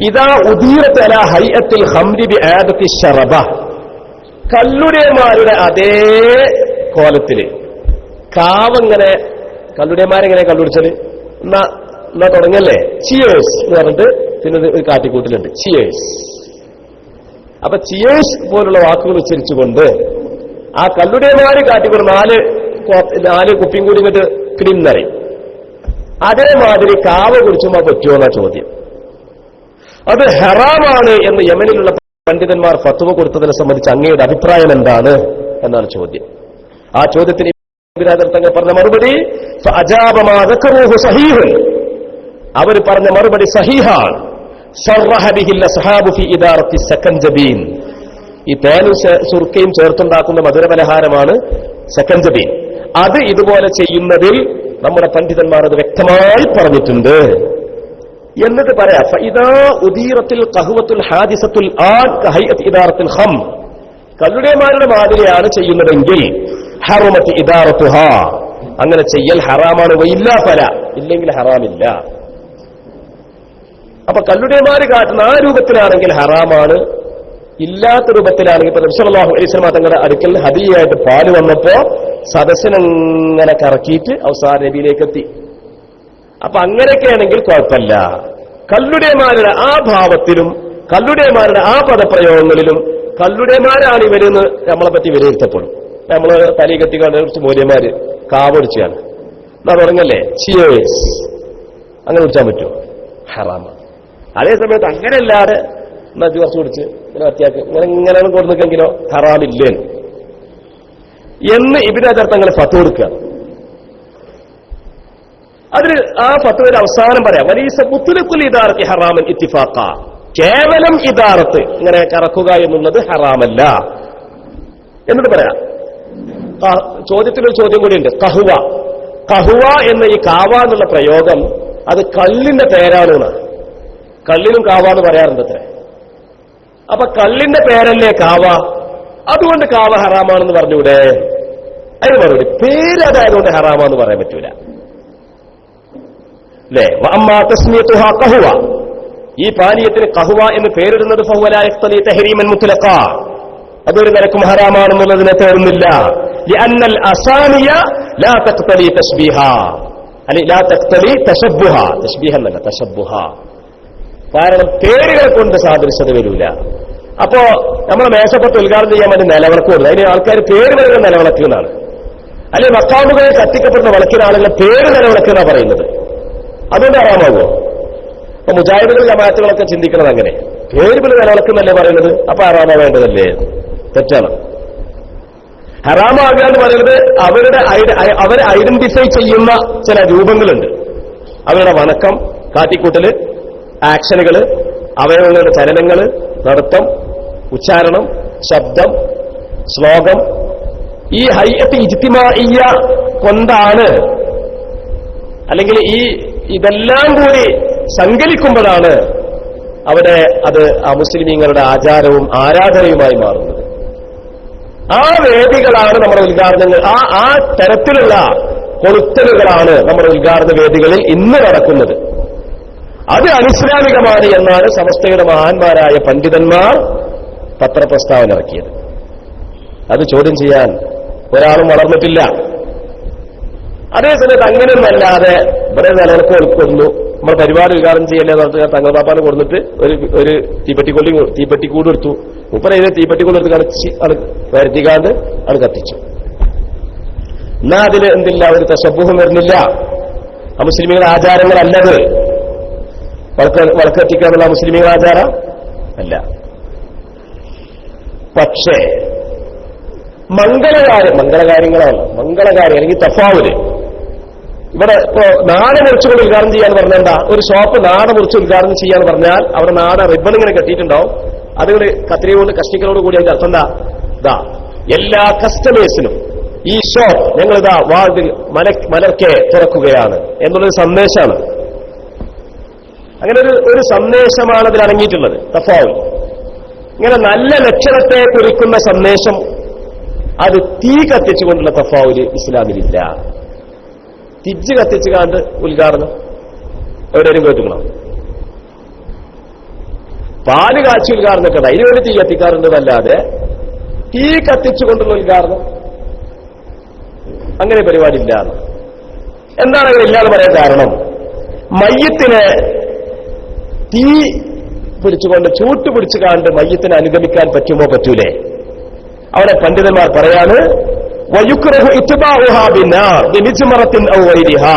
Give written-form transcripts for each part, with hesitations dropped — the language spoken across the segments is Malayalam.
ഇദാ ഉദീറത് അലാ ഹൈഅത്തിൽ ഖംരി ബിആദത്തി ശറബ, കല്ലുടേമാരുടെ അതേ കോലത്തില് കാവങ്ങനെ കല്ലുടേമാരെങ്ങനെ കണ്ടുപിടിച്ചത് എന്നാ തുടങ്ങല്ലേ, ചിയേഴ്സ് എന്ന് പറഞ്ഞിട്ട് പിന്നെ ഒരു കാട്ടിക്കൂട്ടിലുണ്ട് ചിയേഴ്സ്. അപ്പൊ ചിയേഴ്സ് പോലുള്ള വാക്കുകൾ ഉച്ചരിച്ചുകൊണ്ട് ആ കല്ലുടേമാര് കാട്ടിക്കൂടി നാല് കുപ്പിയും കൂടി ഇങ്ങോട്ട് ക്രീംന്നറിയും. അതേമാതിരി കാവ കുടിച്ചുമ്പോ പറ്റുമോ എന്നാ ചോദ്യം. അത് ഹറാമാണ് എന്ന് യമനിലുള്ള പണ്ഡിതന്മാർ ഫത്വ കൊടുത്തതിനെ സംബന്ധിച്ച് അങ്ങയുടെ അഭിപ്രായം എന്താണ് എന്നാണ് ചോദ്യം. ആ ചോദ്യത്തിന് തങ്ങൾ പറഞ്ഞ മറുപടി അവർ പറഞ്ഞ മറുപടി സഹീഹാണ്. ഈ തേനും സുർക്കയും ചേർത്തുണ്ടാക്കുന്ന മധുരപലഹാരമാണ് സക്കൻജബീൻ. അത് ഇതുപോലെ ചെയ്യുന്നതിൽ നമ്മുടെ പണ്ഡിതന്മാർ അത് വ്യക്തമായി പറഞ്ഞിട്ടുണ്ട്. എന്നിട്ട് പറയാം ഫഇദാ ഉദീറത്തിൽ ഖഹ്വത്തുൽ ഹാദിസത്തുൽ ആൻ കഹൈഅത്ത് ഇദാറത്തുൽ ഖം, കല്ലുടേമാരുടെ മാതിരിയാണ് ചെയ്യുന്നതെങ്കിൽ ഹറമത്ത് ഇദാറത്തുഹാ, അങ്ങനെ ചെയ്യൽ ഹറാമാണ്. വയില്ലാ ഫല, ഇല്ലെങ്കിൽ ഹറാമില്ല. അപ്പൊ കല്ലുടേമാര് കാട്ടുന്ന ആ രൂപത്തിലാണെങ്കിൽ ഹറാമാണ്, ഇല്ലാത്ത രൂപത്തിലാണെങ്കിൽ ഇപ്പൊ നബി സല്ലല്ലാഹു അലൈഹി വസല്ലം തങ്ങളുടെ അടുക്കൽ ഹദിയയായിട്ട് പാല് വന്നപ്പോ സദസ്സിനങ്ങനെ കറക്കിയിട്ട് അവസാന നബിയിലേക്ക് എത്തി. അപ്പൊ അങ്ങനെയൊക്കെയാണെങ്കിൽ കുഴപ്പമില്ല. കല്ലുടേമാരുടെ ആ ഭാവത്തിലും കല്ലുടേമാരുടെ ആ പദപ്രയോഗങ്ങളിലും കല്ലുടേമാരാണ് ഇവരെന്ന് നമ്മളെ പറ്റി വിലയിരുത്തപ്പെടും. നമ്മള് തലി കെട്ടിക്കാണ്ട് കുറച്ച് മൂല്യന്മാര് കാവടിച്ചാണ് എന്നാ തുടങ്ങല്ലേ ചിയേഴ്സ്, അങ്ങനെ കുടിച്ചാൻ പറ്റുമോ? ഹറാമാണ്. അതേസമയത്ത് അങ്ങനെയല്ലാതെ എന്നാ കുറച്ച് കുടിച്ച് ഇങ്ങനെ അത്യാക്ക് ഇങ്ങനെ കൊടുക്കെങ്കിലോ ഹറാമില്ലേ എന്ന് ഇബ്നു ഹജർ തങ്ങൾ ഫത്വ കൊടുക്കുകയാണ്. അതിന് ആ ഫത്വയുടെ അവസാനം പറയാം വലീസ മുത്ലഖുൽ ഇദാറത്തി ഹറാമൻ ഇത്തിഫാഖ, കേവലം ഇദാറത്ത് ഇങ്ങനെ കറക്കുക എന്നുള്ളത് ഹറാമല്ല എന്നിട്ട് പറയാം. ചോദ്യത്തിലൊരു ചോദ്യം കൂടിയുണ്ട്. കഹുവ എന്ന ഈ കാവ എന്നുള്ള പ്രയോഗം അത് കള്ളിന്റെ പേരാണ്. കള്ളിനും കാവ എന്ന് പറയാറുണ്ട് അത്രേ. അപ്പൊ കള്ളിന്റെ പേരല്ലേ കാവ, അതുകൊണ്ട് കാവ ഹറാമാണെന്ന് പറഞ്ഞൂടെ? അതിന് മറുപടി പേര് അതായതുകൊണ്ട് ഹറാമാന്ന് പറയാൻ പറ്റൂല അല്ലേ. വഅമ്മാ തസ്മിയതുഹാ ഖഹ്വ, ഈ പാനീയത്തിന് ഖഹ്വ എന്ന് പേരിടുന്നത് ഫഹുവ ലാ യഖ്തലി തഹരീമൻ മുത്ലഖ, അതൊരു നിലക്കും ഹറാമാണെന്നുള്ളതിനെ തേടുന്നില്ല. ലിഅന്നൽ അസാനിയ ലാ തഖ്തലി തശ്ബീഹ, അല്ലെ ലാ തഖ്തലി തശബ്ബുഹ, തശ്ബീഹ എന്നല്ല തശബ്ബുഹ. കാരണം പേരുകളെ കൊണ്ട് സാദൃശ്യത വരൂല. അപ്പോ നമ്മളെ മേശപ്പുറത്ത് ഉദ്ഘാടനം ചെയ്യാൻ വേണ്ടി നിലവിളക്ക് കൊടുക്കും. അതിന് ആൾക്കാർ പേര് വരുന്ന നിലവിളക്ക് എന്നാണ്. അല്ലെങ്കിൽ മക്കാമുകളിൽ കത്തിക്കപ്പെടുന്ന വിളക്കിന് ആളുകളെ പേര് നിലവിളക്ക് എന്നാണ് പറയുന്നത്. അതുകൊണ്ട് ഹറാമാകുമോ? അപ്പൊ മുജാഹിദുകൾ ജമാഅത്തുകളൊക്കെ ചിന്തിക്കുന്നത് അങ്ങനെ, പേര് പിന്നെ നിലവിളക്കെന്നല്ലേ പറയുന്നത്, അപ്പൊ ഹറാമാവേണ്ടതല്ലേ? തെറ്റാണ്. ഹറാമാകുക എന്ന് പറയുന്നത് അവരെ ഐഡന്റിഫൈ ചെയ്യുന്ന ചില രൂപങ്ങളുണ്ട്. അവരുടെ വണക്കം, കാട്ടിക്കൂട്ടല്, ആക്ഷനുകള്, അവയവങ്ങളുടെ ചലനങ്ങള്, നൃത്തം, ഉച്ചാരണം, ശബ്ദം, ശ്ലോകം, ഈ ഹൈഅത്ത് ഇജ്തിമാഇയ്യ കൊണ്ടാണ്, അല്ലെങ്കിൽ ഇതെല്ലാം കൂടി സങ്കലിക്കുമ്പോഴാണ് അവിടെ അത് ആ മുസ്ലിമീങ്ങളുടെ ആചാരവും ആരാധനയുമായി മാറുന്നത്. ആ വേദികളാണ് നമ്മുടെ ഉദ്ഘാടനങ്ങൾ, ആ തരത്തിലുള്ള കൊളുത്തലുകളാണ് നമ്മുടെ ഉദ്ഘാടന വേദികളിൽ ഇന്ന് നടക്കുന്നത്. അത് അനിസ്ലാമികമാണ് എന്നാണ് സമസ്തയുടെ മഹാന്മാരായ പണ്ഡിതന്മാർ പത്രപ്രസ്താവന ഇറക്കിയത്. അത് ചോദ്യം ചെയ്യാൻ ഒരാളും വളർന്നിട്ടില്ല. അതേസമയത്ത് അങ്ങനെയൊന്നല്ലാതെ ഇവിടെ നിലനിൽപ്പ് കൊടുക്കുന്നു, നമ്മൾ പരിപാടി ഉദ്ഘാടനം ചെയ്യല്ലേ നടത്തുക, തങ്ങൾപ്പാപ്പാനെ കൊടുത്തിട്ട് ഒരു തീപ്പെട്ടിക്കൂട് എടുത്തു, മുപ്പത് തീപ്പെട്ടിക്കൂട് എടുത്ത് കളിച്ച് അത് വരുത്തിക്കാണ്ട് അത് കത്തിച്ചു. എന്നാ അതിൽ എന്തില്ല, ഒരു തശബ്ബുഹും വരുന്നില്ല. ആ മുസ്ലിമികളുടെ ആചാരങ്ങളല്ലത്. വളക്കെത്തിക്കാനുള്ള മുസ്ലിമികളുടെ ആചാരം അല്ല. പക്ഷേ മംഗളകാര്യങ്ങളാണ്. മംഗളകാര്യം അല്ലെങ്കിൽ തഫാവുല്. ഇവിടെ ഇപ്പോ നാട മുറിച്ചുകൊണ്ട് ഉദ്ഘാടനം ചെയ്യാന്ന് പറഞ്ഞാൽ എന്താ, ഒരു ഷോപ്പ് നാട മുറിച്ച് ഉദ്ഘാടനം ചെയ്യാന്ന് പറഞ്ഞാൽ അവിടെ നാട റിബൺ ഇങ്ങനെ കെട്ടിയിട്ടുണ്ടാവും. അതുകൊണ്ട് കത്രിക കൊണ്ട് കഷ്ടികളോട് കൂടി അതിന്റെ അർത്ഥം എന്താ, എല്ലാ കസ്റ്റമേഴ്സിനും ഈ ഷോപ്പ് ഞങ്ങളിതാ വാർഡിൽ മലർക്കെ തുറക്കുകയാണ് എന്നുള്ളൊരു സന്ദേശമാണ്. അങ്ങനെ ഒരു സന്ദേശമാണ് അതിൽ അടങ്ങിയിട്ടുള്ളത്. തഫാവുൽ ഇങ്ങനെ നല്ല ലക്ഷണത്തെ കുറിക്കുന്ന സന്ദേശം, അത് തീ കത്തിച്ചുകൊണ്ടുള്ള തഫാവുല് ഇസ്ലാമിലില്ല. തിജ്ജ് കത്തിച്ചുകാണ്ട് ഉദ്ഘാടനം എവിടെയും കേട്ടുക്കണം. പാല് കാച്ചി ഉദ്ഘാടനമൊക്കെ ഉണ്ട്, അതിനുവേണ്ടി തീ കത്തിക്കാറുണ്ടെന്നല്ലാതെ തീ കത്തിച്ചുകൊണ്ടുള്ള ഉദ്ഘാടനം അങ്ങനെ പരിപാടി ഇല്ല. എന്താണ് അങ്ങനെ ഇല്ലാതെ പറയാൻ കാരണം? മയ്യത്തിനെ തീ പിടിച്ചുകൊണ്ട് ചൂട്ട് പിടിച്ചു കാണ്ട് മയ്യത്തിനെ അനുഗമിക്കാൻ പറ്റുമോ പറ്റൂലേ? അവിടെ പണ്ഡിതന്മാർ പറയാണ് വയുക്റഹു ഇത്ബാഉഹാ ബിന്നാർ ബിമിജ്മറത്തിൻ ഔ ഗൈരിഹാ.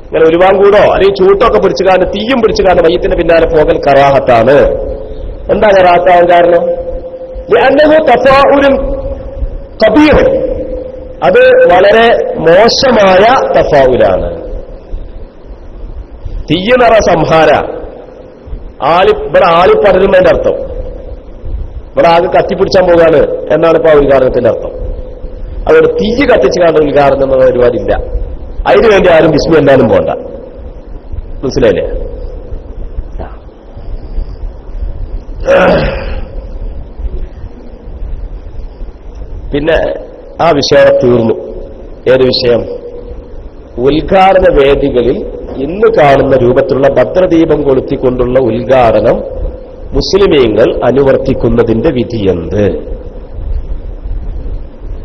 ഇങ്ങനെ ഉലുവാങ്കൂടോ അല്ലെങ്കിൽ ചൂട്ടൊക്കെ പിടിച്ചുകാണ്ട് തീയും പിടിച്ചുകാണ്ട് മയ്യത്തിന്റെ പിന്നാലെ പോകൽ കറാഹത്താണ്. എന്താ കറാഹത്താവാൻ കാരണം? ലിഅന്നഹു തഫാഉലുൻ ഖബീഹ്, അത് വളരെ മോശമായ തഫാഉലാണ്. തീയെന്ന് സംഹാര ഇവിടെ ആളിപ്പടരുന്നതിന്റെ അർത്ഥം. ഇവിടെ ആകെ കത്തിപ്പിടിച്ചാൻ പോകാണ് എന്നാണ് ഇപ്പൊ ആ ഉദ്ഘാടനത്തിന്റെ അർത്ഥം. അതുകൊണ്ട് തീ കത്തിച്ച് കാണുന്ന ഉദ്ഘാടനം എന്നുള്ള പരിപാടിയില്ല. അതിനുവേണ്ടി ആരും ബിസ്മി എല്ലാവരും പോണ്ട. മനസ്സിലായില്ലേ? പിന്നെ ആ വിഷയം തീർന്നു. ഏത് വിഷയം? ഉദ്ഘാടന വേദികളിൽ ഇന്ന് കാണുന്ന രൂപത്തിലുള്ള ഭദ്രദീപം കൊളുത്തിക്കൊണ്ടുള്ള ഉദ്ഘാടനം മുസ്ലിമീങ്ങൾ അനുവർത്തിക്കുന്നതിന്റെ വിധിയെന്ത്?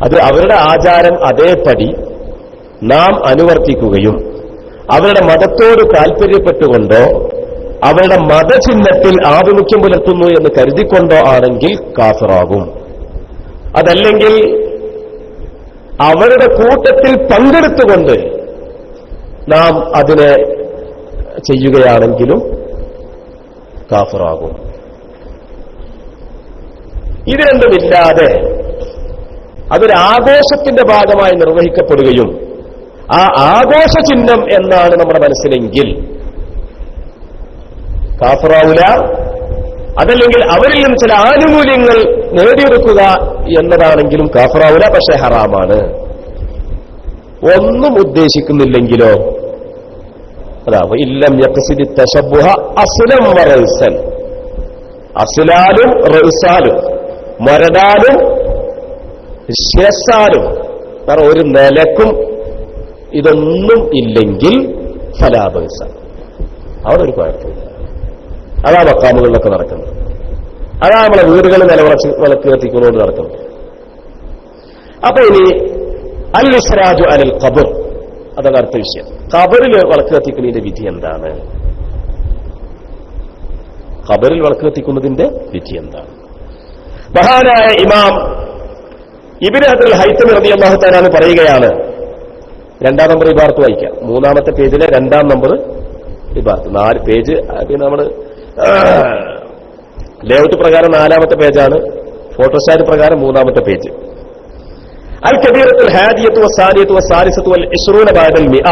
അത് അവരുടെ ആചാരം അതേപടി നാം അനുവർത്തിക്കുകയും അവരുടെ മതത്തോട് താൽപര്യപ്പെട്ടുകൊണ്ടോ അവരുടെ മതചിഹ്നത്തിൽ ആഭിമുഖ്യം പുലർത്തുന്നു എന്ന് കരുതിക്കൊണ്ടോ ആണെങ്കിൽ കാഫിറാകും. അതല്ലെങ്കിൽ അവരുടെ കൂട്ടത്തിൽ പങ്കെടുത്തുകൊണ്ട് നാം അതിനെ ചെയ്യുകയാണെങ്കിലും കാഫിറാകും. ഇത് രണ്ടുമില്ലാതെ അതൊരു ആഘോഷത്തിന്റെ ഭാഗമായി നിർവഹിക്കപ്പെടുകയും ആ ആഘോഷ ചിഹ്നം എന്നാണ് നമ്മുടെ മനസ്സിലെങ്കിൽ കാഫിറാവൂല. അതല്ലെങ്കിൽ അവരിൽ നിന്ന് ചില ആനുകൂല്യങ്ങൾ നേടിയെടുക്കുക എന്നതാണെങ്കിലും കാഫിറാവൂല, പക്ഷേ ഹറാമാണ്. ഒന്നും ഉദ്ദേശിക്കുന്നില്ലെങ്കിലോ അതാ ഇല്ലം യഖ്സിദി തശബ്ബുഹ അസ്ലം വറൈസൻ, അസ്ലാലും റൈസാലും മരടാലും ശേസാലും ഒരു നിലക്കും ഇതൊന്നും ഇല്ലെങ്കിൽ ഫലാബൈസ, അവിടെ ഒരു കുഴപ്പമില്ല. അതാ മക്കാമുകളിലൊക്കെ നടക്കുന്നത്. അതാ നമ്മളെ വീടുകളിൽ വിളക്ക് കത്തിക്കുന്നതുകൊണ്ട് നടക്കുന്നത്. അപ്പൊ ഇനി അൽ ഇസ്രാജു അലൽ ഖബർ, അതാണ് അടുത്ത വിഷയം. ഖബറിൽ വിളക്ക് കത്തിക്കുന്നതിന്റെ വിധി എന്താണ്? ഖബറിൽ വിളക്ക് കത്തിക്കുന്നതിന്റെ വിധി എന്താണ്? മഹാനായ ഇമാം ഇബ്നു ഹജർ ഹൈതമി റളിയല്ലാഹു തആല പറയുകയാണ്. 2-ാം നമ്പർ ഇബാറത്ത് വായിക്കാം. 3-ാമത്തെ പേജിലെ 2-ാം നമ്പർ ഇബാറത്ത്. 4 പേജ് പിന്നെ നമ്മൾ ലേഔട്ട് പ്രകാരം 4-ാമത്തെ പേജാണ്, ഫോട്ടോസ്റ്റാറ്റ് പ്രകാരം 3-ാമത്തെ പേജ്. അൽ കബീറത്തുൽ ഹാദിയത്തു വസ്സാലിയത്തു വസ്സാലിസത്തു വൽ 20 ബഅദൽ മിഅ.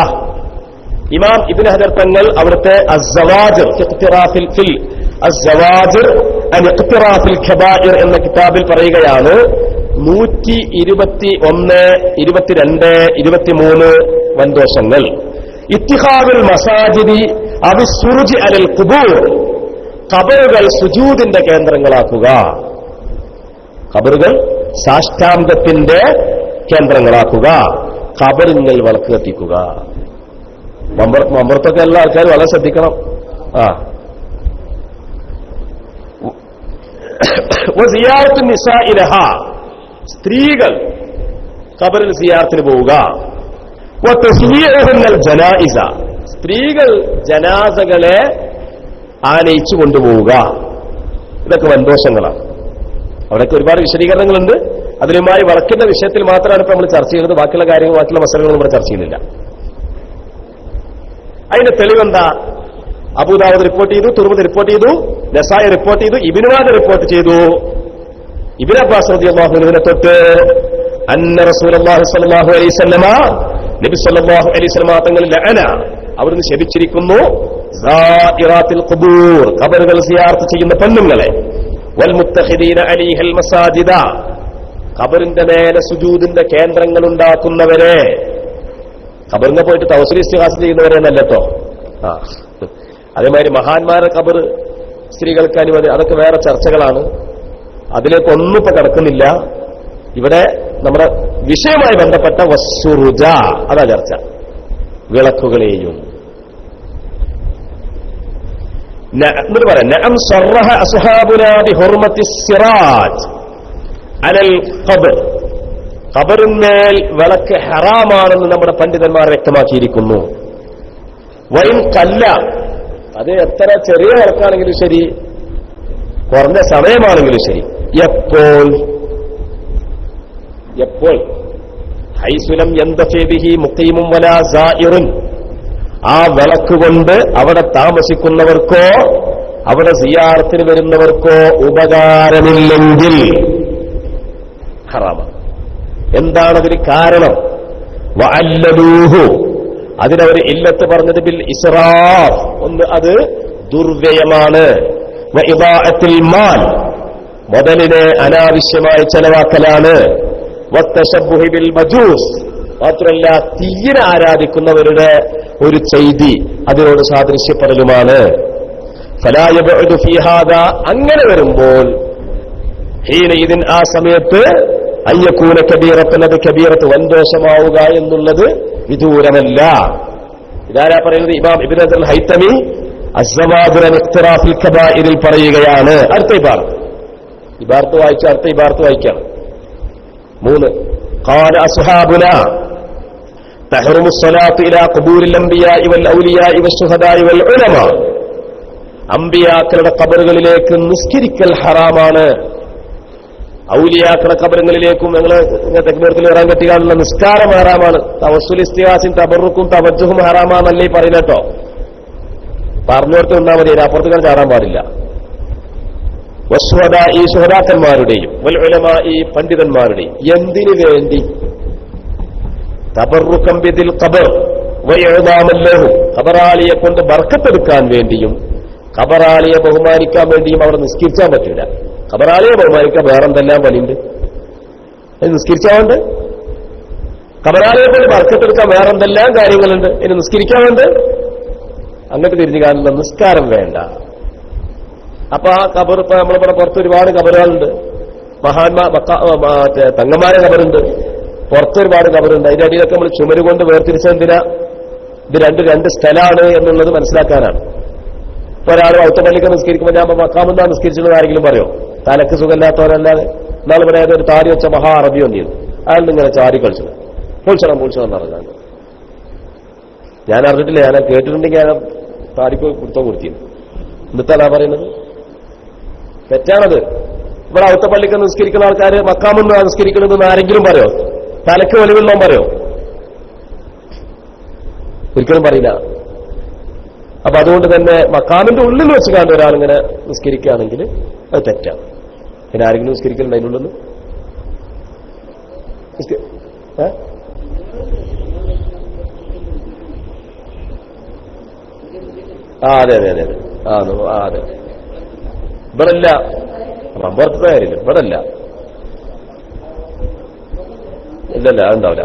ഇമാം ഇബ്നു ഹജർ തങ്ങൾ അവിടുത്തെ അസ്സവാജിർ ഇഖ്തിറാഫിൽ അസ്സവാജിർ അൻ ഇഖ്തിറാഫിൽ ഖബായിർ എന്ന കിതാബിൽ പറയുകയാണ് 121, 22, 23 വൻദോഷങ്ങൾ. ഇത്തിഖാദുൽ മസാജിദി അവിസ്സുറുജി അലൽ ഖുബൂർ, ഖബറുകൾ സുജൂദിന്റെ കേന്ദ്രങ്ങളാക്കുക. ഖബറുകൾ സാഷ്ടാംഗത്തിന്റെ കേന്ദ്രങ്ങളാക്കുക. ഖബറിൽ വിളക്ക് കത്തിക്കുക. മമ്പർത്തൊക്കെ എല്ലാ ആൾക്കാരും വളരെ ശ്രദ്ധിക്കണം. സിയാറത്തു നിസാഇ ലഹാ, സ്ത്രീകൾ ഖബറിൽ സിയാറത്തിന് പോവുക. വതസ്വീഉഹുൽ ജനായിസ, സ്ത്രീകൾ ജനാസകളെ ആനയിച്ചു കൊണ്ടുപോവുക. ഇതൊക്കെ വൻദോഷങ്ങളാണ്. അവിടെയൊക്കെ ഒരുപാട് വിശദീകരണങ്ങളുണ്ട്. അതിനുമായി വിളക്കിന്റെ വിഷയത്തിൽ മാത്രമാണ് ഇപ്പൊ നമ്മൾ ചർച്ച ചെയ്യുന്നത്. ബാക്കിയുള്ള കാര്യങ്ങൾ, ബാക്കിയുള്ള മസലകൾ നമ്മൾ ചർച്ച ചെയ്യുന്നില്ല. അതിന്റെ തെളിവെന്താ? അബൂദാവൂദ് റിപ്പോർട്ട് ചെയ്തു, തുർമുദി റിപ്പോർട്ട് ചെയ്തു, നസായി റിപ്പോർട്ട് ചെയ്തു, ഇബ്നു മാജ റിപ്പോർട്ട് ചെയ്തു. ഇബ്നു അബ്ബാസ് റളിയല്ലാഹു അൻഹുവിനെ തൊട്ട് അന്ന റസൂലുള്ളാഹി സ്വല്ലല്ലാഹു അലൈഹി വസല്ലമ, നബി സ്വല്ലല്ലാഹു അലൈഹി വസല്ലമ തങ്ങൾ ലഅന, അവിടുന്ന് ശപിച്ചിരിക്കുന്നു സായിറാത്തിൽ ഖുബൂർ, ഖബറുകൾ സിയാറത്ത് ചെയ്യുന്ന പെണ്ണുങ്ങളെ, വൽ മുത്തഖിദീന അലൈഹൽ മസാജിദ, ഖബറിന്റെ മേലെ സുജൂദിന്റെ കേന്ദ്രങ്ങൾ ഉണ്ടാക്കുന്നവരെ. ഖബറിനെ പോയിട്ട് തവസ്സുൽ ഇസ്തിഗാസ ചെയ്യുന്നവരെ നല്ലട്ടോ. അതേമാതിരി മഹാന്മാരുടെ ഖബർ സ്ത്രീകൾക്ക് അനുമതി, അതൊക്കെ വേറെ ചർച്ചകളാണ്. അതിലേക്കൊന്നും ഇപ്പൊ കിടക്കുന്നില്ല. ഇവിടെ നമ്മുടെ വിഷയവുമായി ബന്ധപ്പെട്ട വസ്സുറുജ, അതാ ചർച്ച. വിളക്കുകളെയും എന്നിട്ട് പറയാം നഅം സറഹ അസ്ഹാബുനാ ബിഹുർമത്തി സിറാജ് അലൽ ഖബർ, ഖബറിന്മേൽ വിളക്ക് ഹറാമാണെന്ന് നമ്മുടെ പണ്ഡിതന്മാർ വ്യക്തമാക്കിയിരിക്കുന്നു. വൈൻ കല്ല, അത് എത്ര ചെറിയ വിളക്കാണെങ്കിലും ശരി, കുറഞ്ഞ സമയമാണെങ്കിലും ശരി, എപ്പോൾ ഹൈസുലം യന്തഫി ബിഹി മുഖീമുൻ വലാ സായിറുൻ, ആ വിളക്കുകൊണ്ട് അവിടെ താമസിക്കുന്നവർക്കോ അവിടെ സിയാറത്തിന് വരുന്നവർക്കോ ഉപകാരമില്ലെങ്കിൽ ഹറാമാണ്. എന്താണതിന് കാരണം? വഅല്ലലൂഹു, അതിനവർ ഇല്ലത്ത് പറഞ്ഞത് ബിൽ ഇസ്റാഫ്, ഒന്ന് അത് ദുർവ്യയമാണ്, വഇദാഅത്തുൽ മാൽ, മുതലിനെ അനാവശ്യമായി ചെലവാക്കലാണ്, വത്തശബ്ബുഹി ബിൽ മജൂസ്, മാത്രമല്ല തീയിനെ ആരാധിക്കുന്നവരുടെ ഒരു ചെയ്തി അതിനോട് സാദൃശ്യപ്പെടലുമാണ്. ഫലാ യബ്ഉദു ഫീ ഹാദാ, അങ്ങനെ വരുമ്പോൾ ഹീനഇദിൻ, ആ സമയത്ത് അയ്യകൂന കബീറത്തുൻ, അത് കബീറത്ത് വൻദോഷമാവുക എന്നുള്ളത് വിദൂരമല്ല. ഇതാരാ പറയുന്നത്? ഇമാം ഇബ്നു അൽ ഹൈതമി അസ്സവാദുൽ ഇഖ്തിറാഫിൽ കബായിറിൽ പറയുകയാണ്. അടുത്ത ഇബാർത്ത് വായിച്ച അടുത്ത ഇബാർത്ത് വായിക്കാം. 3 ഖാല അസ്ഹാബുനാ തഹറുമു സ്വലാത്തു ഇലാ ഖുബൂരിൽ അംബിയാഇ വൽ ഔലിയാഇ വശുഹദാഇ വൽ ഉലമാ, അംബിയാക്കളുടെ ഖബറുകളിലേക്ക് നിസ്കരിക്കൽ ഹറാമാണ്. ഔലിയാക്കളുടെ ഖബറുകളിലേക്കും ഞങ്ങൾ തക്ബീറത്തിൽ ഇറാൻ കെട്ടിക്കാനുള്ള നിസ്കാരം ഹറാമാണ്. തവസ്സുൽ ഇസ്തിഗാസിൻ തബറുക്കും തവജ്ജുഹും ഹറാമാണല്ലേ പറയുന്നത് കേട്ടോ. പറഞ്ഞോർത്ത് നിന്നാൽ മതി, അപ്പുറത്ത് ചാടാൻ പാടില്ല. വസ്വദാഇ, ശുഹദാക്കന്മാരുടെയും വൽ ഉലമാഇ, പണ്ഡിതന്മാരുടെയും. എന്തിനു വേണ്ടി? തബറുകം ബിദിൽ ഖബർ വഇഅദാമൻ ലഹു, ഖബറാളിയെ കൊണ്ട് ബർക്കത്തെടുക്കാൻ വേണ്ടിയും ഖബറാളിയെ ബഹുമാനിക്കാൻ വേണ്ടിയും അവിടെ നിസ്കരിക്കാൻ പറ്റില്ല. ഖബറാളിയെ ബഹുമാനിക്കാൻ വേറെന്തെല്ലാം പണിയുണ്ട്, നിസ്കരിച്ചാവുണ്ട്. ഖബറാളിയെ കൊണ്ട് ബർക്കത്തെടുക്കാൻ വേറെന്തെല്ലാം കാര്യങ്ങളുണ്ട്, ഇനി നിസ്കരിക്കാവുണ്ട്. അങ്ങോട്ട് തിരിഞ്ഞു കാണുന്ന നിസ്കാരം വേണ്ട. അപ്പൊ ആ ഖബർ, ഇപ്പൊ നമ്മളിവിടെ പുറത്ത് ഒരുപാട് ഖബറുകളുണ്ട്, മറ്റേ തങ്ങന്മാരെ ഖബറുണ്ട്, പുറത്തൊരുപാട് ഖബറുണ്ട്. അതിന്റെ അടിയിലൊക്കെ നമ്മൾ ചുമര് കൊണ്ട് വേർതിരിച്ചെന്തിനാ? ഇത് രണ്ട് സ്ഥലമാണ് എന്നുള്ളത് മനസ്സിലാക്കാനാണ്. ഇപ്പൊ ഒരാൾ ഔത്തപ്പള്ളിക്ക് നിസ്കരിക്കുമ്പോൾ ഞാൻ മക്കാമെന്നാ നിസ്കരിച്ചത് ആരെങ്കിലും പറയോ? തലക്ക് സുഖമില്ലാത്തവരല്ലാതെ. എന്നാൽ ഇവിടെ ഒരു താടി വെച്ച മഹാ അറബി വന്നിരുന്നു, അയാൾ ഇങ്ങനെ ചാടി കളിച്ചത് പൊളിച്ചണം എന്ന് പറഞ്ഞാണ്. ഞാൻ അറിഞ്ഞിട്ടില്ല, ഞാൻ കേട്ടിട്ടുണ്ടെങ്കിൽ ഞാൻ താടിക്ക് കുത്തം കൊടുത്തിരുന്നു. എന്നിട്ടാ പറയുന്നത് തെറ്റാണത്. ഇവിടെ ഔത്തപ്പള്ളിക്ക് നിസ്കരിക്കുന്ന ആൾക്കാർ മക്കാമെന്ന് നിസ്കരിക്കണമെന്ന് ആരെങ്കിലും പറയോ? തലക്ക് വലിവുള്ളവൻ പറയോ? ഒരിക്കലും പറയില്ല. അപ്പൊ അതുകൊണ്ട് തന്നെ മക്കാമിന്റെ ഉള്ളിൽ വെച്ച് കണ്ട് ഒരാളിങ്ങനെ നിസ്കരിക്കുകയാണെങ്കിൽ അത് തെറ്റാണ്. പിന്നെ ആരെങ്കിലും നിസ്കരിക്കലുണ്ട് അതിൻ്റെ ഉള്ളിൽ? അതെ അതെ അതെ അതെ അതെ. ഇവിടെ അല്ല, റബ്ബർത്തെ കാര്യമില്ല, ഇവിടെ അല്ല, ഇല്ലല്ല, അതുണ്ടാവില്ല.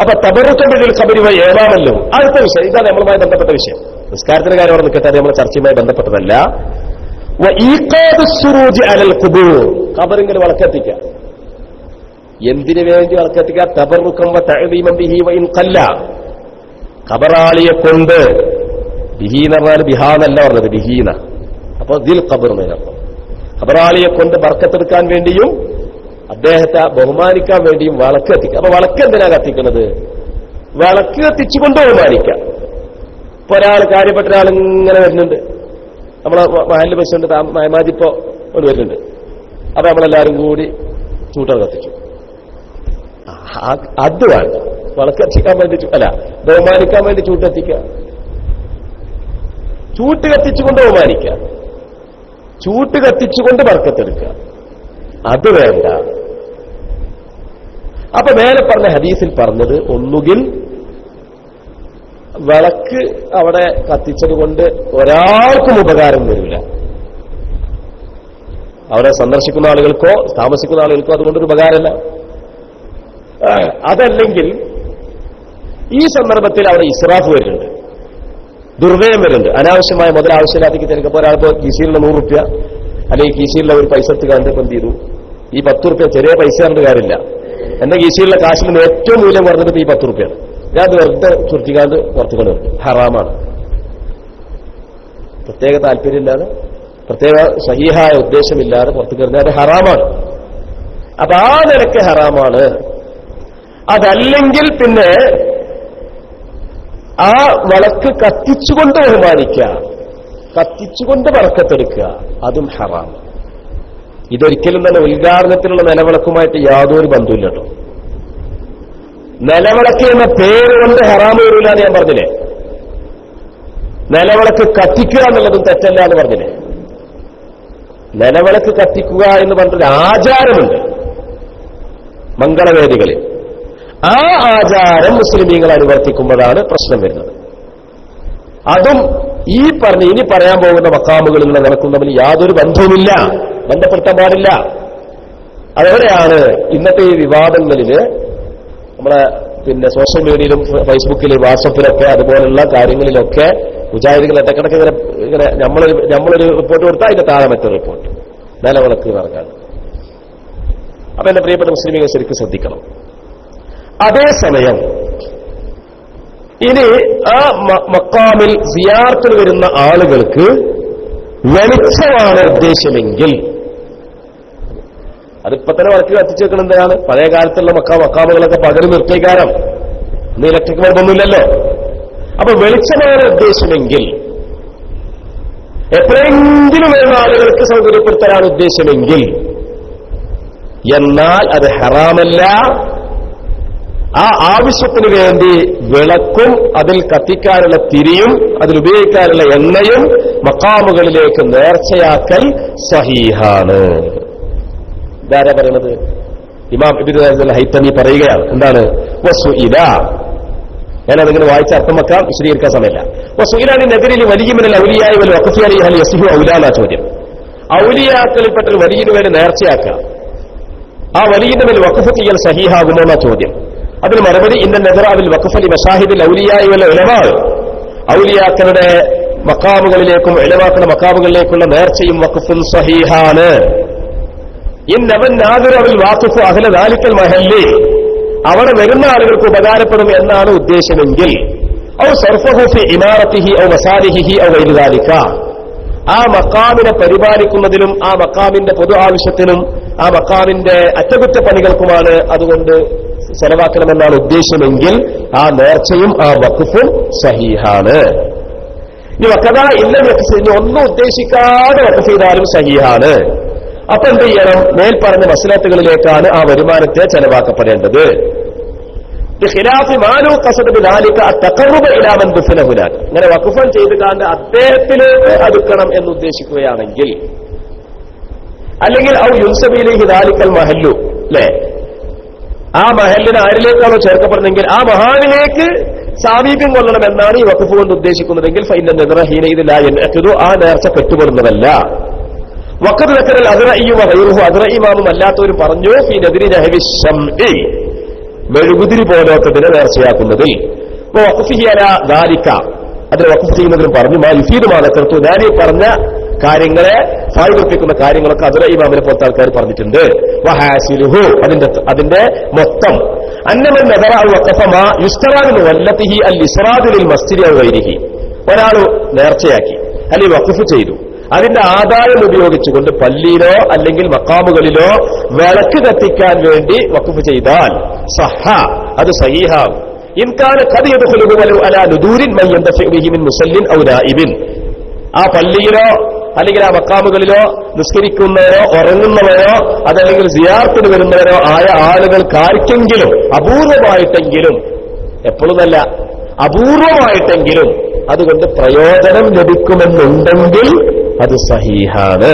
അപ്പൊ തബറുക്കബിൽ ഖബരി വഴി ഏതാമല്ലോ അടുത്ത വിഷയം. ഇതാണ് നമ്മളുമായി ബന്ധപ്പെട്ട വിഷയം. നിസ്കാരത്തിന്റെ കാര്യം അവിടെ നിൽക്കട്ടെ, നമ്മുടെ ചർച്ചയുമായി ബന്ധപ്പെട്ടതല്ല. ഖബറിങ്ങനെ വിളക്കെത്തിക്കുക. എന്തിനു വേണ്ടി വിളക്കെത്തിക്കുക? തബറുക്കം വ തഅദീമൻ ബിഹി വ ഇൻ ഖല്ല, ഖബറാളിയെ കൊണ്ട്. ബിഹീന പറഞ്ഞാൽ ബിഹാന്നല്ല പറഞ്ഞത്, ബിഹീന. അപ്പൊ ദിൽ ഖബർ എന്നർത്ഥം. ഖബറാളിയെ കൊണ്ട് ബർക്കത്തെടുക്കാൻ വേണ്ടിയും അദ്ദേഹത്തെ ബഹുമാനിക്കാൻ വേണ്ടിയും വിളക്ക് കത്തിക്കുക. അപ്പൊ വിളക്ക് എന്തിനാ കത്തിക്കുന്നത്? വിളക്ക് കത്തിച്ചുകൊണ്ട് ബഹുമാനിക്കാം. ഇപ്പൊ ഒരാൾ, കാര്യപ്പെട്ട ഒരാൾ ഇങ്ങനെ വരുന്നുണ്ട്, നമ്മളെ മഹല്ല് ബസ്സുണ്ട്, മഹമാജിപ്പോ ഒരു വരുന്നുണ്ട്. അപ്പൊ നമ്മളെല്ലാരും കൂടി ചൂട്ടർ കത്തിച്ചു. അത് വേണ്ട. വിളക്ക് കത്തിക്കാൻ വേണ്ടി അല്ല, ബഹുമാനിക്കാൻ വേണ്ടി ചൂട്ട് കത്തിക്കുക. ചൂട്ട് കത്തിച്ചുകൊണ്ട് ബഹുമാനിക്കുക, ചൂട്ട് കത്തിച്ചുകൊണ്ട് ബർക്കത്തെടുക്കുക, അത് വേണ്ട. അപ്പൊ മേലെ പറഞ്ഞ ഹദീസിൽ പറഞ്ഞത് ഒന്നുകിൽ വിളക്ക് അവിടെ കത്തിച്ചത് കൊണ്ട് ഒരാൾക്കും ഉപകാരം വരില്ല, അവിടെ സന്ദർശിക്കുന്ന ആളുകൾക്കോ താമസിക്കുന്ന ആളുകൾക്കോ അതുകൊണ്ടൊരു ഉപകാരമല്ല. അതല്ലെങ്കിൽ ഈ സന്ദർഭത്തിൽ അവിടെ ഇസ്രാഫ് വരുന്നുണ്ട്, ദുർവ്യയം വരുന്നുണ്ട്. അനാവശ്യമായ മുതൽ ആവശ്യമില്ലാത്തേക്ക് തിരക്കപ്പോൾ ഒരാൾക്ക് കീശയിലുള്ള 100 റുപ്യ അല്ലെങ്കിൽ കീശയിലുള്ള ഒരു പൈസ എടുത്ത് കണ്ട് എന്ത് ചെയ്തു? ഈ 10 റുപ്യ ചെറിയ പൈസ കണ്ട് കാര്യമില്ല, എന്റെ കീശയിലുള്ള കാശിന് ഏറ്റവും മൂല്യം പറഞ്ഞത് ഈ 10 റുപ്യാണ്. ഞാൻ അത് വെറുതെ ചുരുട്ടിക്കാണ്ട് പുറത്തു കൊണ്ടുവരും, ഹറാമാണ്. പ്രത്യേക താല്പര്യമില്ലാതെ, പ്രത്യേക സഹീഹായ ഉദ്ദേശമില്ലാതെ പുറത്തേക്ക് എറിഞ്ഞാൽ അത് ഹറാമാണ്. അപ്പൊ ആ നിലയ്ക്ക് ഹറാമാണ്. അതല്ലെങ്കിൽ പിന്നെ ആ വിളക്ക് കത്തിച്ചുകൊണ്ട് ബഹുമാനിക്കുക, കത്തിച്ചുകൊണ്ട് ബർക്കത്തെടുക്കുക, അതും ഹറാം. ഇതൊരിക്കലും തന്നെ ഉദ്ഘാടനത്തിലുള്ള നിലവിളക്കുമായിട്ട് യാതൊരു ബന്ധമില്ല കേട്ടോ. നിലവിളക്ക് എന്ന പേര് കൊണ്ട് ഹറാം വരില്ല എന്ന് ഞാൻ പറഞ്ഞില്ലേ. നിലവിളക്ക് കത്തിക്കുക എന്നുള്ളതും തെറ്റല്ല എന്ന് പറഞ്ഞില്ലേ. നിലവിളക്ക് കത്തിക്കുക എന്ന് പറഞ്ഞൊരു ആചാരമുണ്ട് മംഗളവേദികളിൽ. ആ ആചാരം മുസ്ലിമീങ്ങൾ അനുവർത്തിക്കുമ്പോഴാണ് പ്രശ്നം വരുന്നത്. അതും ഇനി പറയാൻ പോകുന്ന മക്കാമുകളിലുള്ള നിലക്കും തമ്മിൽ യാതൊരു ബന്ധവുമില്ല, ബന്ധപ്പെടുത്താൻ പാടില്ല. അതെവിടെയാണ് ഇന്നത്തെ ഈ വിവാദങ്ങളില് നമ്മളെ പിന്നെ സോഷ്യൽ മീഡിയയിലും ഫേസ്ബുക്കിലും വാട്സപ്പിലൊക്കെ അതുപോലുള്ള കാര്യങ്ങളിലൊക്കെ മുജാഹിദുകൾ ഇടക്കിടക്ക് ഇങ്ങനെ നമ്മളൊരു റിപ്പോർട്ട് കൊടുത്താൽ അതിന്റെ താഴെ മറ്റൊരു റിപ്പോർട്ട് നിലവിളക്ക് പറഞ്ഞാൽ. അപ്പൊ എന്റെ പ്രിയപ്പെട്ട മുസ്ലിമീങ്ങൾ ശരിക്കും ശ്രദ്ധിക്കണം. അതേസമയം ഇനി ആ മക്കാമിൽ സിയാറത്തിന് വരുന്ന ആളുകൾക്ക് വെളിച്ചമാണ് ഉദ്ദേശമെങ്കിൽ, അതിപ്പോ തന്നെ വർക്ക് കത്തിച്ചു വെക്കണം. എന്തിനാണ്? പഴയ കാലത്തുള്ള മക്കാമുകളൊക്കെ പകരം നിർത്തിക്കാരം, ഇന്ന് ഇലക്ട്രിക് ബൾബൊന്നുമില്ലല്ലോ. അപ്പൊ വെളിച്ചമാണ് ഉദ്ദേശമെങ്കിൽ, എപ്പോഴെങ്കിലും വരുന്ന ആളുകൾക്ക് സൗകര്യപ്പെടുത്താനാണ് ഉദ്ദേശമെങ്കിൽ, എന്നാൽ അത് ഹറാമല്ല. ആ ആവശ്യത്തിന് വേണ്ടി വിളക്കും അതിൽ കത്തിക്കാനുള്ള തിരിയും അതിലുപയോഗിക്കാനുള്ള എണ്ണയും മക്കാമുകളിലേക്ക് നേർച്ചയാക്കൽ സഹീഹാണ്. ഇതാരാ പറയണത്? ഇമാം ഇബ്നു ഹൈതമി പറയുകയാണ്. എന്താണ്? വസുഇല. ഞാനതിങ്ങനെ വായിച്ച അർത്ഥം വെക്കാം, വിശദീകരിക്കാൻ സമയമില്ല. വസുഇലാനെതിരിൽ വലിയ മിനൽ ഔലിയായി വൽ വഖഫി അലൈഹി ഹൽ യസിഹു ഔലാന ചോദ്യം. ഔലിയാക്കളിൽപ്പെട്ട ഒരു വലിയന് വേണ്ടി നേർച്ചയാക്കുക, ആ വലിയന്റെ മേൽ വഖഫ് ചെയ്യൽ സഹീഹാകുമോ എന്ന ചോദ്യം. അതിന് മറുപടി ഇന്ന നെഹ്റാവിൽ വഖഫലി മസാഹിദിൽ ഔലിയായി വല്ല ഉലമാ, ഔലിയാക്കളുടെ മക്കാമുകളിലേക്കും ഉലമാക്കളുടെ മക്കാമുകളിലേക്കുള്ള നേർച്ചയും വഖഫുൻ സഹീഹാണ്. ഇന്നവൻ നാദിറവിൽ വാഖഫ് അഹ്ല ദാലിക്കൽ മഹല്ലി, അവിടെ വരുന്ന ആളുകൾക്ക് ഉപകാരപ്പെടും എന്നാണ് ഉദ്ദേശമെങ്കിൽ, ഔ സർഫഹു ഫി ഇമാറത്തിഹി ഔ മസാലിഹിഹി ഔ ഗൈരി ദാലിക, ആ മക്കാമിനെ പരിപാലിക്കുന്നതിനും ആ മക്കാമിന്റെ പൊതു ആവശ്യത്തിനും ആ മക്കാമിന്റെ അറ്റകുറ്റപ്പണികൾക്കുമാണ് അതുകൊണ്ട് ചെലവാക്കണമെന്നാണ് ഉദ്ദേശമെങ്കിൽ ആ നേർച്ചയും ആ വഖഫും സഹീഹാണ്. ഇനി വഖദ ഇല്ല വഖഫ്, ഒന്നും ഉദ്ദേശിക്കാതെ വഖഫ് ചെയ്താലും സഹീഹാണ്. അപ്പൊ എന്ത് ചെയ്യണം? മേൽപ്പറഞ്ഞ മസ്ലഹത്തുകളിലേക്കാണ് ആ വരുമാനത്തെ ചെലവാക്കപ്പെടേണ്ടത്. അങ്ങനെ വഖഫൻ ചെയ്ത് കാണ്ട് അദ്ദേഹത്തിലേക്ക് അടുക്കണം എന്ന് ഉദ്ദേശിക്കുകയാണെങ്കിൽ, അല്ലെങ്കിൽ ഔ യുൻസബിയിലേക്ക് ദാലിക്കൽ മഹല്ലു, അല്ലെ, ആ മഹല്ലിന് ആരിലേക്കാണോ ചേർക്കപ്പെടുന്നെങ്കിൽ ആ മഹാനിലേക്ക് സാമീപ്യം കൊള്ളണം എന്നാണ് ഈ വഖഫ് കൊണ്ട് ഉദ്ദേശിക്കുന്നതെങ്കിൽ ഫൈന നെദ്റഹീന ഇത് ലാ യൻഅഖിദു, ആ നേർച്ച പെട്ടുപെടുന്നതല്ല. വഖദ് ദക്കറൽ അദ്റഇയ്യു വഗൈറുഹു, അദ്റഇ ഇമാമും അല്ലാത്തവരും പറഞ്ഞു ഫീ നദ്രി നഹവി ശംഇ, മെഴുകുതിരി പോലത്തതിനെ നേർച്ചയാക്കുന്നതിൽ. വഖഫിഹി അലാ ദാലിക, അതിന് വഖഫ് ചെയ്യുന്നതിനും പറഞ്ഞു മാ യുഫീദു മാ ദക്കർതു, ഞാൻ ഈ പറഞ്ഞ കാര്യങ്ങളെ ഫായിദപ്പിക്കുന്ന കാര്യങ്ങളൊക്കെ അദ്റഇ ഇമാമിനെ പോലത്തെ ആൾക്കാർ പറഞ്ഞിട്ടുണ്ട്. വഹാസിലുഹു, അതിന്റെ മൊത്തം അന്നമൻ നദറ വഖഫ മാ യുസ്തറാദു വല്ലതിഹി അൽ ഇസ്റാദു ലിൽ മസ്ജിദി ഔ ഗൈരിഹി, ഒരാൾ നേർച്ചയാക്കി അല്ലെങ്കിൽ വഖഫ് ചെയ്തു, അതിന്റെ ആദായം ഉപയോഗിച്ചുകൊണ്ട് പള്ളിയിലോ അല്ലെങ്കിൽ മക്കാമുകളിലോ വിളക്ക് കത്തിക്കാൻ വേണ്ടി വഖഫ് ചെയ്താൽ സഹ, അത് സഹീഹാകും. ഇൻകാന ഖദ് യദ്ഖുലു വലൗ അലാ നുദൂരിൻ മൻ യന്തഫിഉ ബിഹി മിൻ മുസല്ലിൻ ഔ നായിബിൻ, ആ പള്ളിയിലോ അല്ലെങ്കിൽ ആ മക്കാമുകളിലോ നിസ്കരിക്കുന്നവരോ ഉറങ്ങുന്നവരോ അതല്ലെങ്കിൽ സിയാറത്തിന് വരുന്നവരോ ആയ ആളുകൾക്കാർക്കെങ്കിലും അപൂർവമായിട്ടെങ്കിലും, എപ്പോഴുമല്ല അപൂർവമായിട്ടെങ്കിലും അതുകൊണ്ട് പ്രയോജനം ലഭിക്കുമെന്നുണ്ടെങ്കിൽ അത് സഹീഹാണ്.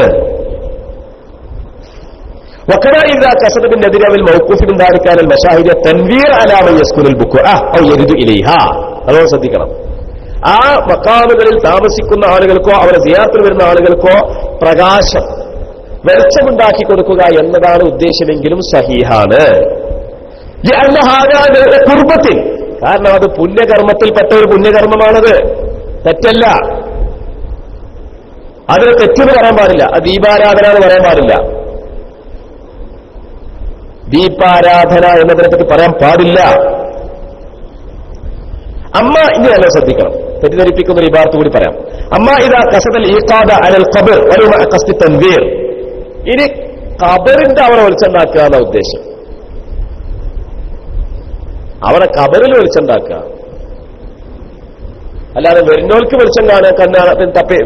وكذا إذا كسب بالنذير الموقوف من ذلك على المشاهد تنوير على من يسكن البقعة أو يرد إليها. അതോ ശ്രദ്ധിക്കണം, ആ മക്കാമുകളിൽ താമസിക്കുന്ന ആളുകൾക്കോ അവരെ സിയാറത്തിന് വരുന്ന ആളുകൾക്കോ പ്രകാശം വെളിച്ചമുണ്ടാക്കി കൊടുക്കുക എന്നതാണ് ഉദ്ദേശമെങ്കിലും സഹീഹാണ്. കുർബത്തിൽ, കാരണം അത് പുണ്യകർമ്മത്തിൽപ്പെട്ട ഒരു പുണ്യകർമ്മമാണത്, തെറ്റല്ല. അതിന് തെറ്റെന്ന് പറയാൻ പാടില്ല, അത് ദീപാരാധന എന്ന് പറയാൻ പാടില്ല. ദീപാരാധന എന്നതിനെ പറ്റി പറയാൻ പാടില്ല. ഇനി നല്ല ശ്രദ്ധിക്കണം, തെറ്റിദ്ധരിപ്പിക്കുന്ന ഒരു ഇബാറത്ത് കൂടി പറയാം. അമ്മാ ഇദാ ഖസദൽ ഈഖാദ അലൽ ഖബർ വലൗ മഅ ഖസ്ദി തൻവീർ. ഇനി ഖബറിന്റെ അവിടെ വെളിച്ചുണ്ടാക്കുക എന്ന ഉദ്ദേശം, അവിടെ ഖബറിൽ വെളിച്ചുണ്ടാക്കുക, അല്ലാതെ വരുന്നോൾക്ക് വെളിച്ചം കാണുക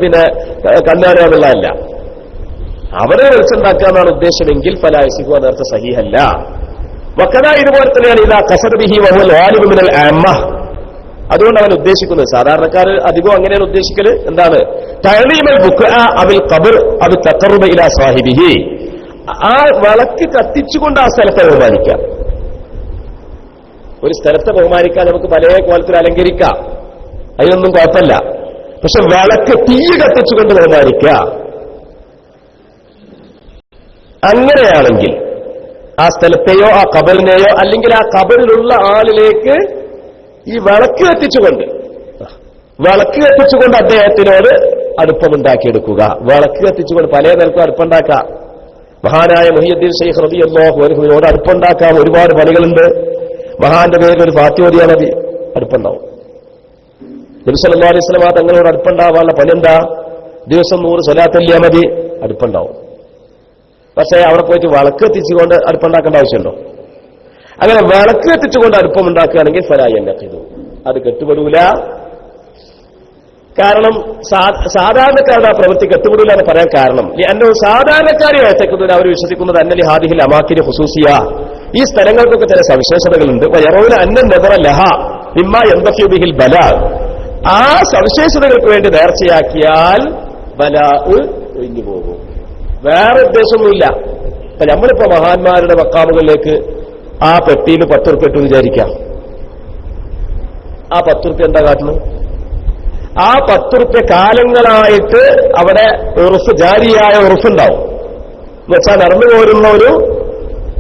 പിന്നെ കണ്ണാടുക എന്നുള്ളതല്ല. അവിടെ വെളിച്ചുണ്ടാക്കുക എന്നാണ് ഉദ്ദേശമെങ്കിൽ ഫലാ യസിഹു നേരത്തെ സഹീഹല്ല. വക്കദാ ഇതുപോലെ തന്നെയാണ് ഇദാ ഖസദ ബിഹി വഹുവൽ ഗാലിബു മിനൽ ആമ്മ. അതുകൊണ്ട് അവൻ ഉദ്ദേശിക്കുന്നത്, സാധാരണക്കാർ അധികം അങ്ങനെയാണ് ഉദ്ദേശിക്കല്, എന്താണ് തഅലീമൽ ബുക്അ അവിൽ ഖബർ അവി തഖറബ ഇലാ സാഹിബിഹി. ആ വിളക്ക് കത്തിച്ചുകൊണ്ട് ആ സ്ഥലത്തെ ബഹുമാനിക്കാം. ഒരു സ്ഥലത്തെ ബഹുമാനിക്കാൻ നമുക്ക് പല കോലത്തിൽ അലങ്കരിക്കാം, അതിനൊന്നും കുഴപ്പമില്ല. പക്ഷെ വിളക്ക് തീ കത്തിച്ചുകൊണ്ട് ബഹുമാനിക്കുക, അങ്ങനെയാണെങ്കിൽ ആ സ്ഥലത്തെയോ ആ ഖബറിനെയോ അല്ലെങ്കിൽ ആ ഖബറിലുള്ള ആളിലേക്ക് ഈ വിളക്ക് കത്തിച്ചുകൊണ്ട് അദ്ദേഹത്തിനോട് അടുപ്പമുണ്ടാക്കിയെടുക്കുക. വിളക്ക് കത്തിച്ചുകൊണ്ട് പല നിലക്കും അടുപ്പുണ്ടാക്കാം. മഹാനായ മുഹിയുദ്ദീൻ ശൈഖ് റളിയല്ലാഹു അൻഹുവിനോട് അടുപ്പുണ്ടാക്കാൻ ഒരുപാട് പണികളുണ്ട്. മഹാന്റെ പേരിൽ ഒരു ഫാത്തിഹ ഓതിയാൽ മതി, അടുപ്പുണ്ടാവും. നബി സല്ലല്ലാഹു അലൈഹി വസല്ലം തങ്ങളോട് അടുപ്പുണ്ടാവാനുള്ള പണി എന്താ? ദിവസം 100 സ്വലാത്ത് ചൊല്ലിയാൽ മതി, അടുപ്പുണ്ടാവും. പക്ഷേ അവിടെ പോയിട്ട് വിളക്ക് കത്തിച്ചുകൊണ്ട് അടുപ്പുണ്ടാക്കേണ്ട ആവശ്യമുണ്ടോ? അങ്ങനെ വിളക്ക് കത്തിച്ചുകൊണ്ട് അടുപ്പമുണ്ടാക്കുകയാണെങ്കിൽ ഫലായന്നഖിദു, അത് കെട്ടുപെടൂല. കാരണം സാധാരണക്കാരുടെ ആ പ്രവൃത്തി കെട്ടുപെടൂല എന്ന് പറയാൻ കാരണം അന്നോ സാധാരണക്കാരെ അയച്ചേക്കുന്നതിന് അവർ വിശ്വസിക്കുന്നത് അന്നലി ഹാദിഹിൽ അമാക്കിന് ഹുസൂസിയ, ഈ സ്ഥലങ്ങൾക്കൊക്കെ ചില സവിശേഷതകളുണ്ട്. യറൗന അന്ന നദറ ലഹ മിമ്മാ യന്തഫി ബിഹിൽ ബലാ, ആ സവിശേഷതകൾക്ക് വേണ്ടി നേർച്ചയാക്കിയാൽ ബലാ ഒഴിഞ്ഞു പോകും. വേറെ ഉദ്ദേശമൊന്നുമില്ല. അപ്പൊ നമ്മളിപ്പോ മഹാന്മാരുടെ മക്കാമുകളിലേക്ക് ആ പെട്ടിയിൽ 10 ഉറുപ്പിക ഇട്ടു വിചാരിക്കാം. ആ 10 ഉറുപ്പിക എന്താ കാട്ടുന്നത്? ആ 10 ഉറുപ്പിക കാലങ്ങളായിട്ട് അവിടെ ഉറുഫ്, ജാരിയായ ഉറുഫുണ്ടാവും. എന്ന് വെച്ചാൽ നടന്നു പോരുന്ന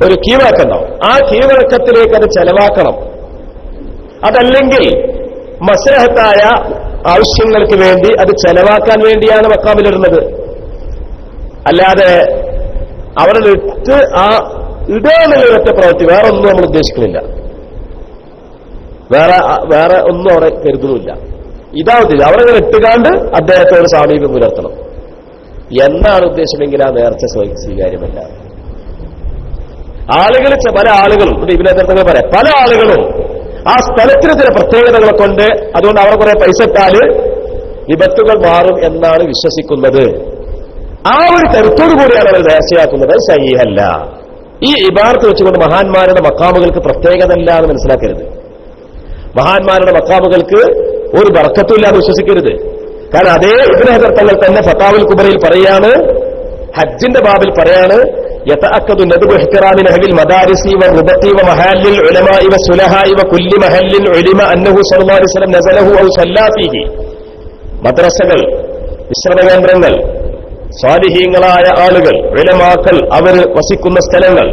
ഒരു കീഴ്വഴക്കുണ്ടാവും. ആ കീഴ്വഴക്കത്തിലേക്ക് അത് ചെലവാക്കണം. അതല്ലെങ്കിൽ മസ്ലഹത്തായ ആവശ്യങ്ങൾക്ക് വേണ്ടി അത് ചെലവാക്കാൻ വേണ്ടിയാണ് മക്കാമിലിടുന്നത്. അല്ലാതെ അവിടെ ഇട്ട് ആ ഇടാനുള്ള ഒറ്റ പ്രവൃത്തി വേറെ ഒന്നും നമ്മൾ ഉദ്ദേശിക്കുന്നില്ല, വേറെ ഒന്നും അവിടെ കരുതുന്നില്ല. ഇതാവത്തില്ല, അവിടെ ഇങ്ങനെ ഇട്ടുകാണ്ട് അദ്ദേഹത്തെ ഒരു സാമീപ്യം പുലർത്തണം എന്നാണ് ഉദ്ദേശമെങ്കിൽ ആ നേർച്ച സ്വീകാര്യമല്ല. പല ആളുകളും ഇബിനെ പറയാം, പല ആളുകളും ആ സ്ഥലത്തിന് ചില പ്രത്യേകതകളെ കൊണ്ട് അതുകൊണ്ട് അവിടെ കുറെ പൈസ ഇട്ടാല് വിപത്തുകൾ മാറും എന്നാണ് വിശ്വസിക്കുന്നത്. ആ ഒരു കരുത്തോടു കൂടിയാണ് അവർ നേർച്ചയാക്കുന്നത്. സഹീഹല്ല. ഈ ഇബാറത്ത് വെച്ചുകൊണ്ട് മഹാന്മാരുടെ മക്കാമുകൾക്ക് പ്രത്യേകത ഇല്ല എന്ന് മനസ്സിലാക്കരുത്. മഹാന്മാരുടെ മക്കാമുകൾക്ക് ഒരു ബർക്കത്തുമില്ലാതെ വിശ്വസിക്കരുത്. കാരണം അതേ ഇബ്നു ഹജർ തങ്ങൾ തന്നെ ഫതാവുൽ കുബറയിൽ പറയാണ്, ഹജ്ജിന്റെ ബാബിൽ പറയാണ്, യതഅക്കദു നദ്ബു ഇഹ്തിറാമി അഹ്ലിൽ മദാരിസി വറുബത്തി വമഹാലിൽ ഉലമാഇ വസുലഹാഇ വകുല്ലി മഹല്ലിൻ ഉലിമ അന്നഹു സ്വല്ലല്ലാഹു അലൈഹി വസല്ലം നസലഹു ഔ സല്ലാ ഫീഹി. മദ്രസകൾ, വിശ്രമ കേന്ദ്രങ്ങൾ, സ്വാലിഹീങ്ങളായ ആളുകൾ, ഉലമാക്കൾ അവർ വസിക്കുന്ന സ്ഥലങ്ങൾ,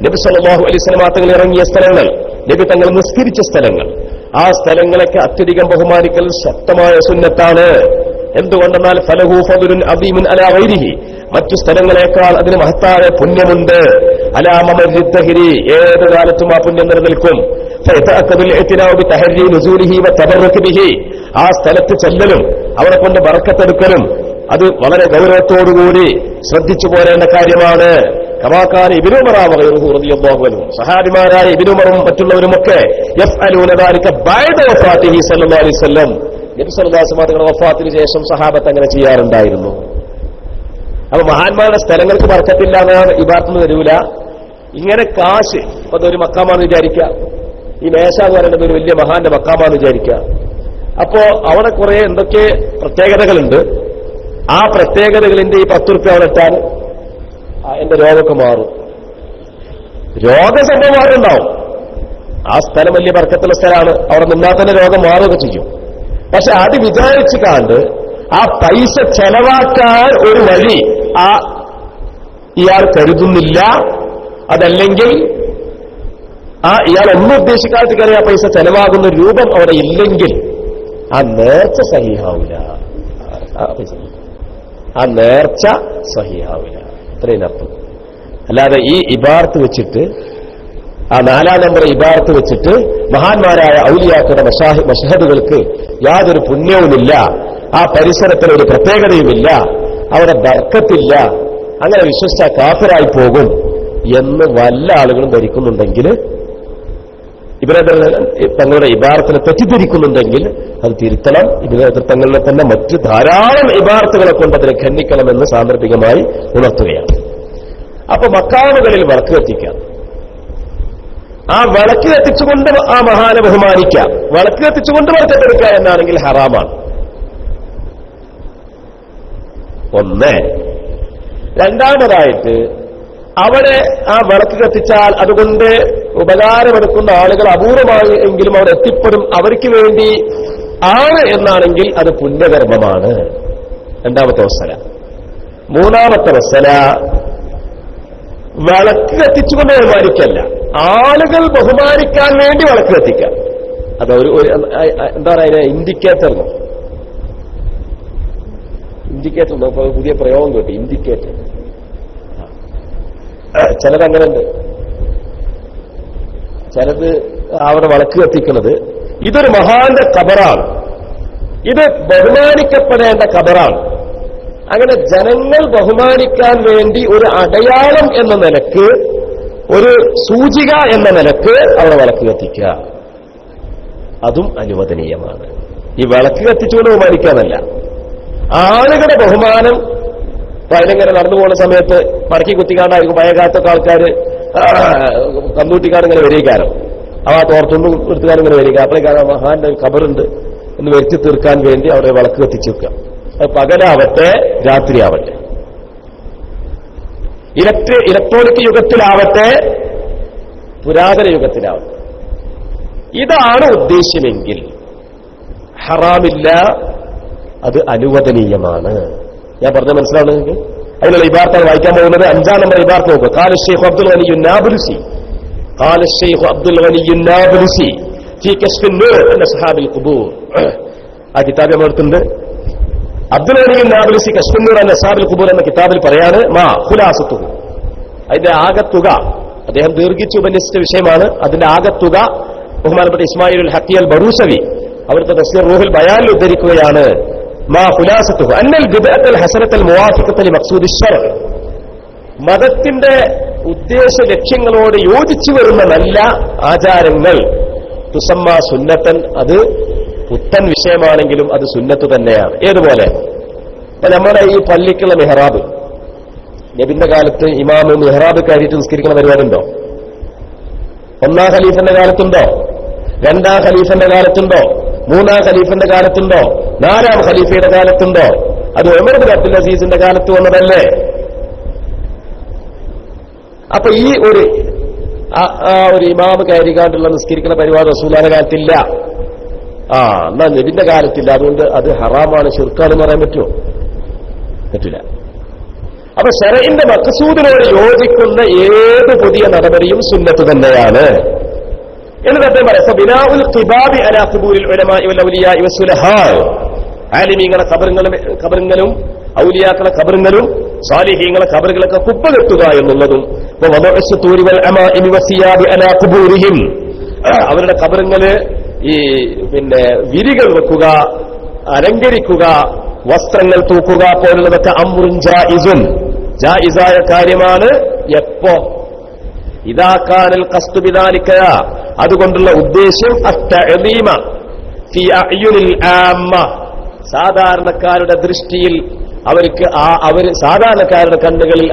നബി സല്ലല്ലാഹു അലൈഹി വസല്ലം തങ്ങൾ ഇറങ്ങിയ സ്ഥലങ്ങൾ, നബി തങ്ങൾ നിസ്കരിച്ച സ്ഥലങ്ങൾ, ആ സ്ഥലങ്ങളൊക്കെ അത്യധികം ബഹുമാനിക്കൽ ശക്തമായ സുന്നത്താണ്. എന്തുകൊണ്ടെന്നാൽ ഫലഹു ഫദ്ലുൻ അദീമുൻ അലാ ഗൈരിഹി, മറ്റു സ്ഥലങ്ങളെക്കാൾ അതിന് മഹത്തായ പുണ്യമുണ്ട്. അലാ മമരിദ് ദഹരി, ഏത് കാലത്തും ആ പുണ്യം നിലനിൽക്കും. ഫയതഅക്കദുൽ ഇഅ്തിനാഉ ബിതഹരി നുസൂലിഹി വതബറുക് ബിഹി, ആ സ്ഥലത്ത് ചെല്ലലും അവിടെ കൊണ്ട് ബറക്കത്തെടുക്കലും അത് വളരെ ഗൗരവത്തോടുകൂടി ശ്രദ്ധിച്ചു പോരേണ്ട കാര്യമാണ്. കമാകാന ഇബ്നു ഉമർ റളിയല്ലാഹു അൻഹു, സഹാബിമാരായ ഇബ്നു ഉമറും മറ്റുള്ളവരുമൊക്കെ യഫ്അലൂന ദാലിക ബഅദ വഫാത്തിഹി സല്ലല്ലാഹു അലൈഹി വസല്ലം, നബി സല്ലല്ലാഹു അലൈഹി വസല്ലം തങ്ങളുടെ വഫാത്തിന് ശേഷം സഹാബത്ത് അങ്ങനെ ചെയ്യാറുണ്ടായിരുന്നു. അപ്പൊ മഹാന്മാരുടെ സ്ഥലങ്ങൾക്ക് ബർക്കത്തില്ല എന്നാണ് ഇബാറത്തുനിന്ന് വരൂല. ഇങ്ങനെ കാശ്, അതൊരു മക്കാമാണെന്ന് വിചാരിക്കുക, ഈ മേശ എന്ന് പറയുന്നത് ഒരു വലിയ മഹാന്റെ മക്കാമാണെന്ന് വിചാരിക്കുക. അപ്പോ അവിടെ കുറെ എന്തൊക്കെ പ്രത്യേകതകളുണ്ട്. ആ പ്രത്യേകതകളിന്റെ ഈ 10 ഉറുപ്പിക അവിടെ ഇട്ടാൽ എന്റെ രോഗമൊക്കെ മാറും. രോഗസംഭവമായിട്ടുണ്ടാവും. ആ സ്ഥലം വലിയ ബർക്കത്തുള്ള സ്ഥലമാണ്, അവിടെ നിന്നാൽ തന്നെ രോഗം മാറുകയൊക്കെ ചെയ്യും. പക്ഷെ അത് വിചാരിച്ചു കാണ്ട് ആ പൈസ ചെലവാക്കാൻ ഒരു വഴി ഇയാൾ കരുതുന്നില്ല. അതല്ലെങ്കിൽ ഇയാൾ ഒന്നും ഉദ്ദേശിക്കാത്ത കയറി ആ പൈസ ചെലവാകുന്ന രൂപം അവിടെ ഇല്ലെങ്കിൽ ആ നേർച്ച സഹീഹാവില്ല. ആ നേർച്ച സഹീഹാവില്ല, അത്രയും അർത്ഥം. അല്ലാതെ ഈ ഇബാർത്ത് വെച്ചിട്ട്, ആ 4-ാം നമ്പർ ഇബാർത്ത് വെച്ചിട്ട് മഹാന്മാരായ ഔലിയാക്കളുടെ മശഹദുകൾക്ക് യാതൊരു പുണ്യവുമില്ല. ആ പരിസരത്തിന് ഒരു പ്രത്യേകതയുമില്ല, അവിടെ ബർക്കത്തില്ല, അങ്ങനെ വിശ്വസിച്ച കാഫിറായി പോകും എന്ന് വല്ല ആളുകളും ധരിക്കുന്നുണ്ടെങ്കിൽ, ഇവരെ തങ്ങളുടെ ഇബാറത്തിനെ തെറ്റിദ്ധരിക്കുന്നുണ്ടെങ്കിൽ അത് തിരുത്തണം. ഇവരെ തങ്ങളുടെ തന്നെ മറ്റ് ധാരാളം ഇബാറത്തുകളെ കൊണ്ട് അതിനെ ഖണ്ഡിക്കണമെന്ന് സാന്ദർഭികമായി ഉണർത്തുകയാണ്. അപ്പൊ മക്കാമുകളിൽ വിളക്ക് കത്തിക്കാം, ആ വിളക്ക് കത്തിച്ചുകൊണ്ട് ആ മഹാനെ ബഹുമാനിക്കാം, വിളക്ക് കത്തിച്ചുകൊണ്ട് വിളക്കെടുക്കുക എന്നാണെങ്കിൽ ഹറാമാണ്. ഒന്ന്. രണ്ടാമതായിട്ട് അവിടെ ആ വിളക്ക് കത്തിച്ചാൽ അതുകൊണ്ട് ഉപകാരമെടുക്കുന്ന ആളുകൾ അപൂർവമായി എങ്കിലും അവിടെ എത്തിപ്പെടും, അവർക്ക് വേണ്ടി ആണ് എന്നാണെങ്കിൽ അത് പുണ്യകർമ്മമാണ്. രണ്ടാമത്തെ മസല. മൂന്നാമത്തെ മസല, വിളക്ക് കത്തിച്ചുകൊണ്ട് ബഹുമാനിക്കല്ല, ആളുകൾ ബഹുമാനിക്കാൻ വേണ്ടി വിളക്ക് കത്തിക്കാം. അത് എന്താ പറയുക, ഇൻഡിക്കേറ്റർ പുതിയ പ്രയോഗം കേട്ടു, ഇൻഡിക്കേറ്റർ. ചിലതങ്ങനെ ഉണ്ട്, ചിലത് അവിടെ വിളക്ക് കത്തിക്കുന്നത്. ഇതൊരു മഹാന്റെ ഖബറാണ്, ഇത് ബഹുമാനിക്കപ്പെടേണ്ട ഖബറാണ്. അങ്ങനെ ജനങ്ങൾ ബഹുമാനിക്കാൻ വേണ്ടി ഒരു അടയാളം എന്ന നിലക്ക്, ഒരു സൂചിക എന്ന നിലക്ക് അവിടെ വിളക്ക് കത്തിക്കുക, അതും അനുവദനീയമാണ്. ഈ വിളക്ക് കത്തിച്ചുകൊണ്ട് ബഹുമാനിക്കാനല്ല, ആളുകളുടെ ബഹുമാനം. അതിലിങ്ങനെ നടന്നു പോകുന്ന സമയത്ത് മടക്കി കുത്തിക്കാണ്ടായിരിക്കും പഴയ കാലത്തൊക്കെ ആൾക്കാർ കന്നൂട്ടിക്കാരിങ്ങനെ വരികാരോ, ആ തോർത്തൊന്നും എടുത്തുകാരിങ്ങനെ വരിക. അപ്പോഴേക്കാണ് മഹാന്റെ ഒരു ഖബറുണ്ട് എന്ന് വരുത്തി തീർക്കാൻ വേണ്ടി അവിടെ വിളക്ക് കത്തിച്ചു വെക്കുക. അത് പകലാവട്ടെ രാത്രിയാവട്ടെ, ഇലക്ട്രോണിക് യുഗത്തിലാവട്ടെ പുരാതന യുഗത്തിലാവട്ടെ, ഇതാണ് ഉദ്ദേശ്യമെങ്കിൽ ഹറാമില്ല, അത് അനുവദനീയമാണ്. ഞാൻ പറഞ്ഞ മനസ്സിലാവുന്നത് നിങ്ങൾക്ക്? അതിനുള്ള ഇബാർത്താണ് വായിക്കാൻ പോകുന്നത്. 5-ാം നമ്പർ ഇബാർത്ത് നോക്കുക. ഖാല ശൈഖ് അബ്ദുൽ ഗനി നാബുലുസി, ഖാല ശൈഖ് അബ്ദുൽ ഗനി നാബുലുസി ഫീ കശ്ഫിൻ നൂർ അൻ അസ്ഹാബിൽ ഖുബൂർ. ആ കിതാബ് നമ്മൾ എടുത്തിട്ടുണ്ട്. അബ്ദുൽ ഗനി നാബുലുസി കശ്ഫിൻ നൂർ അൻ അസ്ഹാബിൽ ഖുബൂർ എന്ന കിതാബിൽ പറയാണ് മാ ഖുലാസത്തുഹു, അതിന്റെ ആകത്തുക. അദ്ദേഹം ദീർഘിച്ച് ഉപന്യസിച്ച വിഷയമാണ്. അതിന്റെ ആകത്തുക ബഹുമാനപ്പെട്ട ഇസ്മായിൽ ഹക്കിയൽ ബറൂസവി അവിടുത്തെ തഫ്സീർ റൂഹുൽ ബയാനിൽ ഉദ്ധരിക്കുകയാണ്. മാ ഖുലാസത്തുഹു അന്നൽ ബിദ്അത്തുൽ ഹസനത്തുൽ മുവാഫിഖത്തുൽ ലിമഖ്സൂദിശ് ശർഅ്, മതത്തിന്റെ ഉദ്ദേശ ലക്ഷ്യങ്ങളോട് യോജിച്ചു വരുന്ന നല്ല ആചാരങ്ങൾ തുസമ്മ സുന്നത്തൻ, അത് പുത്തൻ വിഷയമാണെങ്കിലും അത് സുന്നത്ത് തന്നെയാണ്. ഏതുപോലെ ഇപ്പൊ നമ്മുടെ ഈ പള്ളിക്കുള്ള മെഹ്റാബ്, നബിന്റെ കാലത്ത് ഇമാമ് മെഹ്റാബ് കയറിയിട്ട് നിസ്കരിക്കുന്ന പരിപാടിയുണ്ടോ? 1-ാം ഖലീഫന്റെ കാലത്തുണ്ടോ? 2-ാം ഖലീഫന്റെ കാലത്തുണ്ടോ? 3-ാം ഖലീഫന്റെ കാലത്തുണ്ടോ? 4-ാം ഖലീഫയുടെ കാലത്തുണ്ടോ? അത് ഉമർ ബിൻ അബ്ദുൽ അസീസിന്റെ കാലത്ത് വന്നതല്ലേ? അപ്പൊ ഈ ഒരു ഇമാമ് കയറിക്കാണ്ടുള്ള നിസ്കരിക്കുന്ന പരിപാടി റസൂലുള്ളാഹിന്റെ കാലത്തില്ല. എന്നാ നബിന്റെ കാലത്തില്ല, അതുകൊണ്ട് അത് ഹറാമാണ്, ശിർക്കാണെന്ന് പറയാൻ പറ്റുമോ? പറ്റില്ല. അപ്പൊ ശറഇന്റെ മഖ്സൂദിനോട് യോജിക്കുന്ന ഏത് പുതിയ നടപടിയും സുന്നത്ത് തന്നെയാണ് എന്ന് തന്നെ പറയാം. ബിനാഉൽ ഖിബാബി അലാ ഖുബൂരിൽ ഉലമാഇ വൽ ഔലിയാഇ വസ്സുലഹാ, ആലിമീങ്ങളെ ഖബറുകളും ഔലിയാക്കളെ ഖബറുകളും സാലിഹീങ്ങളെ ഖബറുകളൊക്കെ കുപ്പ കെട്ടുക എന്നുള്ളതും അവരുടെ ഖബറുകള് ഈ വിരികൾ വെക്കുക, അലങ്കരിക്കുക, വസ്ത്രങ്ങൾ തൂക്കുക പോലുള്ളതൊക്കെ അംറുൻ ജായിസുൻ, ജായിസായ കാര്യമാണ്. എപ്പോ? ഇദാ കാനൽ ഖസ്ദു ബിദാലിക, അതുകൊണ്ടുള്ള ഉദ്ദേശ്യം അത്തഅദീമ ഫീ അഅ്യുനിൽ ആമ്മ, സാധാരണക്കാരുടെ ദൃഷ്ടിയിൽ അവർക്ക് സാധാരണക്കാരുടെ കണ്ണുകളിൽ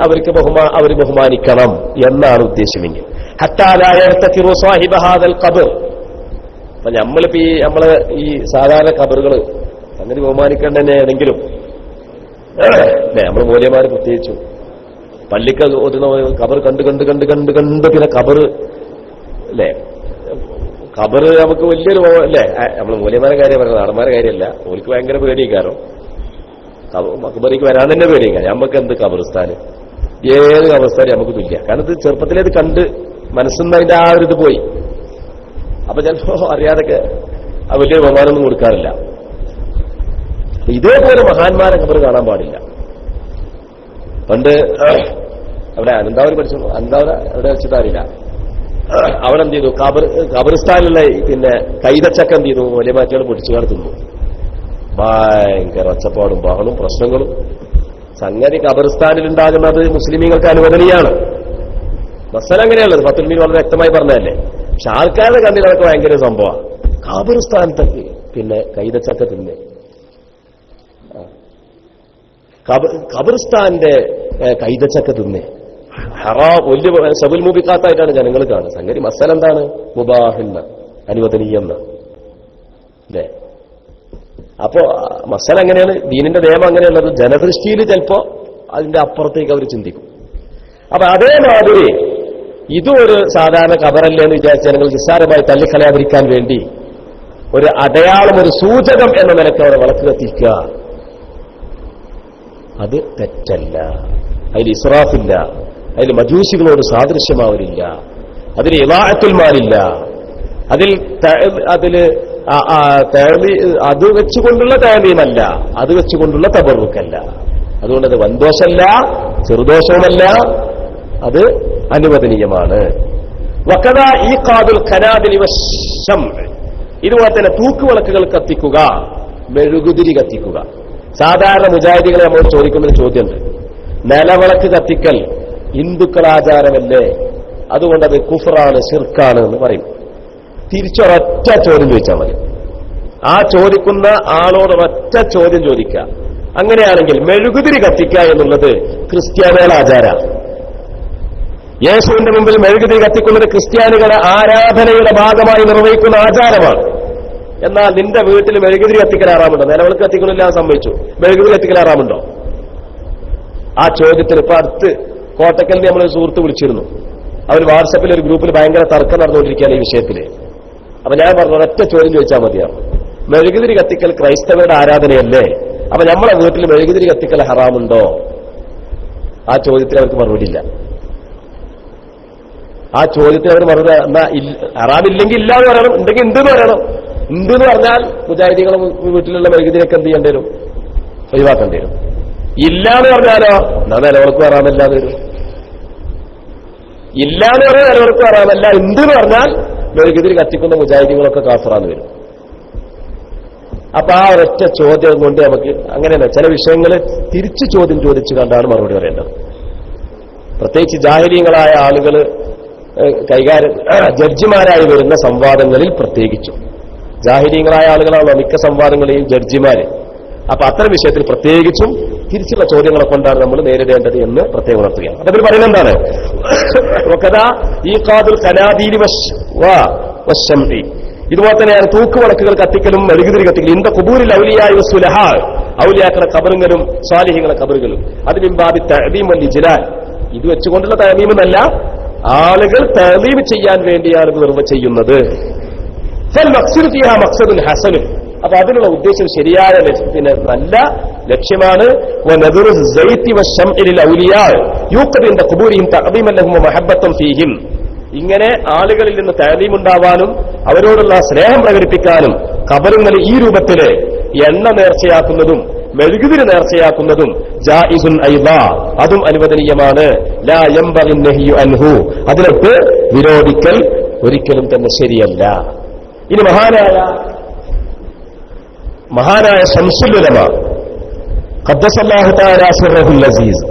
അവർ ബഹുമാനിക്കണം എന്നാണ് ഉദ്ദേശമെങ്കിൽ. ഹത്താ ലാ യർതകിറു സാഹിബ ഹാദൽ ഖബർ, അപ്പൊ നമ്മള് ഈ സാധാരണ ഖബറുകൾ അങ്ങനെ ബഹുമാനിക്കേണ്ട തന്നെ ഏതെങ്കിലും നമ്മൾ മൂല്യമാര് പ്രത്യേകിച്ചു പള്ളിക്ക് ഓതുന്ന ഖബർ കണ്ട് പിന്നെ ഖബർ അല്ലേ, ഖബർ നമുക്ക് വലിയൊരു അല്ലേ, നമ്മൾ മൂല്യമാരുടെ കാര്യം പറയുന്നത്, നടന്മാരുടെ കാര്യമല്ല. ഓർക്ക് ഭയങ്കര പേടിക്കാരോ, ഖബറിക്ക് വരാൻ തന്നെ പേടിക്കാം. നമുക്ക് എന്ത് ഖബർസ്ഥാന്, ഏത് ഖബർസ്ഥാനും നമുക്ക് തുല്യ. കാരണം ഇത് ചെറുപ്പത്തിലേത് കണ്ട് മനസ്സിന്ന് അതിന്റെ ആ ഒരു ഇത് പോയി. അപ്പൊ ചിലപ്പോ അറിയാതൊക്കെ വലിയ ബഹുമാനമൊന്നും കൊടുക്കാറില്ല. ഇതേപോലെ മഹാന്മാരെ ഖബർ കാണാൻ പാടില്ല. പണ്ട് അവിടെ അനന്താവർ പഠിച്ചു, അനന്താവര അവിടെ വെച്ചിട്ടറിയില്ല, അവിടെ എന്ത് ചെയ്തു, ഖബർസ്ഥാനിലുള്ള പിന്നെ കൈതച്ചക്ക എന്ത് ചെയ്തു, വലിയ മാറ്റുകൾ പൊടിച്ചുകാർ തിന്നു. ഭയങ്കര ഒച്ചപ്പാടും ബഹളും പ്രശ്നങ്ങളും. സംഗതി ഖബർസ്ഥാനിൽ ഉണ്ടാകുന്നത് മുസ്ലിമീങ്ങൾക്ക് അനുവദനീയാണ്. മസല അങ്ങനെയുള്ളത് ഫത്തുൽ മീൻ വളരെ വ്യക്തമായി പറഞ്ഞതല്ലേ. പക്ഷെ ആൾക്കാരുടെ കണ്ണിൽ അതൊക്കെ ഭയങ്കര സംഭവമാണ്. ഖബർസ്ഥാനത്തൊക്കെ പിന്നെ കൈതച്ചക്ക തിന്നെ, ഖബർസ്ഥാന്റെ കൈതച്ചക്ക തിന്നെ വലിയ സബുൽ മുബിക്കാത്തായിട്ടാണ് ജനങ്ങൾ കാണുന്നത്. സംഗതി മസല എന്താണ്? മുബാഹിന്ന, അനുവദനീയം അല്ലേ. അപ്പോ മസല അങ്ങനെയാണ്, ദീനിന്റെ നിയമം അങ്ങനെയുള്ളത്. ജനദൃഷ്ടിയിൽ ചിലപ്പോ അതിന്റെ അപ്പുറത്തേക്ക് അവർ ചിന്തിക്കും. അപ്പൊ അതേമാതിരി ഇതും ഒരു സാധാരണ ഖബറല്ലേ എന്ന് വിചാരിച്ച് ജനങ്ങൾ നിസ്സാരമായി തള്ളിക്കളയാതിരിക്കാൻ വേണ്ടി ഒരു അടയാളം, ഒരു സൂചകം എന്ന നിലയ്ക്ക് അവിടെ വിളക്ക് കത്തിക്കുക, അത് തെറ്റല്ല. അതിൽ ഇസ്റാഫില്ല, അതിൽ മജൂസികളോട് സാദൃശ്യമാവലില്ല, അതിൽ ഇളാഅത്തുൽ മാലില്ല, അത് വെച്ചുകൊണ്ടുള്ള തഅലീമല്ല, അത് വെച്ചുകൊണ്ടുള്ള തബറുക്കല്ല. അതുകൊണ്ട് അത് വൻദോഷമല്ല, ചെറുദോഷവുമല്ല, അത് അനുവദനീയമാണ്. വകദാ ഈഖാദുൽ ഖനാദിലി വശംഅ, ഇതുപോലെ തന്നെ തൂക്കുവിളക്കുകൾ കത്തിക്കുക, മെഴുകുതിരി കത്തിക്കുക. സാധാരണ മുജാഹിദികളെ നമ്മൾ ചോദിക്കുന്ന ഒരു ചോദ്യമുണ്ട്, നിലവിളക്ക് കത്തിക്കൽ ഹിന്ദുക്കളാചാരമല്ലേ, അതുകൊണ്ടത് കുഫറാണ്, ശിർക്കാണ് എന്ന് പറയും. തിരിച്ചൊരൊറ്റ ചോദ്യം ചോദിച്ചാൽ മതി. ആ ചോദിക്കുന്ന ആളോട് ഒരൊറ്റ ചോദ്യം ചോദിക്കുക, അങ്ങനെയാണെങ്കിൽ മെഴുകുതിരി കത്തിക്കുക എന്നുള്ളത് ക്രിസ്ത്യാനികളുടെ ആചാരമാണ്. യേശുവിന്റെ മുമ്പിൽ മെഴുകുതിരി കത്തിക്കുന്നത് ക്രിസ്ത്യാനികളുടെ ആരാധനയുടെ ഭാഗമായി നിർവഹിക്കുന്ന ആചാരമാണ്. എന്നാൽ നിന്റെ വീട്ടിൽ മെഴുകുതിരി കത്തിക്കലാറാമുണ്ടോ? നിലവിളക്ക് കത്തിക്കണില്ല സംഭവിച്ചു, മെഴുകുതിരി കത്തിക്കലാറാമുണ്ടോ? ആ ചോദ്യത്തിന് ഇപ്പൊ അടുത്ത് കോട്ടക്കലിന് നമ്മൾ സുഹൃത്ത് വിളിച്ചിരുന്നു. അവർ വാട്സപ്പിൽ ഒരു ഗ്രൂപ്പിൽ ഭയങ്കര തർക്കം നടന്നുകൊണ്ടിരിക്കുകയാണ് ഈ വിഷയത്തിൽ. അപ്പൊ ഞാൻ പറഞ്ഞു, ഒരൊറ്റ ചോദ്യം ചോദിച്ചാൽ മതിയാവും. മെഴുകുതിരി കത്തിക്കൽ ക്രൈസ്തവരുടെ ആരാധനയല്ലേ, അപ്പൊ നമ്മളെ വീട്ടിൽ മെഴുകുതിരി കത്തിക്കൽ ഹറാമുണ്ടോ? ആ ചോദ്യത്തിന് അവർക്ക് മറുപടിയില്ല. ആ ചോദ്യത്തിന് അവർ മറുപടി എന്നാ ഹറാമില്ലെങ്കിൽ ഇല്ല എന്ന് പറയണം, ഉണ്ടെങ്കിൽ ഉണ്ടെന്ന് പറയണം. ഉണ്ടെന്ന് പറഞ്ഞാൽ മുജാഹിദികളെ വീട്ടിലുള്ള മെഴുകുതിരിയൊക്കെ എന്ത് ചെയ്യേണ്ടി വരും? ഒഴിവാക്കേണ്ടി വരും. ഇല്ല എന്ന് പറഞ്ഞാലോ എന്നാ നിലവിളക്ക് ഹറാമല്ലാതെ വരും. ഇല്ല എന്ന് പറഞ്ഞാൽ നിലവിളക്ക് ഹറാമല്ല, ഉണ്ടെന്ന് പറഞ്ഞാൽ മെഴുകുതിരി കത്തിക്കുന്ന മുജാഹിദികളൊക്കെ കാഫറാന്ന് വരും. അപ്പൊ ആ ഒരൊറ്റ ചോദ്യം കൊണ്ട് നമുക്ക് അങ്ങനെയല്ല, ചില വിഷയങ്ങൾ തിരിച്ചു ചോദ്യം ചോദിച്ചു കണ്ടാണ് മറുപടി പറയേണ്ടത്. പ്രത്യേകിച്ച് ജാഹിലീങ്ങളായ ആളുകൾ കൈകാര്യം ജഡ്ജിമാരായി വരുന്ന സംവാദങ്ങളിൽ പ്രത്യേകിച്ചും ജാഹിലീങ്ങളായ ആളുകളാണല്ലോ മിക്ക സംവാദങ്ങളെയും ജഡ്ജിമാര്. അപ്പൊ അത്തരം വിഷയത്തിൽ പ്രത്യേകിച്ചും തിരിച്ചുള്ള ചോദ്യങ്ങളെ കൊണ്ടാണ് നമ്മൾ നേരിടേണ്ടത് എന്ന് പ്രത്യേകം ഉണർത്തുകയാണ്. അതവർ പറയുന്നത് എന്താണ്? ഈഖാദുൽ ഖനാദീരി വശംഇ, ഇതുപോലെ തന്നെയാണ് തൂക്കുവിളക്കുകൾ കത്തിക്കലും മെഴുകുതിരി കത്തിക്കലും. ഇന്ത ഖുബൂരിൽ ഔലിയാഇ വസ്സുലഹാ, ഔലിയാക്കളുടെ ഖബറുകളും സാലിഹീങ്ങളുടെ ഖബറുകളും. അത് മിൻ ബാബി തഅദീം വൽ ഇജ്ലാൽ, ഇത് വെച്ചുകൊണ്ടുള്ള തഅദീം എന്നല്ല, ആളുകൾ തഅദീം ചെയ്യാൻ വേണ്ടിയാണ് ഇത് ചെയ്യുന്നത്. ഫൽ മഖ്സദു ഫീഹാ മഖ്സദുൻ ഹസൻ, അപ്പൊ അതിനുള്ള ഉദ്ദേശം ശരിയായ പിന്നെ നല്ല ലക്ഷ്യമാണ്. വനദുറു സൈത്തി വശംഇ ലിൽ ഔലിയാ യൂഖദു ഇൻദ ഖുബൂരിഹിം തഅദീമൻ ലഹും വമഹബ്ബത്തൻ ഫീഹിം, ഇങ്ങനെ ആളുകളിൽ നിന്ന് തഅദീം ഉണ്ടാവാനും അവരോടുള്ള സ്നേഹം പ്രകടിപ്പിക്കാനും ഖബറുകളിൽ ഈ രൂപത്തില് എണ്ണ നേർച്ചയാക്കുന്നതും മെഴുകുതിരി നേർച്ചയാക്കുന്നതും ജായിസുൻ ഐദാ, അതും അനുവദനീയമാണ്. ലാ യംബഗി നഹ്യു അൻഹു, അതിനൊട്ട് വിരോധിക്കൽ ഒരിക്കലും തന്നെ ശരിയല്ല. ഇനി മഹാനായ ശംസുൽ ഉലമ ഖദ്ദസല്ലാഹു തആല സിർറഹുൽ അസീസ്,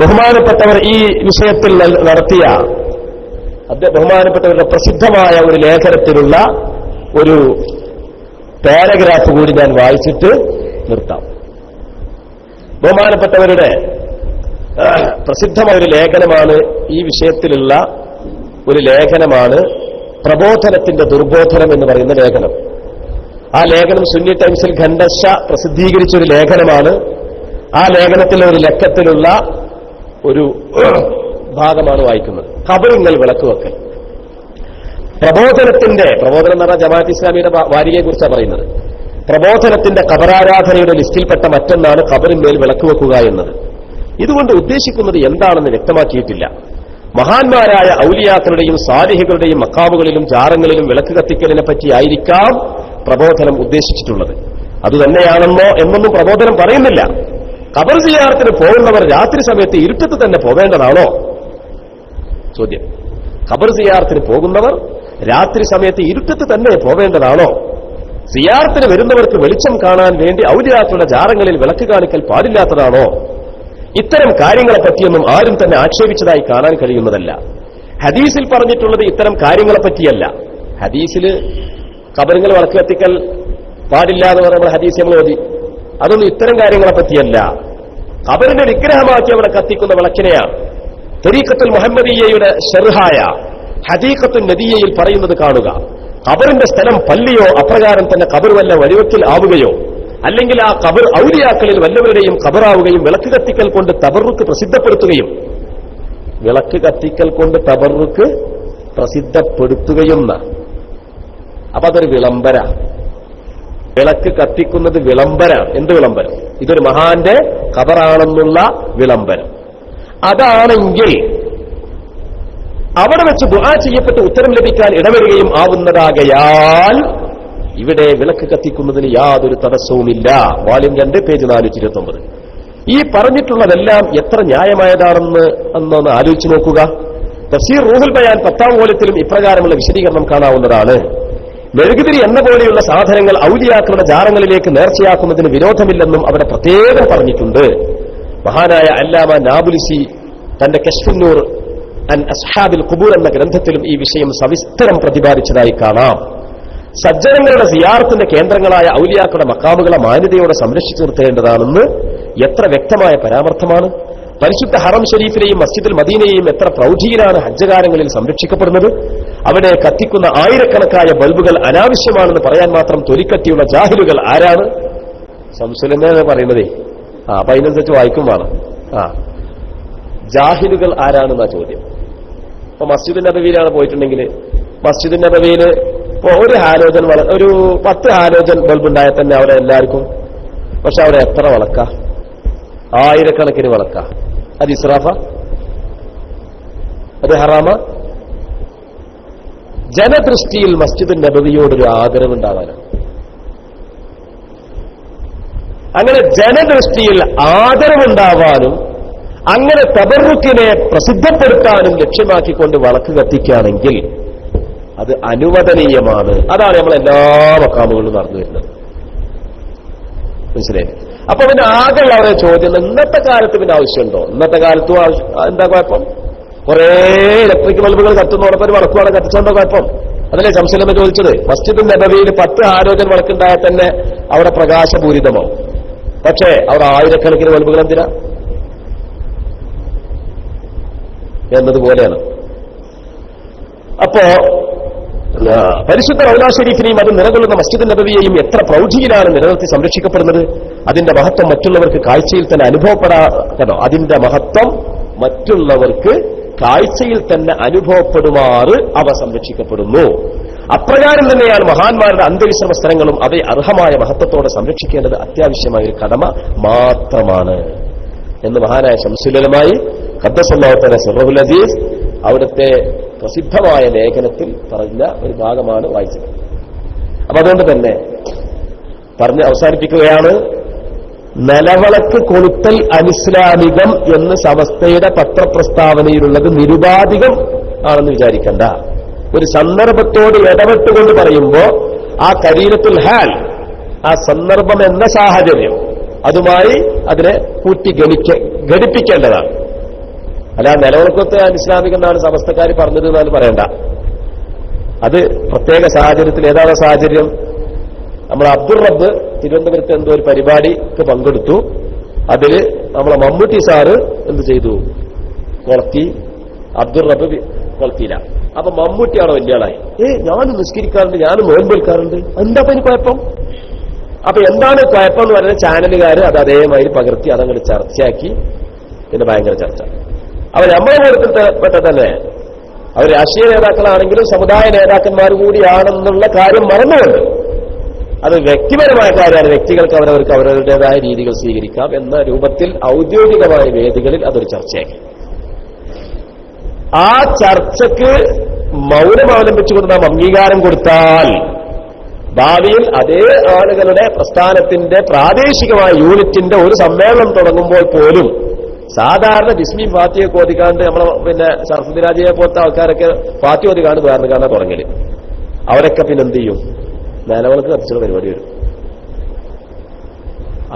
ബഹുമാനപ്പെട്ടവർ ഈ വിഷയത്തിൽ നടത്തിയ ബഹുമാനപ്പെട്ടവരുടെ പ്രസിദ്ധമായ ഒരു ലേഖനത്തിലുള്ള ഒരു പാരഗ്രാഫ് കൂടി ഞാൻ വായിച്ചിട്ട് നിർത്താം. ബഹുമാനപ്പെട്ടവരുടെ പ്രസിദ്ധമായ ഒരു ലേഖനമാണ് ഈ വിഷയത്തിലുള്ള ഒരു ലേഖനമാണ് പ്രബോധനത്തിന്റെ ദുർബോധനം എന്ന് പറയുന്ന ലേഖനം. ആ ലേഖനം സുന്നി ടൈംസിൽ ഖണ്ഡശ പ്രസിദ്ധീകരിച്ചൊരു ലേഖനമാണ്. ആ ലേഖനത്തിലെ ഒരു ലക്കത്തിലുള്ള ഒരു ഭാഗമാണ് വായിക്കുന്നത്. ഖബറിങ്കൽ വിളക്കുവെക്കൽ. പ്രബോധനം എന്ന് പറഞ്ഞാൽ ജമാഅത്ത് ഇസ്ലാമിയുടെ വാരികയെ കുറിച്ചാണ് പറയുന്നത്. പ്രബോധനത്തിന്റെ ഖബറാരാധനയുടെ ലിസ്റ്റിൽപ്പെട്ട മറ്റൊന്നാണ് ഖബറിന്മേൽ വിളക്കുവെക്കുക എന്നത്. ഇതുകൊണ്ട് ഉദ്ദേശിക്കുന്നത് എന്താണെന്ന് വ്യക്തമാക്കിയിട്ടില്ല. മഹാന്മാരായ ഔലിയാക്കളുടെയും സാലിഹികളുടെയും മക്കാമുകളിലും ജാറങ്ങളിലും വിളക്ക് കത്തിക്കലിനെ പറ്റിയായിരിക്കാം പ്രബോധനം ഉദ്ദേശിച്ചിട്ടുള്ളത്. അതുതന്നെയാണെന്നോ എന്നൊന്നും പ്രബോധനം പറയുന്നില്ല. ഖബർ സിയാറത്തിന് പോകുന്നവർ രാത്രി സമയത്ത് ഇരുട്ടത്ത് തന്നെ പോവേണ്ടതാണോ? ചോദ്യം. ഖബർ സിയാറത്തിന് പോകുന്നവർ രാത്രി സമയത്ത് ഇരുട്ടത്ത് തന്നെ പോവേണ്ടതാണോ? സിയാറത്തിന് വരുന്നവർക്ക് വെളിച്ചം കാണാൻ വേണ്ടി ഔലിയാക്കളുടെ ജാറങ്ങളിൽ വിളക്ക് കാണിക്കൽ പാടില്ലാത്തതാണോ? ഇത്തരം കാര്യങ്ങളെ പറ്റിയൊന്നും ആരും തന്നെ ആക്ഷേപിച്ചതായി കാണാൻ കഴിയുന്നതല്ല. ഹദീസിൽ പറഞ്ഞിട്ടുള്ളത് ഇത്തരം കാര്യങ്ങളെ പറ്റിയല്ല. ഹദീസിൽ ഖബറുകൾ വിളക്ക് കത്തിക്കൽ പാടില്ല എന്ന് പറയുമ്പോൾ ഹദീസ് നമ്മൾ ഓതി. അതൊന്നും ഇത്തരം കാര്യങ്ങളെ പറ്റിയല്ല. ഖബറിനെ വിഗ്രഹമാക്കി അവിടെ കത്തിക്കുന്ന വിളക്കിനെയാണ്. തരീഖത്തുൽ മുഹമ്മദിയ്യയുടെ ഷർഹായ ഹദീഖത്തുൻ നദിയയിൽ പറയുന്നത് കാണുക. ഖബറിന്റെ സ്ഥലം പള്ളിയോ അപ്രകാരം തന്നെ ഖബർ വല്ല വഴിവെക്കൽ ആവുകയോ അല്ലെങ്കിൽ ആ ഖബർ ഔലിയാക്കളിൽ വല്ലവരുടെയും ഖബറാവുകയും വിളക്ക് കത്തിക്കൽ കൊണ്ട് തബറുക്ക് പ്രസിദ്ധപ്പെടുത്തുകയും വിളക്ക് കത്തിക്കൽ കൊണ്ട് തബറുക്ക് പ്രസിദ്ധപ്പെടുത്തുകയും. അപ്പൊ അതൊരു വിളംബര. വിളക്ക് കത്തിക്കുന്നത് വിളംബരാണ്. എന്ത് വിളംബരം? ഇതൊരു മഹാന്റെ ഖബറാണെന്നുള്ള വിളംബരം. അതാണെങ്കിൽ അവിടെ വെച്ച് ദുആ ചെയ്യപ്പെട്ട് ഉത്തരം ലഭിക്കാൻ ഇടവരികയും ആവുന്നതാകയാൽ ഇവിടെ വിളക്ക് കത്തിക്കുന്നതിന് യാതൊരു തടസ്സവുമില്ല. വാല്യം 2 പേജ് 429. ഈ പറഞ്ഞിട്ടുള്ളതെല്ലാം എത്ര ന്യായമായതാണെന്ന് എന്നൊന്ന് ആലോചിച്ചു നോക്കുക. തഫ്സീർ റൂഹുൽ ബയാൻ 10-ാം വോള്യത്തിലും ഇപ്രകാരമുള്ള വിശദീകരണം കാണാവുന്നതാണ്. മെഴുകുതിരി എന്ന പോലെയുള്ള സാധനങ്ങൾ ഔലിയാക്കളുടെ ജാറങ്ങളിലേക്ക് നേർച്ചയാക്കുന്നതിന് വിരോധമില്ലെന്നും അവിടെ പ്രത്യേകം പറഞ്ഞിട്ടുണ്ട്. മഹാനായ അല്ലാമ നാബുലിസി തന്റെ കശ്ഫുന്നൂർ അൻ അസ്ഹാബിൽ ഖുബൂർ എന്ന ഗ്രന്ഥത്തിലും ഈ വിഷയം സവിസ്തരം പ്രതിപാദിച്ചതായി കാണാം. സജ്ജനങ്ങളുടെ സിയാറത്തിന്റെ കേന്ദ്രങ്ങളായ ഔലിയാക്കളുടെ മക്കാമുകളെ മാന്യതയോടെ സംരക്ഷിച്ചു നിർത്തേണ്ടതാണെന്ന് എത്ര വ്യക്തമായ പരാമർശമാണ്. പരിശുദ്ധ ഹറം ഷരീഫിനെയും മസ്ജിദുൽ മദീനയെയും എത്ര പ്രൗഢിയിലാണ് ഹജ്ജകാലങ്ങളിൽ സംരക്ഷിക്കപ്പെടുന്നത്. അവിടെ കത്തിക്കുന്ന ആയിരക്കണക്കായ ബൾബുകൾ അനാവശ്യമാണെന്ന് പറയാൻ മാത്രം തൊലിക്കട്ടിയുള്ള ജാഹിലുകൾ ആരാണ്? സംസുലമേ പറയുന്നതേ. അപ്പൊ അതിനനുസരിച്ച് വായിക്കും വേണം. ജാഹിലുകൾ ആരാണെന്നാ ചോദ്യം. ഇപ്പൊ മസ്ജിദ് നബവിയിലാണ് പോയിട്ടുണ്ടെങ്കിൽ മസ്ജിദ് നബവിയിൽ ഇപ്പൊ ഒരു 10 ഹാലോജൻ ബൾബ് ഉണ്ടായാൽ തന്നെ അവിടെ എല്ലാവർക്കും. പക്ഷെ അവിടെ എത്ര വിളക്ക? ആയിരക്കണക്കിന് വിളക്ക. അത് ഇസ്രാഫ? അത് ഹറാമ? ജനദൃഷ്ടിയിൽ മസ്ജിദ് നബവിയോടൊരു ആദരവുണ്ടാവാനാണ്. അങ്ങനെ ജനദൃഷ്ടിയിൽ ആദരവുണ്ടാവാനും അങ്ങനെ തബറുക്കിനെ പ്രസിദ്ധപ്പെടുത്താനും ലക്ഷ്യമാക്കിക്കൊണ്ട് വിളക്ക് കത്തിക്കുകയാണെങ്കിൽ അത് അനുവദനീയമാണ്. അതാണ് നമ്മൾ എല്ലാ മക്കാമുകളിലും നടന്നു വരുന്നത്. മനസ്സിലായി? അപ്പൊ പിന്നെ ആകെയുള്ള അവരെ ചോദ്യം, ഇന്നത്തെ കാലത്ത് പിന്നെ ആവശ്യമുണ്ടോ? ഇന്നത്തെ കാലത്തും എന്താ കുഴപ്പം? കുറെ ഇലക്ട്രിക് ബൾബുകൾ കത്തുന്നതോടൊപ്പം ഒരു വിളക്കുവാണ് കത്തിച്ചോണ്ടോ കുഴപ്പം? അതല്ലേ ശംസുലമ്മ ചോദിച്ചത്. മസ്ജിദുൽ നബവിയിൽ 10 ഹാലോജൻ വിളക്കുണ്ടായാൽ തന്നെ അവിടെ പ്രകാശപൂരിതമാവും. പക്ഷേ അവിടെ ആയിരക്കണക്കിന് ബൾബുകൾ എന്തിനാ എന്നതുപോലെയാണ്. അപ്പോ പരിശുദ്ധ റൗള ഷരീഫിനെയും അത് നിലകൊള്ളുന്ന മസ്ജിദ് നബവിയെയും എത്ര പ്രൗഢിയിലാണ് നിലനിർത്തി സംരക്ഷിക്കപ്പെടുന്നത്. അതിന്റെ മഹത്വം മറ്റുള്ളവർക്ക് കാഴ്ചയിൽ തന്നെ അനുഭവപ്പെടാനോ അതിന്റെ മഹത്വം മറ്റുള്ളവർക്ക് കാഴ്ചയിൽ തന്നെ അനുഭവപ്പെടുമാറ് അവ സംരക്ഷിക്കപ്പെടുന്നു. അപ്രകാരം തന്നെയാണ് മഹാന്മാരുടെ അന്ത്യവിശ്രമ സ്ഥലങ്ങളും അവയെ അർഹമായ മഹത്വത്തോടെ സംരക്ഷിക്കേണ്ടത് അത്യാവശ്യമായ ഒരു കടമ മാത്രമാണ് എന്ന് മഹാനായ ശംസുലമായി ഖദ്ദസല്ലാഹു തആല സിർറുൽ അസീസ് അവിടുത്തെ പ്രസിദ്ധമായ ലേഖനത്തിൽ പറഞ്ഞ ഒരു ഭാഗമാണ് വായിച്ചത്. അപ്പൊ അതുകൊണ്ട് തന്നെ പറഞ്ഞ് അവസാനിപ്പിക്കുകയാണ്. നിലവിളക്ക് കൊളുത്തൽ അനിസ്ലാമികം എന്ന് സമസ്തയുടെ പത്രപ്രസ്താവനയിലുള്ളത് നിരുപാധികം ആണെന്ന് വിചാരിക്കണ്ട. ഒരു സന്ദർഭത്തോട് ഇടപെട്ടുകൊണ്ട് പറയുമ്പോൾ ആ കരീനത്തുൽ ഹാൽ, ആ സന്ദർഭം എന്ന സാഹചര്യം അതുമായി അതിനെ കൂട്ടി ഘടിപ്പിക്കേണ്ടതാണ്. അല്ല നിലവിളക്കത്തെ ഇസ്ലാമികം എന്നാണ് സമസ്തക്കാർ പറഞ്ഞത് എന്നാണ് പറയണ്ട. അത് പ്രത്യേക സാഹചര്യത്തിൽ. ഏതാണ് സാഹചര്യം? നമ്മൾ അബ്ദുൾ റബ്ബ് തിരുവനന്തപുരത്ത് എന്തോ ഒരു പരിപാടിക്ക് പങ്കെടുത്തു. അതില് നമ്മളെ മമ്മൂട്ടി സാറ് എന്ത് ചെയ്തു? കൊളത്തി. അബ്ദുൾ റബ്ബ് കൊളത്തിയില്ല. അപ്പൊ മമ്മൂട്ടിയാണോ വലിയ ആളായി? ഞാനും നിസ്കരിക്കാറുണ്ട്, ഞാനും നോൻപേൽക്കാറുണ്ട്, എന്താ ഇനി കുഴപ്പം? അപ്പൊ എന്താണ് കുഴപ്പം എന്ന് പറയുന്നത്? ചാനലുകാർ അത് അതേമാതിരി പകർത്തി അതങ്ങോട്ട് ചർച്ചയാക്കി. പിന്നെ ഭയങ്കര ചർച്ച. അവർ നമ്മളെ കൂട്ടത്തിൽപ്പെട്ട തന്നെ അവർ രാഷ്ട്രീയ നേതാക്കളാണെങ്കിലും സമുദായ നേതാക്കന്മാർ കൂടിയാണെന്നുള്ള കാര്യം മറന്നുകൊണ്ട് അത് വ്യക്തിപരമായ കാര്യമാണ്. വ്യക്തികൾക്ക് അവരവർക്ക് അവരവരുടേതായ രീതികൾ സ്വീകരിക്കാം എന്ന രൂപത്തിൽ ഔദ്യോഗികമായ വേദികളിൽ അതൊരു ചർച്ചയാക്കി. ആ ചർച്ചയ്ക്ക് മൗനം അവലംബിച്ചുകൊണ്ട് നാം അംഗീകാരം കൊടുത്താൽ ഭാവിയിൽ അതേ ആളുകളുടെ പ്രസ്ഥാനത്തിന്റെ പ്രാദേശികമായ യൂണിറ്റിന്റെ ഒരു സമ്മേളനം തുടങ്ങുമ്പോൾ പോലും സാധാരണ ബിസ്മി ഫാത്തിയൊക്കെ ഓതിക്കാണ്ട് നമ്മളെ പിന്നെ സർഫുദ്ദീൻ രാജയെ പോലത്തെ ആൾക്കാരൊക്കെ ഫാത്തി ഓതിക്കാണ്ട് വേറെ കാണാൻ തുടങ്ങല്. അവരൊക്കെ പിന്നെന്ത് ചെയ്യും? നിലവിളക്ക് കത്തിച്ചുള്ള പരിപാടി വരും.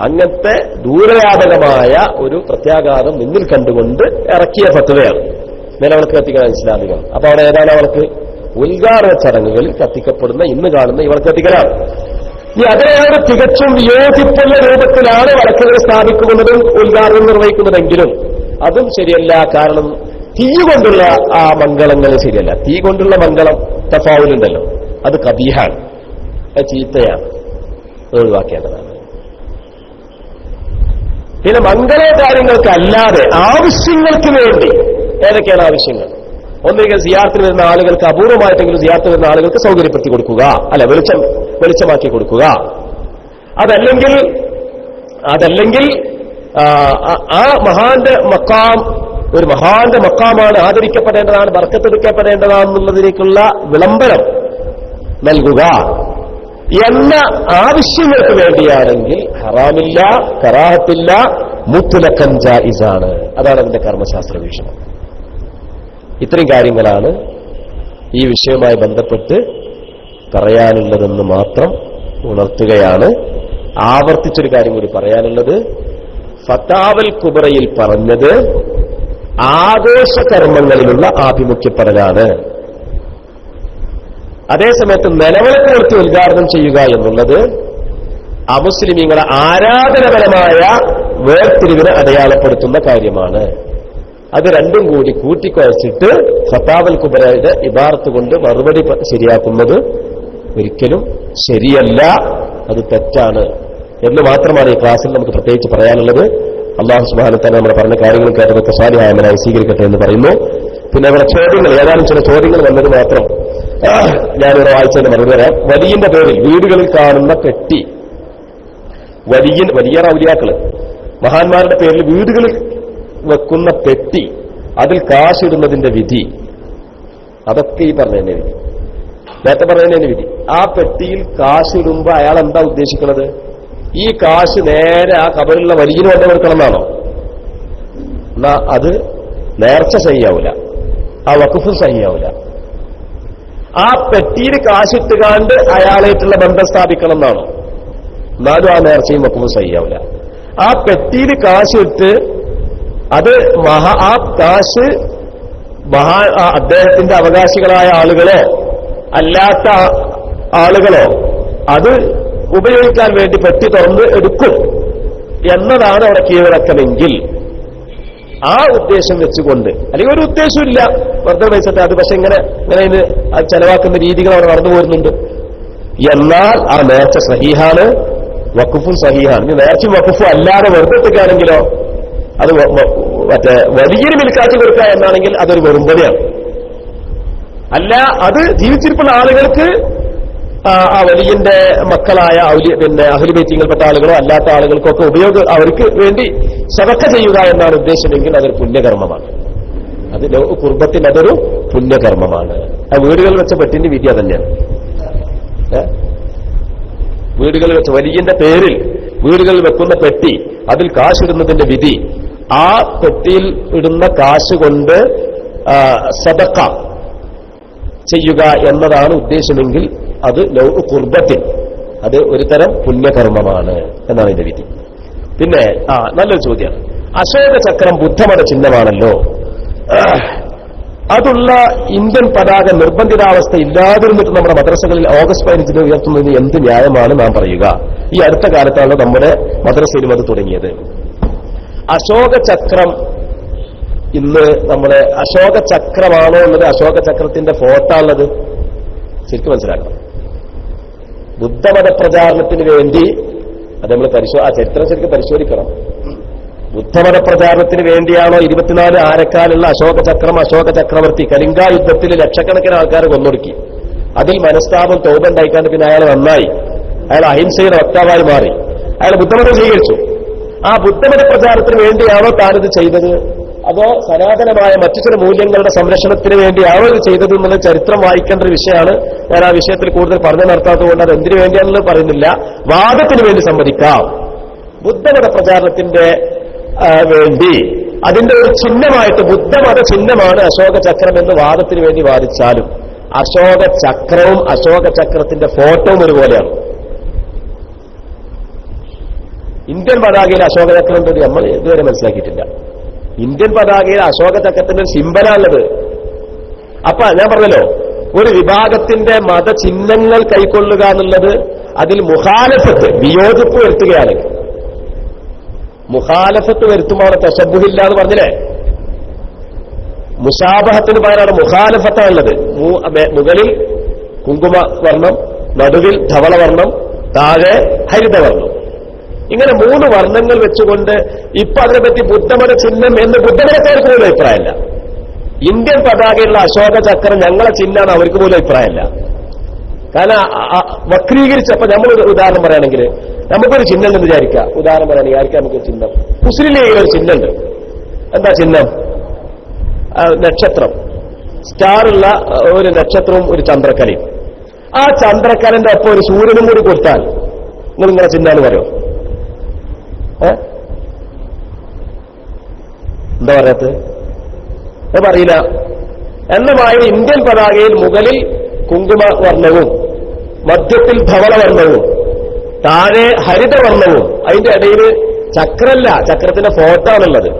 അങ്ങനത്തെ ദൂരവ്യാപകമായ ഒരു പ്രത്യാഘാതം മുന്നിൽ കണ്ടുകൊണ്ട് ഇറക്കിയ ഫത്വയാണ് നിലവിളക്ക് കത്തിക്കാൻ ഇസ്ലാമികം. അപ്പൊ അവിടെ ഏതാണ് അവൾക്ക് ഉദ്ഘാടന ചടങ്ങുകളിൽ കത്തിക്കപ്പെടുന്ന ഇന്ന് കാണുന്ന ഈ വിളക്ക് കത്തിക്കലാണ്. ഈ അതിനോട് തികച്ചും വിയോജിപ്പുള്ള രൂപത്തിലാണ് വിളക്കുകൾ സ്ഥാപിക്കുന്നതും ഉദ്ഘാടനം നിർവഹിക്കുന്നതെങ്കിലും അതും ശരിയല്ല. കാരണം തീ കൊണ്ടുള്ള ആ മംഗളങ്ങൾ ശരിയല്ല. തീ കൊണ്ടുള്ള മംഗളം തഫാവുലുണ്ടല്ലോ, അത് കബീഹാണ്, അത് ചീത്തയാണ്, അത് ഒഴിവാക്കേണ്ടതാണ്. പിന്നെ മംഗള കാര്യങ്ങൾക്കല്ലാതെ ആവശ്യങ്ങൾക്ക് വേണ്ടി ഏതൊക്കെയാണ് ആവശ്യങ്ങൾ? ഒന്നുകിൽ സിയാറത്തിന് വരുന്ന ആളുകൾക്ക്, അപൂർവമായിട്ടെങ്കിലും സിയാറത്തിന് വരുന്ന ആളുകൾക്ക് സൗകര്യപ്പെടുത്തി കൊടുക്കുക, അല്ല വെളിച്ചമാക്കി കൊടുക്കുക. അതല്ലെങ്കിൽ ആ മഹാന്റെ മക്കാം ഒരു മഹാന്റെ മക്കാമാണ്, ആദരിക്കപ്പെടേണ്ടതാണ്, ബർക്കത്തെടുക്കപ്പെടേണ്ടതാണെന്നുള്ളതിലേക്കുള്ള വിളംബരം നൽകുക എന്ന ആവശ്യങ്ങൾക്ക് വേണ്ടിയാണെങ്കിൽ ഹറാമില്ല, കറാഹത്തില്ല, മുത്ലഖൻ ജായിസാണ്. അതാണ് അതിന്റെ കർമ്മശാസ്ത്ര വീക്ഷണം. ഇത്രയും കാര്യങ്ങളാണ് ഈ വിഷയവുമായി ബന്ധപ്പെട്ട് പറയാനുള്ളതെന്ന് മാത്രം ഉണർത്തുകയാണ്. ആവർത്തിച്ചൊരു കാര്യം കൂടി പറയാനുള്ളത്, ഫത്താവൽ കുബറയിൽ പറഞ്ഞത് ആഘോഷകർമ്മങ്ങളിലുള്ള ആഭിമുഖ്യപ്പെടലാണ്. അതേസമയത്ത് നിലവിളക്ക് നിർത്തി ഉദ്ഘാടനം ചെയ്യുക എന്നുള്ളത് അമുസ്ലിമീങ്ങളെ ആരാധനപരമായ വേർതിരിവിനെ അടയാളപ്പെടുത്തുന്ന കാര്യമാണ്. അത് രണ്ടും കൂടി കൂട്ടിക്കുഴച്ചിട്ട് ഫത്താവൽ കുബറയുടെ ഇബാറത്ത് കൊണ്ട് മറുപടി ശരിയാക്കുന്നത് ഒരിക്കലും ശരിയല്ല, അത് തെറ്റാണ് എന്ന് മാത്രമാണ് ഈ ക്ലാസ്സിൽ നമുക്ക് പ്രത്യേകിച്ച് പറയാനുള്ളത്. അല്ലാഹു സുബ്ഹാനഹു വ തആല നമ്മൾ പറഞ്ഞ കാര്യങ്ങൾ കേട്ടതൊക്കെ സാലിഹായ അമലായി സ്വീകരിക്കട്ടെ എന്ന് പറയുന്നു. പിന്നെ അവിടെ ചോദ്യങ്ങൾ, ഏതാനും ചില ചോദ്യങ്ങൾ വന്നത് മാത്രം ഞാനിവിടെ വായിച്ചതിന് മറുപടി പറയാം. വലിയന്റെ പേരിൽ വീടുകളിൽ കാണുന്ന പെട്ടി, വലിയ ഔലിയാക്കള് മഹാന്മാരുടെ പേരിൽ വീടുകളിൽ വെക്കുന്ന പെട്ടി, അതിൽ കാശിടുന്നതിന്റെ വിധി, അതൊക്കെ ഈ പറഞ്ഞതിന്റെ വിധി, നേരത്തെ പറഞ്ഞതിന്റെ വിധി. ആ പെട്ടിയിൽ കാശിടുമ്പോ അയാൾ എന്താ ഉദ്ദേശിക്കുന്നത്? ഈ കാശ് നേരെ ആ കബറിലുള്ള വലിയന് കൊണ്ടു കൊടുക്കണം എന്നാണോ? എന്നാ അത് നേർച്ച സഹിയാവൂല, ആ വഖഫ് സഹിയാവൂല. ആ പെട്ടിയിൽ കാശിട്ടുകാണ്ട് അയാളായിട്ടുള്ള ബന്ധം സ്ഥാപിക്കണം എന്നാണോ? എന്നാലും ആ നേർച്ചയും വഖഫും സഹിയാവൂല. ആ പെട്ടിയിൽ കാശിട്ട് അത് ആ കാശ് അദ്ദേഹത്തിന്റെ അവകാശികളായ ആളുകളോ അല്ലാത്ത ആളുകളോ അത് ഉപയോഗിക്കാൻ വേണ്ടി പെട്ടി തുറന്ന് എടുക്കും എന്നതാണ് അവിടെ കീഴടക്കമെങ്കിൽ ആ ഉദ്ദേശം വെച്ചുകൊണ്ട്, അല്ലെങ്കിൽ ഒരു ഉദ്ദേശമില്ല, വെറുതെ പൈസത്തെ അത് പക്ഷെ ഇങ്ങനെ ഇത് അത് ചെലവാക്കുന്ന രീതികൾ അവിടെ നടന്നു പോരുന്നുണ്ട്, എന്നാൽ ആ നേർച്ച സഹീഹാണ്, വഖഫും സഹീഹാണ്. ഇനി നേർച്ചയും വഖഫും അല്ലാതെ വെറുതെ എത്തിക്കുകയാണെങ്കിലോ അത് മറ്റേ വലിയൊരു മിൽക്കാറ്റ് കൊടുക്കുക എന്നാണെങ്കിൽ അതൊരു വെറുമ്പടിയാണ്. അല്ല, അത് ജീവിച്ചിരിപ്പുള്ള ആളുകൾക്ക് ആ വലിയന്റെ മക്കളായ പിന്നെ അഹ്ലു ബൈത്തിൽപ്പെട്ട ആളുകളോ അല്ലാത്ത ആളുകൾക്കൊക്കെ അവർക്ക് വേണ്ടി സദഖ ചെയ്യുക എന്നാണ് ഉദ്ദേശമെങ്കിൽ അതൊരു പുണ്യകർമ്മമാണ്. അത് കുർബത്തിന് അതൊരു പുണ്യകർമ്മമാണ്. ആ വീടുകളിൽ വെച്ച പെട്ടിന്റെ വിധി തന്നെയാണ്. വീടുകളിൽ വെച്ച വലിയന്റെ പേരിൽ വീടുകളിൽ വെക്കുന്ന പെട്ടി, അതിൽ കാശിടുന്നതിന്റെ വിധി, ആ പെട്ടിയിൽ ഇടുന്ന കാശ് കൊണ്ട് സദഖ ചെയ്യുക എന്നതാണ് ഉദ്ദേശമെങ്കിൽ അത് കുർബത്തിൽ അത് ഒരു തരം പുണ്യകർമ്മമാണ് എന്നാണ് ഇതിന്റെ വിധി. പിന്നെ നല്ലൊരു ചോദ്യമാണ്. അശോക ചക്രം ബുദ്ധമത ചിഹ്നമാണല്ലോ, അതുള്ള ഇന്ത്യൻ പതാക നിർബന്ധിതാവസ്ഥ ഇല്ലാതിരുന്നിട്ട് നമ്മുടെ മദ്രസകളിൽ ഓഗസ്റ്റ് 15 ഉയർത്തുന്നതിന് എന്ത് ന്യായമാണ് നാം പറയുക? ഈ അടുത്ത കാലത്താണ് നമ്മുടെ മദ്രസയിലും അത് തുടങ്ങിയത്. അശോക ചക്രം ഇന്ന് നമ്മുടെ അശോക ചക്രമാണോ ഉള്ളത്, അശോക ചക്രത്തിന്റെ ഫോട്ടോ ഉള്ളത്? ശരിക്കും മനസ്സിലാക്കണം. ബുദ്ധമത പ്രചാരണത്തിന് വേണ്ടി അത് നമ്മൾ ആ ചരിത്രം ശരിക്കും പരിശോധിക്കണം. ബുദ്ധമത പ്രചാരണത്തിന് വേണ്ടിയാണോ 24 ആരക്കാലുള്ള അശോക ചക്രം, അശോക ചക്രവർത്തി കലിംഗ യുദ്ധത്തിൽ ലക്ഷക്കണക്കിന് ആൾക്കാർ കൊന്നൊടുക്കി, അതിൽ മനസ്താപം തൗബ ഉണ്ടായിക്കാണ്ട് പിന്നെ അയാൾ നന്നായി, അയാൾ അഹിംസയുടെ വക്താവായി മാറി, അയാൾ ബുദ്ധമതം സ്വീകരിച്ചു. ആ ബുദ്ധമത പ്രചാരണത്തിന് വേണ്ടിയാണോ താനിത് ചെയ്തത്, അതോ സനാതനമായ മറ്റു ചില മൂല്യങ്ങളുടെ സംരക്ഷണത്തിന് വേണ്ടിയാണോ ഇത് ചെയ്തത് എന്നുള്ള ചരിത്രം വായിക്കേണ്ട ഒരു വിഷയമാണ്. ഞാൻ ആ വിഷയത്തിൽ കൂടുതൽ പറഞ്ഞു നടത്താത്തതുകൊണ്ട് അത് എന്തിനു വേണ്ടിയാണെന്ന് പറയുന്നില്ല. വാദത്തിന് വേണ്ടി സമ്മതിക്കാം. ബുദ്ധമത പ്രചാരണത്തിന്റെ വേണ്ടി അതിന്റെ ഒരു ചിഹ്നമായിട്ട് ബുദ്ധമത ചിഹ്നമാണ് അശോക ചക്രം എന്ന് വാദത്തിന് വേണ്ടി വാദിച്ചാലും അശോക ചക്രവും അശോക ചക്രത്തിന്റെ ഫോട്ടോവും ഒരുപോലെയാണ്. ഇന്ത്യൻ പതാകയിൽ അശോക ചക്രം ഉണ്ടെന്ന് നമ്മൾ ഇതുവരെ മനസ്സിലാക്കിയിട്ടില്ല. ഇന്ത്യൻ പതാകയിൽ അശോക ചക്രത്തിന്റെ ഒരു സിംബലാണുള്ളത്. അപ്പൊ ഞാൻ പറഞ്ഞല്ലോ, ഒരു വിഭാഗത്തിന്റെ മതചിഹ്നങ്ങൾ കൈക്കൊള്ളുക എന്നുള്ളത് അതിൽ മുഖാലഫത്ത്, വിയോജിപ്പ് വരുത്തുകയാണെങ്കിൽ, മുഖാലഫത്ത് വരുത്തുമ്പോൾ തശബ്ബുഹില്ല എന്ന് പറഞ്ഞില്ലേ. മുശാബഹത്തിന് പകരമാണ് മുഖാലഫത്താണുള്ളത്. മുകളിൽ കുങ്കുമ വർണ്ണം, നടുവിൽ ധവളവർണ്ണം, താഴെ ഹരിതവർണ്ണം. ഇങ്ങനെ 3 വർണ്ണങ്ങൾ വെച്ചുകൊണ്ട് ഇപ്പൊ അതിനെപ്പറ്റി ബുദ്ധമത ചിഹ്നം എന്ന് ബുദ്ധമതക്കാർക്ക് പോലും അഭിപ്രായമല്ല. ഇന്ത്യൻ പതാകയിലുള്ള അശോക ചക്രം ഞങ്ങളെ ചിഹ്നമാണ് അവർക്ക് പോലും അഭിപ്രായമല്ല. കാരണം വക്രീകരിച്ചപ്പോ നമ്മളൊരു ഉദാഹരണം പറയുകയാണെങ്കിൽ, നമുക്കൊരു ചിഹ്നം എന്ന് വിചാരിക്കുക. ഉദാഹരണം പറയുകയാണെങ്കിൽ ആയിരിക്കാം നമുക്കൊരു ചിഹ്നം. മുസ്ലിം ലീഗിൽ ഒരു ചിഹ്നമുണ്ട്. എന്താ ചിഹ്നം? നക്ഷത്രം, സ്റ്റാറുള്ള ഒരു നക്ഷത്രവും ഒരു ചന്ദ്രക്കലയും. ആ ചന്ദ്രക്കലന്റെ ഒപ്പം ഒരു സൂര്യനും കൂടി കൊടുത്താൽ നിങ്ങൾ നിങ്ങളെ ചിഹ്നാന്ന് പറയോ? എന്താ പറയാത്തത്? അത് പറയില്ല. എന്നമായി ഇന്ത്യൻ പതാകയിൽ മുകളിൽ കുങ്കുമവർണ്ണവും, മധ്യത്തിൽ ധവളവർണ്ണവും, താഴെ ഹരിതവർണ്ണവും, അതിന്റെ ഇടയിൽ ചക്രമല്ല, ചക്രത്തിന്റെ ഫോട്ടോ ആണുള്ളത്.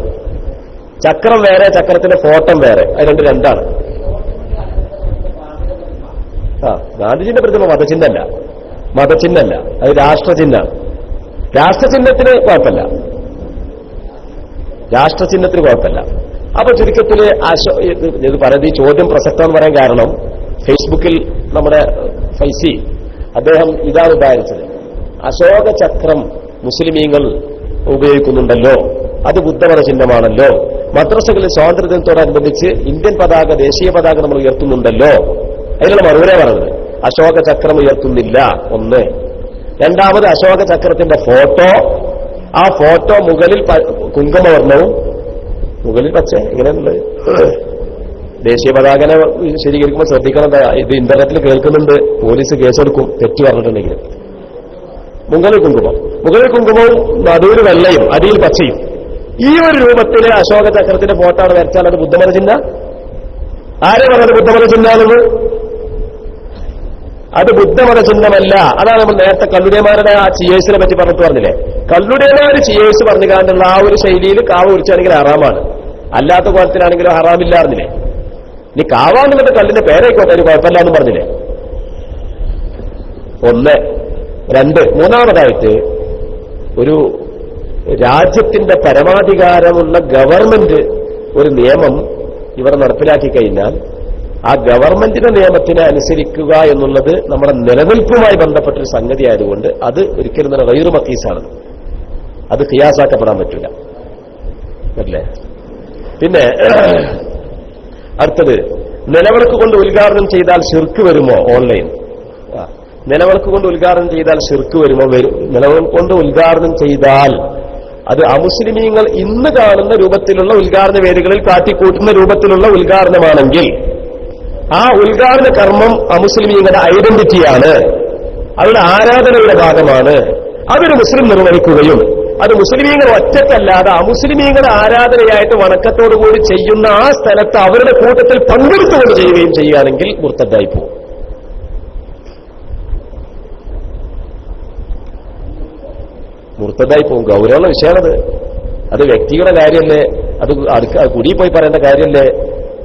ചക്രം വേറെ, ചക്രത്തിന്റെ ഫോട്ടം വേറെ. അത് രണ്ടാണ്. ഗാന്ധിജിന്റെ പ്രതിമ മതചിഹ്നമല്ല, മതചിഹ്നമല്ല, അത് രാഷ്ട്രചിഹ്നമാണ്. രാഷ്ട്രചിഹ്നത്തിന് കുഴപ്പമില്ല, രാഷ്ട്രചിഹ്നത്തിന് കുഴപ്പമില്ല. അപ്പൊ ചുരുക്കത്തില് ഇത് പറയുന്നത്, ഈ ചോദ്യം പ്രസക്തമെന്ന് പറയാൻ കാരണം, ഫേസ്ബുക്കിൽ നമ്മുടെ ഫൈസി അദ്ദേഹം ഇതാണ് ഉദാഹരിച്ചത്. അശോക ചക്രം മുസ്ലിമീങ്ങൾ ഉപയോഗിക്കുന്നുണ്ടല്ലോ, അത് ബുദ്ധമത ചിഹ്നമാണല്ലോ. മദ്രസകളിൽ സ്വാതന്ത്ര്യദിനത്തോടനുബന്ധിച്ച് ഇന്ത്യൻ പതാക, ദേശീയ പതാക നമ്മൾ ഉയർത്തുന്നുണ്ടല്ലോ. അതിനുള്ള മറുപടി പറയുന്നത് അശോക ചക്രം ഉയർത്തുന്നില്ല. ഒന്ന്. രണ്ടാമത്, അശോക ചക്രത്തിന്റെ ഫോട്ടോ, ആ ഫോട്ടോ മുകളിൽ കുങ്കുമവർണ്ണവും മുകളിൽ പച്ച, എങ്ങനെയാണുള്ളത്? ദേശീയ പതാകനെ ശരികരിക്കുമ്പോൾ ശ്രദ്ധിക്കണം. ഇത് ഇന്റർനെറ്റിൽ കേൾക്കുന്നുണ്ട്, പോലീസ് കേസെടുക്കും തെറ്റു പറഞ്ഞിട്ടുണ്ടെങ്കിൽ. മുകളിൽ കുങ്കുമവും നടുവിൽ വെള്ളയും അടിയിൽ പച്ചയും, ഈ ഒരു രൂപത്തിൽ അശോക ചക്രത്തിന്റെ ഫോട്ടോ ആണ് വരച്ചാൽ അത് ബുദ്ധമത ചിഹ്ന? ആരെ പറഞ്ഞത് ബുദ്ധമത ചിഹ്നാണെന്ന്? അത് ബുദ്ധമത ചിഹ്നമല്ല. അതാണ് നമ്മൾ നേരത്തെ കല്ലുടേമാരുടെ ആ ചിയേഴ്സിനെ പറ്റി പറഞ്ഞില്ലേ. കല്ലുടേമാര് ചിയേഴ്സ് പറഞ്ഞു കാണ്ടുള്ള ആ ഒരു ശൈലിയിൽ കാവ് കുടിച്ചാണെങ്കിൽ ഹറാമാണ്, അല്ലാത്ത കോലത്തിലാണെങ്കിലും ഹറാമില്ലായിരുന്നില്ലേ. ഇനി കാവാന്നുള്ളത് കല്ലിന്റെ പേരായിക്കോട്ടെ, ഒരു കുഴപ്പമില്ല എന്ന് പറഞ്ഞില്ലേ. ഒന്ന്. രണ്ട്. മൂന്നാമതായിട്ട്, ഒരു രാജ്യത്തിന്റെ പരമാധികാരമുള്ള ഗവൺമെന്റ് ഒരു നിയമം ഇവിടെ നടപ്പിലാക്കി കഴിഞ്ഞാൽ ആ ഗവൺമെന്റിന്റെ നിയമത്തിനെ അനുസരിക്കുക എന്നുള്ളത് നമ്മുടെ നിലനിൽപ്പുമായി ബന്ധപ്പെട്ടൊരു സംഗതി ആയതുകൊണ്ട് അത് ഒരിക്കലും തന്നെ ഗൈറു മഖീസാണ്. അത് ഖിയാസാക്കപ്പെടാൻ പറ്റില്ല, അല്ലേ? പിന്നെ അടുത്തത്, നിലവിളക്ക് കൊണ്ട് ഉദ്ഘാടനം ചെയ്താൽ ശിർക്ക് വരുമോ? ഓൺലൈൻ നിലവിളക്ക് കൊണ്ട് ഉദ്ഘാടനം ചെയ്താൽ ശിർക്ക് വരുമോ? വരും. നിലവിളക്ക് കൊണ്ട് ഉദ്ഘാടനം ചെയ്താൽ അത് അമുസ്ലിമീങ്ങൾ ഇന്ന് കാണുന്ന രൂപത്തിലുള്ള ഉദ്ഘാടന വേദികളിൽ കാട്ടിക്കൂട്ടുന്ന രൂപത്തിലുള്ള ഉദ്ഘാടനമാണെങ്കിൽ ആ ഉദ്ഘാടന കർമ്മം അമുസ്ലിമീങ്ങളുടെ ഐഡന്റിറ്റിയാണ്, അവരുടെ ആരാധനയുടെ ഭാഗമാണ്. അതൊരു മുസ്ലിം നിർവഹിക്കുകയും അത് മുസ്ലിമീങ്ങൾ ഒറ്റക്കല്ലാതെ അമുസ്ലിമീങ്ങളുടെ ആരാധനയായിട്ട് വണക്കത്തോടുകൂടി ചെയ്യുന്ന ആ സ്ഥലത്ത് അവരുടെ കൂട്ടത്തിൽ പങ്കെടുത്തുകൊണ്ട് ചെയ്യുകയും ചെയ്യുകയാണെങ്കിൽ മുർത്തദ്ദായി പോകും. മുർത്തദ്ദായി പോകും. ഗൗരവമുള്ള വിഷയമാണത്. അത് വ്യക്തിയുടെ കാര്യമല്ലേ, അത് കുടി പോയി പറയേണ്ട കാര്യമല്ലേ,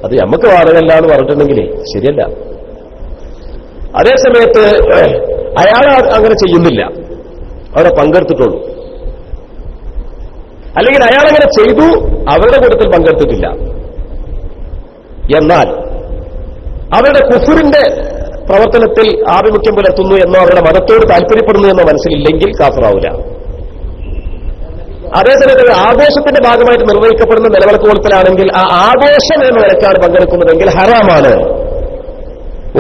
അത് നമുക്ക് ബാധകമല്ല എന്ന് പറഞ്ഞിട്ടുണ്ടെങ്കിലേ ശരിയല്ല. അതേസമയത്ത് അയാൾ അങ്ങനെ ചെയ്യുന്നില്ല, അവിടെ പങ്കെടുത്തിട്ടുള്ളൂ. അല്ലെങ്കിൽ അയാളങ്ങനെ ചെയ്തു, അവരുടെ കൂട്ടത്തിൽ പങ്കെടുത്തിട്ടില്ല, എന്നാൽ അവരുടെ കുഫറിന്റെ പ്രവർത്തനത്തിൽ ആഭിമുഖ്യം പുലർത്തുന്നു എന്നോ അവരുടെ മതത്തോട് താല്പര്യപ്പെടുന്നു എന്നോ മനസ്സിലില്ലെങ്കിൽ കാഫിറാവില്ല. അതേസമയത്ത് ആഘോഷത്തിന്റെ ഭാഗമായിട്ട് നിർവഹിക്കപ്പെടുന്ന നിലവിളക്ക് കൊളുത്തലാണെങ്കിൽ ആ ആഘോഷം എന്ന നിലക്കാണ് പങ്കെടുക്കുന്നതെങ്കിൽ ഹറാമാണ്.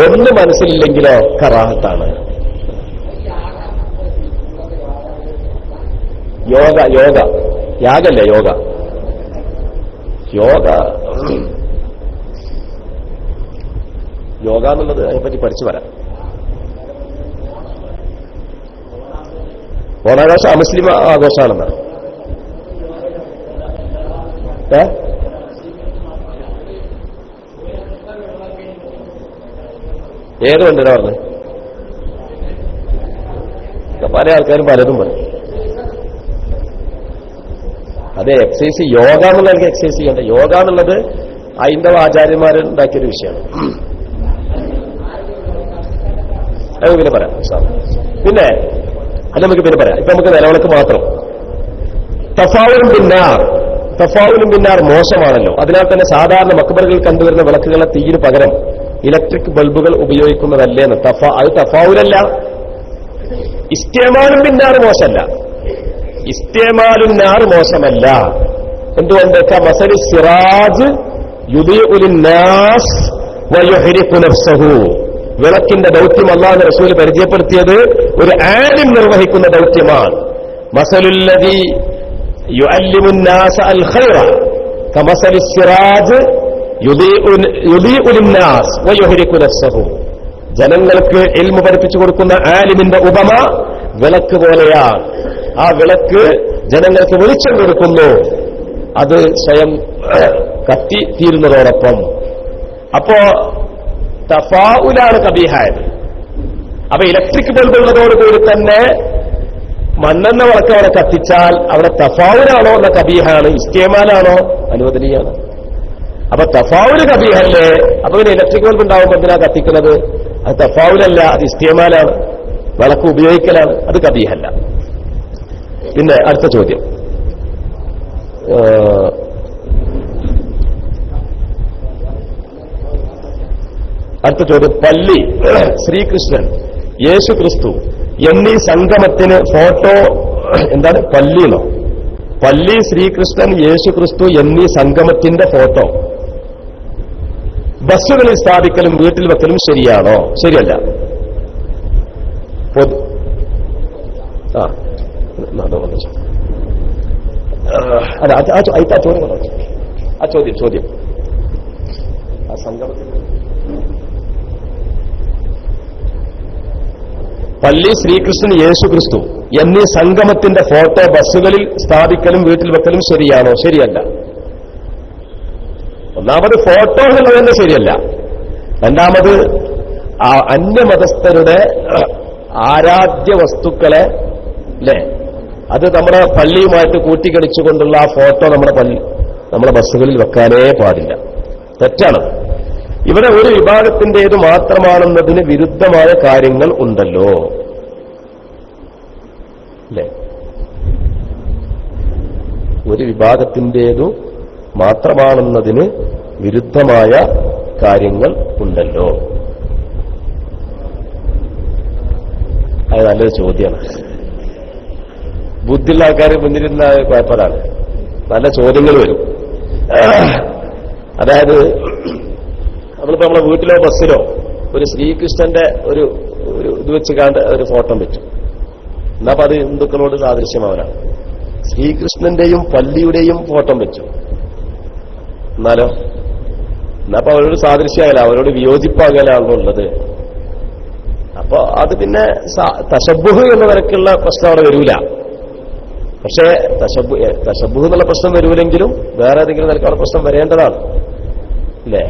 ഒന്ന് മനസ്സിലില്ലെങ്കിലോ കറാഹത്താണ്. യോഗ യാഗല്ല, യോഗ എന്നുള്ളത് അതിനെപ്പറ്റി പഠിച്ചു വരാം. ഓണാഘോഷം അമുസ്ലിം ആഘോഷമാണെന്നാണ്. ഏത് കൊണ്ടുവരാ പറഞ്ഞു? പല ആൾക്കാരും പലതും പറയും. അതെ, എക്സസൈസ് യോഗ എന്നുള്ളത് എക്സസൈസ് ചെയ്യണ്ട. യോഗ എന്നുള്ളത് ഹൈന്ദവ ആചാര്യന്മാർ ഉണ്ടാക്കിയൊരു വിഷയമാണ്. അത് പിന്നെ പറയാം. പിന്നെ അത് നമുക്ക് പിന്നെ പറയാം. ഇപ്പൊ നമുക്ക് നിലവിളക്ക് മാത്രം. തഫാവുലും പിന്നാർ മോശമാണല്ലോ. അതിനാൽ തന്നെ സാധാരണ മക്ബറുകളിൽ കണ്ടുവരുന്ന വിളക്കുകളെ തീയിന് പകരം ഇലക്ട്രിക് ബൾബുകൾ ഉപയോഗിക്കുന്നതല്ലേന്ന്. അത് തഫാവുലല്ല. ഇസ്തേമാലും പിന്നാർ മോശമല്ല. ഇസ്തേമാലും നാർ മോശമല്ല. എന്തുകൊണ്ട്? മസലി സിറാജ് യുദീഉ നാസ് വയുഹ്രിഖു നഫ്സഹു. വിളക്കിന്റെ ദൗത്യം അല്ലാഹുവിന്റെ റസൂൽ പരിചയപ്പെടുത്തിയത് ഒരു ആലിം നിർവഹിക്കുന്ന ദൗത്യമാണ്. മസലുല്ലദീ യുഅല്ലിമു നാസ അൽ ഖൈറ കമസലി സിറാജ് യുദീഉ നാസ് വയുഹ്രിഖു നഫ്സഹു. ജനങ്ങൾക്ക് ഇൽമു പഠിപ്പിച്ചു കൊടുക്കുന്ന ആലിമിന്റെ ഉപമ വിളക്ക് പോലെയാണ്. ആ വിളക്ക് ജനങ്ങൾക്ക് വെളിച്ചം കൊടുക്കുന്നു, അത് സ്വയം കത്തി തീരുന്നതോടൊപ്പം. അപ്പോ തഫാഉലാണ് കബീഹായത്. അപ്പൊ ഇലക്ട്രിക് ബൾബ് ഉള്ളതോടുകൂടി തന്നെ മണ്ണെണ്ണ വിളക്ക് അവിടെ കത്തിച്ചാൽ അവിടെ തഫാവുലാണോ എന്ന കബീഹാണ്, ഇസ്തേമാലാണോ അനുവദനീയാണ്. അപ്പൊ തഫാവുല് കബീഹല്ലേ? അപ്പൊ പിന്നെ ഇലക്ട്രിക് ബൾബ് ഉണ്ടാവുമ്പോൾ എന്തിനാ കത്തിക്കുന്നത്? അത് തഫാവുലല്ല, അത് ഇസ്തേമാലാണ്, വിളക്ക് ഉപയോഗിക്കലാണ്, അത് കബീഹല്ല. പിന്നെ അടുത്ത ചോദ്യം, പള്ളി, ശ്രീകൃഷ്ണൻ, യേശു ക്രിസ്തു എന്നീ സംഗമത്തിന് ഫോട്ടോ എന്താണ്? പള്ളിയെന്നോ? പള്ളി, ശ്രീകൃഷ്ണൻ, യേശു ക്രിസ്തു എന്നീ സംഗമത്തിന്റെ ഫോട്ടോ ബസ്സുകളിൽ സ്ഥാപിക്കലും വീട്ടിൽ വെക്കലും ശരിയാണോ? ശരിയല്ല. ചോദ്യം ആ സംഗമത്തിൽ പള്ളി, ശ്രീകൃഷ്ണൻ, യേശു ക്രിസ്തു എന്നീ സംഗമത്തിന്റെ ഫോട്ടോ ബസ്സുകളിൽ സ്ഥാപിക്കലും വീട്ടിൽ വെക്കലും ശരിയാണോ? ശരിയല്ല. ഒന്നാമത് ഫോട്ടോ എന്നുള്ളത് തന്നെ ശരിയല്ല. രണ്ടാമത് അന്യമതസ്ഥരുടെ ആരാധ്യ വസ്തുക്കളെ അല്ലേ, അത് നമ്മുടെ പള്ളിയുമായിട്ട് കൂട്ടിക്കടിച്ചുകൊണ്ടുള്ള ആ ഫോട്ടോ നമ്മുടെ ബസ്സുകളിൽ വെക്കാനേ പാടില്ല. തെറ്റാണ്. ഇവിടെ ഒരു വിഭാഗത്തിന്റേത് മാത്രമാണെന്നതിന് വിരുദ്ധമായ കാര്യങ്ങൾ ഉണ്ടല്ലോ അല്ലേ? ഒരു വിഭാഗത്തിന്റേതു മാത്രമാണെന്നതിന് വിരുദ്ധമായ കാര്യങ്ങൾ ഉണ്ടല്ലോ. അത് നല്ലൊരു ചോദ്യമാണ്. ബുദ്ധിയുള്ള ആൾക്കാർ മുന്നിലിരുന്ന കുഴപ്പമാണ്. നല്ല ചോദ്യങ്ങൾ വരും. അതായത് നമ്മളിപ്പോ നമ്മളെ വീട്ടിലോ ബസ്സിലോ ഒരു ശ്രീകൃഷ്ണന്റെ ഒരു ഇത് വെച്ച് കാണ്ട് ഒരു ഫോട്ടോ വെച്ചു. എന്നാ അത് ഹിന്ദുക്കളോട് സാദൃശ്യമാവനാണ്. ശ്രീകൃഷ്ണന്റെയും പള്ളിയുടെയും ഫോട്ടോ വെച്ചു. എന്നാലോ എന്നപ്പോ അവരോട് സാദൃശ്യമാകല, അവരോട് വിയോജിപ്പാകലാണല്ലോ ഉള്ളത്. അപ്പൊ അത് പിന്നെ തശബ്ബുഹ് എന്ന നിരക്കുള്ള പ്രശ്നം അവിടെ വരൂല. പക്ഷേ തശബ്ബുഹ് എന്നുള്ള പ്രശ്നം വരൂലെങ്കിലും വേറെ ഏതെങ്കിലും നിലക്കുള്ള പ്രശ്നം വരേണ്ടതാണ് അല്ലേ?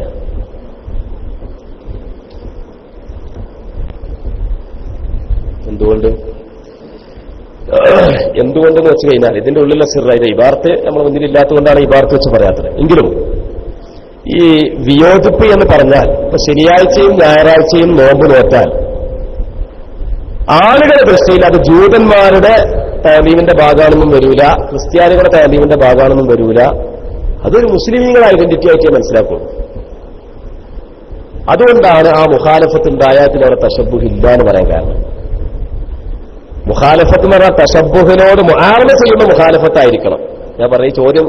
എന്തുകൊണ്ടെന്ന് വെച്ച് കഴിഞ്ഞാൽ ഇതിന്റെ ഉള്ളിലെ സിറായത് ഇബാർത്ത് നമ്മുടെ മുന്നിലില്ലാത്തതുകൊണ്ടാണ് ഇബാർത്ത് വെച്ച് പറയാത്തത്. എങ്കിലും ഈ വിയോജിപ്പ് എന്ന് പറഞ്ഞാൽ ഇപ്പൊ ശനിയാഴ്ചയും ഞായറാഴ്ചയും നോമ്പ് നോറ്റാൽ ആളുകളുടെ ദൃഷ്ടിയിൽ അത് ജൂതന്മാരുടെ തഅലീമിന്റെ ഭാഗമാണെന്നും വരൂല, ക്രിസ്ത്യാനികളുടെ തഅലീമിന്റെ ഭാഗമാണെന്നും വരൂല. അതൊരു മുസ്ലിമീങ്ങളുടെ ഐഡന്റിറ്റി ആയിട്ടേ മനസ്സിലാക്കുള്ളൂ. അതുകൊണ്ടാണ് ആ മുഖാലഫത്തിന്റെ ആയാത്തിൽ അവിടെ തശബ്ബുഹ് ഇല്ല എന്ന് പറയാൻ കാരണം. മുഖാലഫത്ത് എന്ന് പറഞ്ഞാൽ തശബ്ബുഹിനോട് മുആറള ചെയ്യുന്ന മുഖാലഫത്തായിരിക്കണം. ഞാൻ പറഞ്ഞ ഈ ചോദ്യം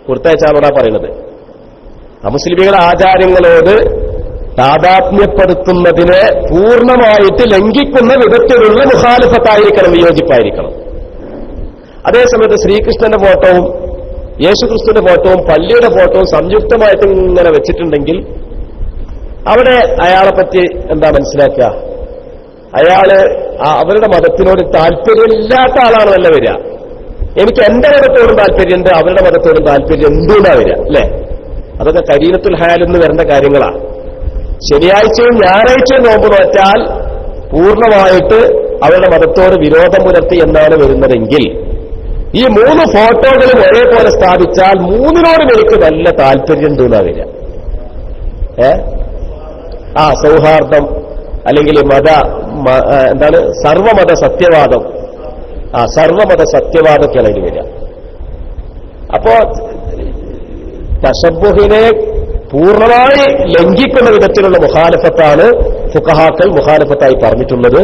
കൊടുത്തയച്ചാളോടാ പറയുന്നത്. അമുസ്ലിമികളുടെ ആചാരങ്ങളോട് താദാത്മ്യപ്പെടുത്തുന്നതിനെ പൂർണ്ണമായിട്ട് ലംഘിക്കുന്ന വിധത്തിലുള്ള മുഖാലഫത്തായിരിക്കണം, വിയോജിപ്പായിരിക്കണം. അതേസമയത്ത് ശ്രീകൃഷ്ണന്റെ ഫോട്ടോവും യേശുക്രിസ്തുവിന്റെ ഫോട്ടോവും പള്ളിയുടെ ഫോട്ടോവും സംയുക്തമായിട്ട് ഇങ്ങനെ വെച്ചിട്ടുണ്ടെങ്കിൽ അവിടെ അയാളെ പറ്റി എന്താ മനസ്സിലാക്കുക? അയാള് അവരുടെ മതത്തിനോട് താല്പര്യമില്ലാത്ത ആളാണെന്നല്ല വരിക. എനിക്ക് എന്റെ മതത്തോടും താല്പര്യമുണ്ട്, അവരുടെ മതത്തോടും താല്പര്യം എന്തുകൊണ്ടാ വരിക അല്ലേ? അതൊക്കെ കരീനത്തുൽ ഹാൽ എന്ന് വരേണ്ട കാര്യങ്ങളാണ്. ശനിയാഴ്ചയും ഞായറാഴ്ചയും നോമ്പ് നോറ്റാൽ പൂർണ്ണമായിട്ട് അവരുടെ മതത്തോട് വിരോധം പുലർത്തി എന്നാണ് വരുന്നതെങ്കിൽ ഈ 3 ഫോട്ടോകളും ഒരേപോലെ സ്ഥാപിച്ചാൽ 3നോടും എനിക്ക് നല്ല താല്പര്യം തോന്നാവില്ല. സൗഹാർദ്ദം അല്ലെങ്കിൽ എന്താണ് സർവമത സത്യവാദം, സർവമത സത്യവാദമൊക്കെയാണ് അതിന് വരിക. അപ്പോ തശബ്ബുഹിനെ പൂർണ്ണമായി ലംഘിക്കുന്ന വിധത്തിലുള്ള മുഖാലഫത്താണ് ഫുഖഹാക്കൾ മുഖാലഫത്തായി പറഞ്ഞിട്ടുള്ളത്.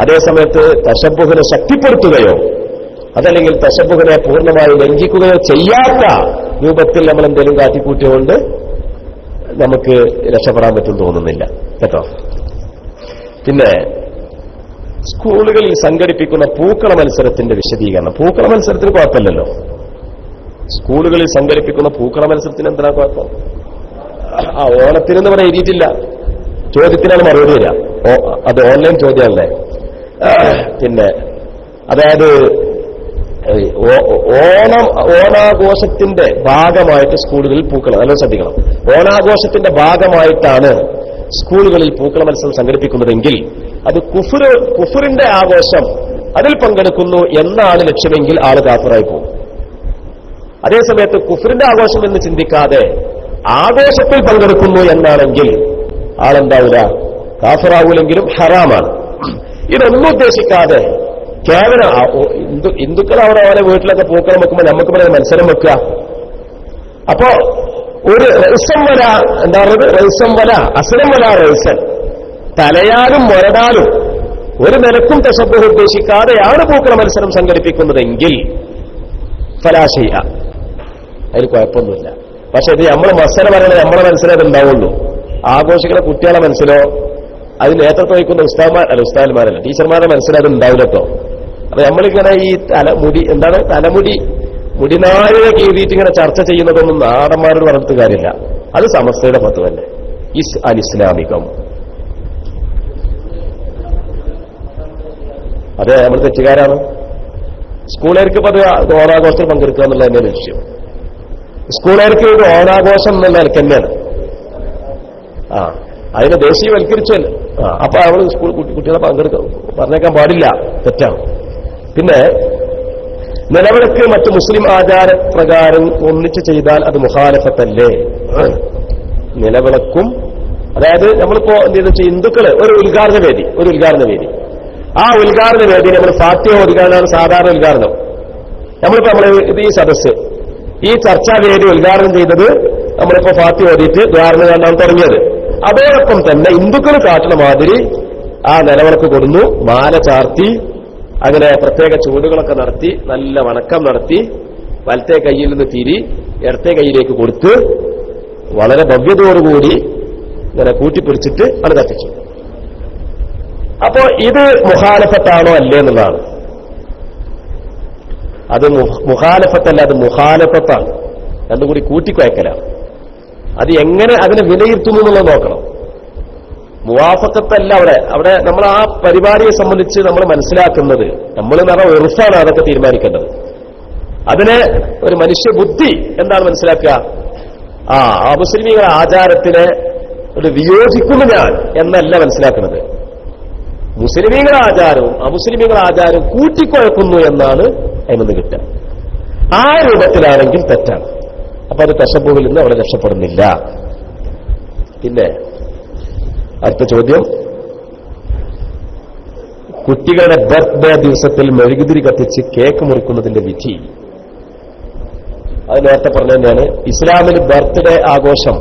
അതേസമയത്ത് തശബ്ബുഹിനെ ശക്തിപ്പെടുത്തുകയോ അതല്ലെങ്കിൽ തശബ്ബുഹിനെ പൂർണ്ണമായി ലംഘിക്കുകയോ ചെയ്യാത്ത രൂപത്തിൽ നമ്മൾ എന്തെങ്കിലും കാട്ടിക്കൂട്ടിയുകൊണ്ട് നമുക്ക് രക്ഷപ്പെടാൻ പറ്റും തോന്നുന്നില്ല കേട്ടോ. പിന്നെ സ്കൂളുകളിൽ സംഘടിപ്പിക്കുന്ന പൂക്കള മത്സരത്തിന്റെ വിശദീകരണം. പൂക്കള മത്സരത്തിന് കുഴപ്പമില്ലല്ലോ. സ്കൂളുകളിൽ സംഘടിപ്പിക്കുന്ന പൂക്കള മത്സരത്തിന് എന്തിനാ കുഴപ്പം? ഓണത്തിനെന്ന് പറയാൻ എഴുതിയിട്ടില്ല. ചോദ്യത്തിനാണ് മറുപടി വരിക. അത് ഓൺലൈൻ ചോദ്യമല്ലേ. പിന്നെ അതായത് ഓണാഘോഷത്തിന്റെ ഭാഗമായിട്ട് സ്കൂളുകളിൽ പൂക്കളം, നല്ല ശ്രദ്ധിക്കണം, ഓണാഘോഷത്തിന്റെ ഭാഗമായിട്ടാണ് സ്കൂളുകളിൽ പൂക്കള മത്സരം സംഘടിപ്പിക്കുന്നതെങ്കിൽ അത് കുഫറിന്റെ ആഘോഷം, അതിൽ പങ്കെടുക്കുന്നു എന്നാണ് ലക്ഷ്യമെങ്കിൽ ആള് കാഫിറായി പോകും. അതേസമയത്ത് കുഫറിന്റെ ആഘോഷം എന്ന് ചിന്തിക്കാതെ ആഘോഷത്തിൽ പങ്കെടുക്കുന്നു എന്നാണെങ്കിൽ ആളെന്താവില്ല, കാഫിറാവൂലെങ്കിലും ഹറാമാണ്. ഇതൊന്നും ഉദ്ദേശിക്കാതെ കേവലം ഹിന്ദുക്കൾ അവിടെ അവരെ വീട്ടിലൊക്കെ പൂക്കളം വെക്കുമ്പോൾ നമുക്ക് പറയാൻ മത്സരം വെക്കുക. അപ്പോ ഒരു റൈസം വല, എന്താ പറയുന്നത്, റൈസം വല അസരം വല റൈസൻ, തലയാലും മൊരടാലും ഒരു നിലക്കും തശബ്ബുഹ് ഉദ്ദേശിക്കാതെയാണ് പൂക്കള മത്സരം സംഘടിപ്പിക്കുന്നതെങ്കിൽ ഫലാശയ, അതിൽ കുഴപ്പമൊന്നുമില്ല. പക്ഷെ ഇത് നമ്മൾ മത്സരം പറയുന്നത് നമ്മളെ മനസ്സിലേ ഉണ്ടാവുള്ളൂ. ആഘോഷിക്കുന്ന കുട്ടികളെ മനസ്സിലോ അതിന് നേതൃത്വം വഹിക്കുന്ന ഉസ്താദന്മാരല്ല ടീച്ചർമാരുടെ മനസ്സിലത് ഉണ്ടാവില്ലട്ടോ. അപ്പൊ നമ്മളിങ്ങനെ ഈ മുടിനാരിനെ കീറിയിട്ട് ഇങ്ങനെ ചർച്ച ചെയ്യുന്നതൊന്നും നാടന്മാരോട് പറഞ്ഞിട്ട് കാര്യമില്ല. അത് സമസ്തയുടെ പത്ത് തന്നെ അനിസ്ലാമികം. അതെ, നമ്മൾ തെറ്റുകാരാണ്. സ്കൂളുകാർക്ക് ഇപ്പൊ അത് ഓണാഘോഷത്തിൽ പങ്കെടുക്കുക എന്നുള്ള തന്നെയാണ് ലക്ഷ്യം. സ്കൂളുകാർക്ക് ഇത് ഓണാഘോഷം എന്നുള്ള നിലക്ക് തന്നെയാണ്. അതിനെ ദേശീയവൽക്കരിച്ചല്ലോ. അപ്പൊ അവൾ സ്കൂൾ കുട്ടികളെ പറഞ്ഞേക്കാൻ പാടില്ല, തെറ്റാണ്. പിന്നെ നിലവിളക്ക് മറ്റ് മുസ്ലിം ആചാരപ്രകാരം ഒന്നിച്ച് ചെയ്താൽ അത് മുഖാലഫത്തല്ലേ? നിലവിളക്കും, അതായത് നമ്മളിപ്പോ എന്ത് ചെയ്തു വെച്ചാൽ ഹിന്ദുക്കള് ഒരു ഉദ്ഘാടന വേദി, ആ ഉദ്ഘാടന വേദി നമ്മൾ ഫാത്തിഹ ഓതുകയാണ് സാധാരണ ഉദ്ഘാടനം. നമ്മൾ ഈ സദസ്സ്, ഈ ചർച്ചാവേദി ഉദ്ഘാടനം ചെയ്തത് നമ്മളിപ്പോ ഫാത്തിഹ ഓതിയിട്ട് ദ്വാരണം കാണാൻ തുടങ്ങിയത്. അതോടൊപ്പം തന്നെ ഹിന്ദുക്കൾ കാട്ടുന്ന മാതിരി ആ നിലവിളക്ക് കൊടുന്നു, മാല ചാർത്തി, അങ്ങനെ പ്രത്യേക ചൂടുകളൊക്കെ നടത്തി, നല്ല വണക്കം നടത്തി, വലത്തെ കയ്യിൽ നിന്ന് തിരി ഇടത്തെ കൈയിലേക്ക് കൊടുത്ത് വളരെ ഭവ്യതയോടുകൂടി ഇങ്ങനെ കൂട്ടിപ്പിടിച്ചിട്ട് അത് കത്തിച്ചു. അപ്പോ ഇത് മുഖാലഫത്താണോ അല്ലേ എന്നുള്ളതാണ്. അത് മുഖാലഫത്തല്ല, അത് മുഖാലഫത്താണ്. രണ്ടും കൂടി കൂട്ടിക്കുഴക്കലാണ്. അത് എങ്ങനെ അതിനെ വിലയിരുത്തുന്നു എന്നുള്ളത് നോക്കണം. മുവാഫക്കത്തല്ല അവിടെ നമ്മൾ ആ പരിപാടിയെ സംബന്ധിച്ച് നമ്മൾ മനസ്സിലാക്കുന്നത്, നമ്മൾ ഉറുഫാണ് അതൊക്കെ തീരുമാനിക്കേണ്ടത്. അതിനെ ഒരു മനുഷ്യബുദ്ധി എന്താണ് മനസ്സിലാക്കുക? ആ മുസ്ലിമീങ്ങളുടെ ആചാരത്തിനെ ഒരു വിയോജിക്കുന്നു ഞാൻ എന്നല്ല മനസ്സിലാക്കുന്നത്. മുസ്ലിമീങ്ങളുടെ ആചാരവും അമുസ്ലിമീങ്ങളുടെ ആചാരവും കൂട്ടിക്കുഴക്കുന്നു എന്നാണ് അതിൽ കിട്ടുക. ആ രൂപത്തിലാണെങ്കിൽ തെറ്റാണ്. അപ്പൊ അത് തശബ്ബുഹിൽ നിന്ന് അവിടെ രക്ഷപ്പെടുന്നില്ല. പിന്നെ അടുത്ത ചോദ്യം, കുട്ടികളുടെ ബർത്ത്ഡേ ദിവസത്തിൽ മെഴുകുതിരി കത്തിച്ച് കേക്ക് മുറിക്കുന്നതിന്റെ വിധി. അത് നേരത്തെ പറഞ്ഞ തന്നെയാണ്. ഇസ്ലാമിൽ ബർത്ത്ഡേ ആഘോഷം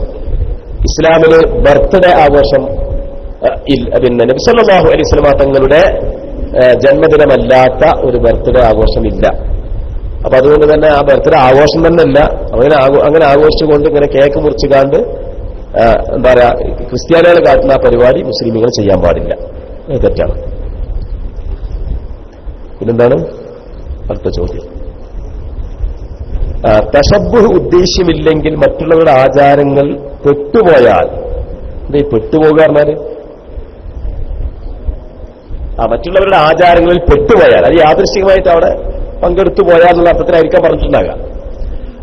പിന്നെ നബി സല്ലല്ലാഹു അലൈഹി വസല്ലം തങ്ങളുടെ ജന്മദിനമല്ലാത്ത ഒരു ബർത്ത്ഡേ ആഘോഷം ഇല്ല. അപ്പൊ അതുകൊണ്ട് തന്നെ ആ ബർത്ത്ഡേ ആഘോഷം തന്നെയല്ല. അങ്ങനെ ആഘോഷിച്ചുകൊണ്ട് ഇങ്ങനെ കേക്ക് മുറിച്ചുകാണ്ട് എന്താ പറയാ ക്രിസ്ത്യാനികൾ കാട്ടുന്ന ആ പരിപാടി മുസ്ലിമുകൾ ചെയ്യാൻ പാടില്ല. തെറ്റാണ്. പിന്നെന്താണ് അടുത്ത ചോദ്യം? തശബ്ബുഹ് ഉദ്ദേശ്യമില്ലെങ്കിൽ മറ്റുള്ളവരുടെ ആചാരങ്ങൾ പെട്ടുപോയാൽ, എന്താ ഈ പെട്ടുപോകുക പറഞ്ഞാല്? മറ്റുള്ളവരുടെ ആചാരങ്ങളിൽ പെട്ടുപോയാൽ, അത് യാദൃശ്ചികമായിട്ട് അവിടെ പങ്കെടുത്തു പോയാൽ എന്നുള്ള അർത്ഥത്തിലായിരിക്കാം പറഞ്ഞിട്ടുണ്ടാകുക.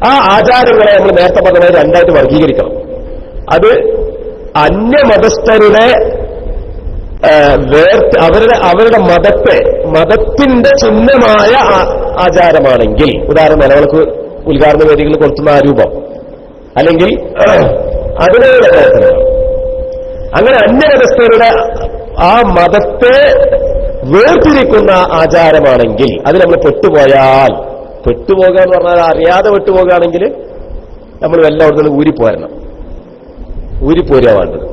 ആ ആചാരങ്ങളെ നമ്മൾ നേരത്തെ പറഞ്ഞത് രണ്ടായിട്ട് വർഗീകരിക്കണം. അത് അന്യമതസ്ഥരുടെ അവരുടെ മതത്തിന്റെ ചിഹ്നമായ ആചാരമാണെങ്കിൽ, ഉദാഹരണം നിലവിളക്ക് ഉദ്ഘാടന വേദികളിൽ കൊളുത്തുന്ന ആ രൂപം, അല്ലെങ്കിൽ അതിനുള്ള പ്രവർത്തനങ്ങൾ, അങ്ങനെ അന്യമതസ്ഥരുടെ ആ മതത്തെ വേർതിരിക്കുന്ന ആചാരമാണെങ്കിൽ അത് നമ്മൾ പെട്ടുപോകുക എന്ന് പറഞ്ഞാൽ അറിയാതെ പെട്ടുപോകുകയാണെങ്കിൽ നമ്മൾ എല്ലായിടത്തും ഊരിപ്പോരുക വേണ്ടത്.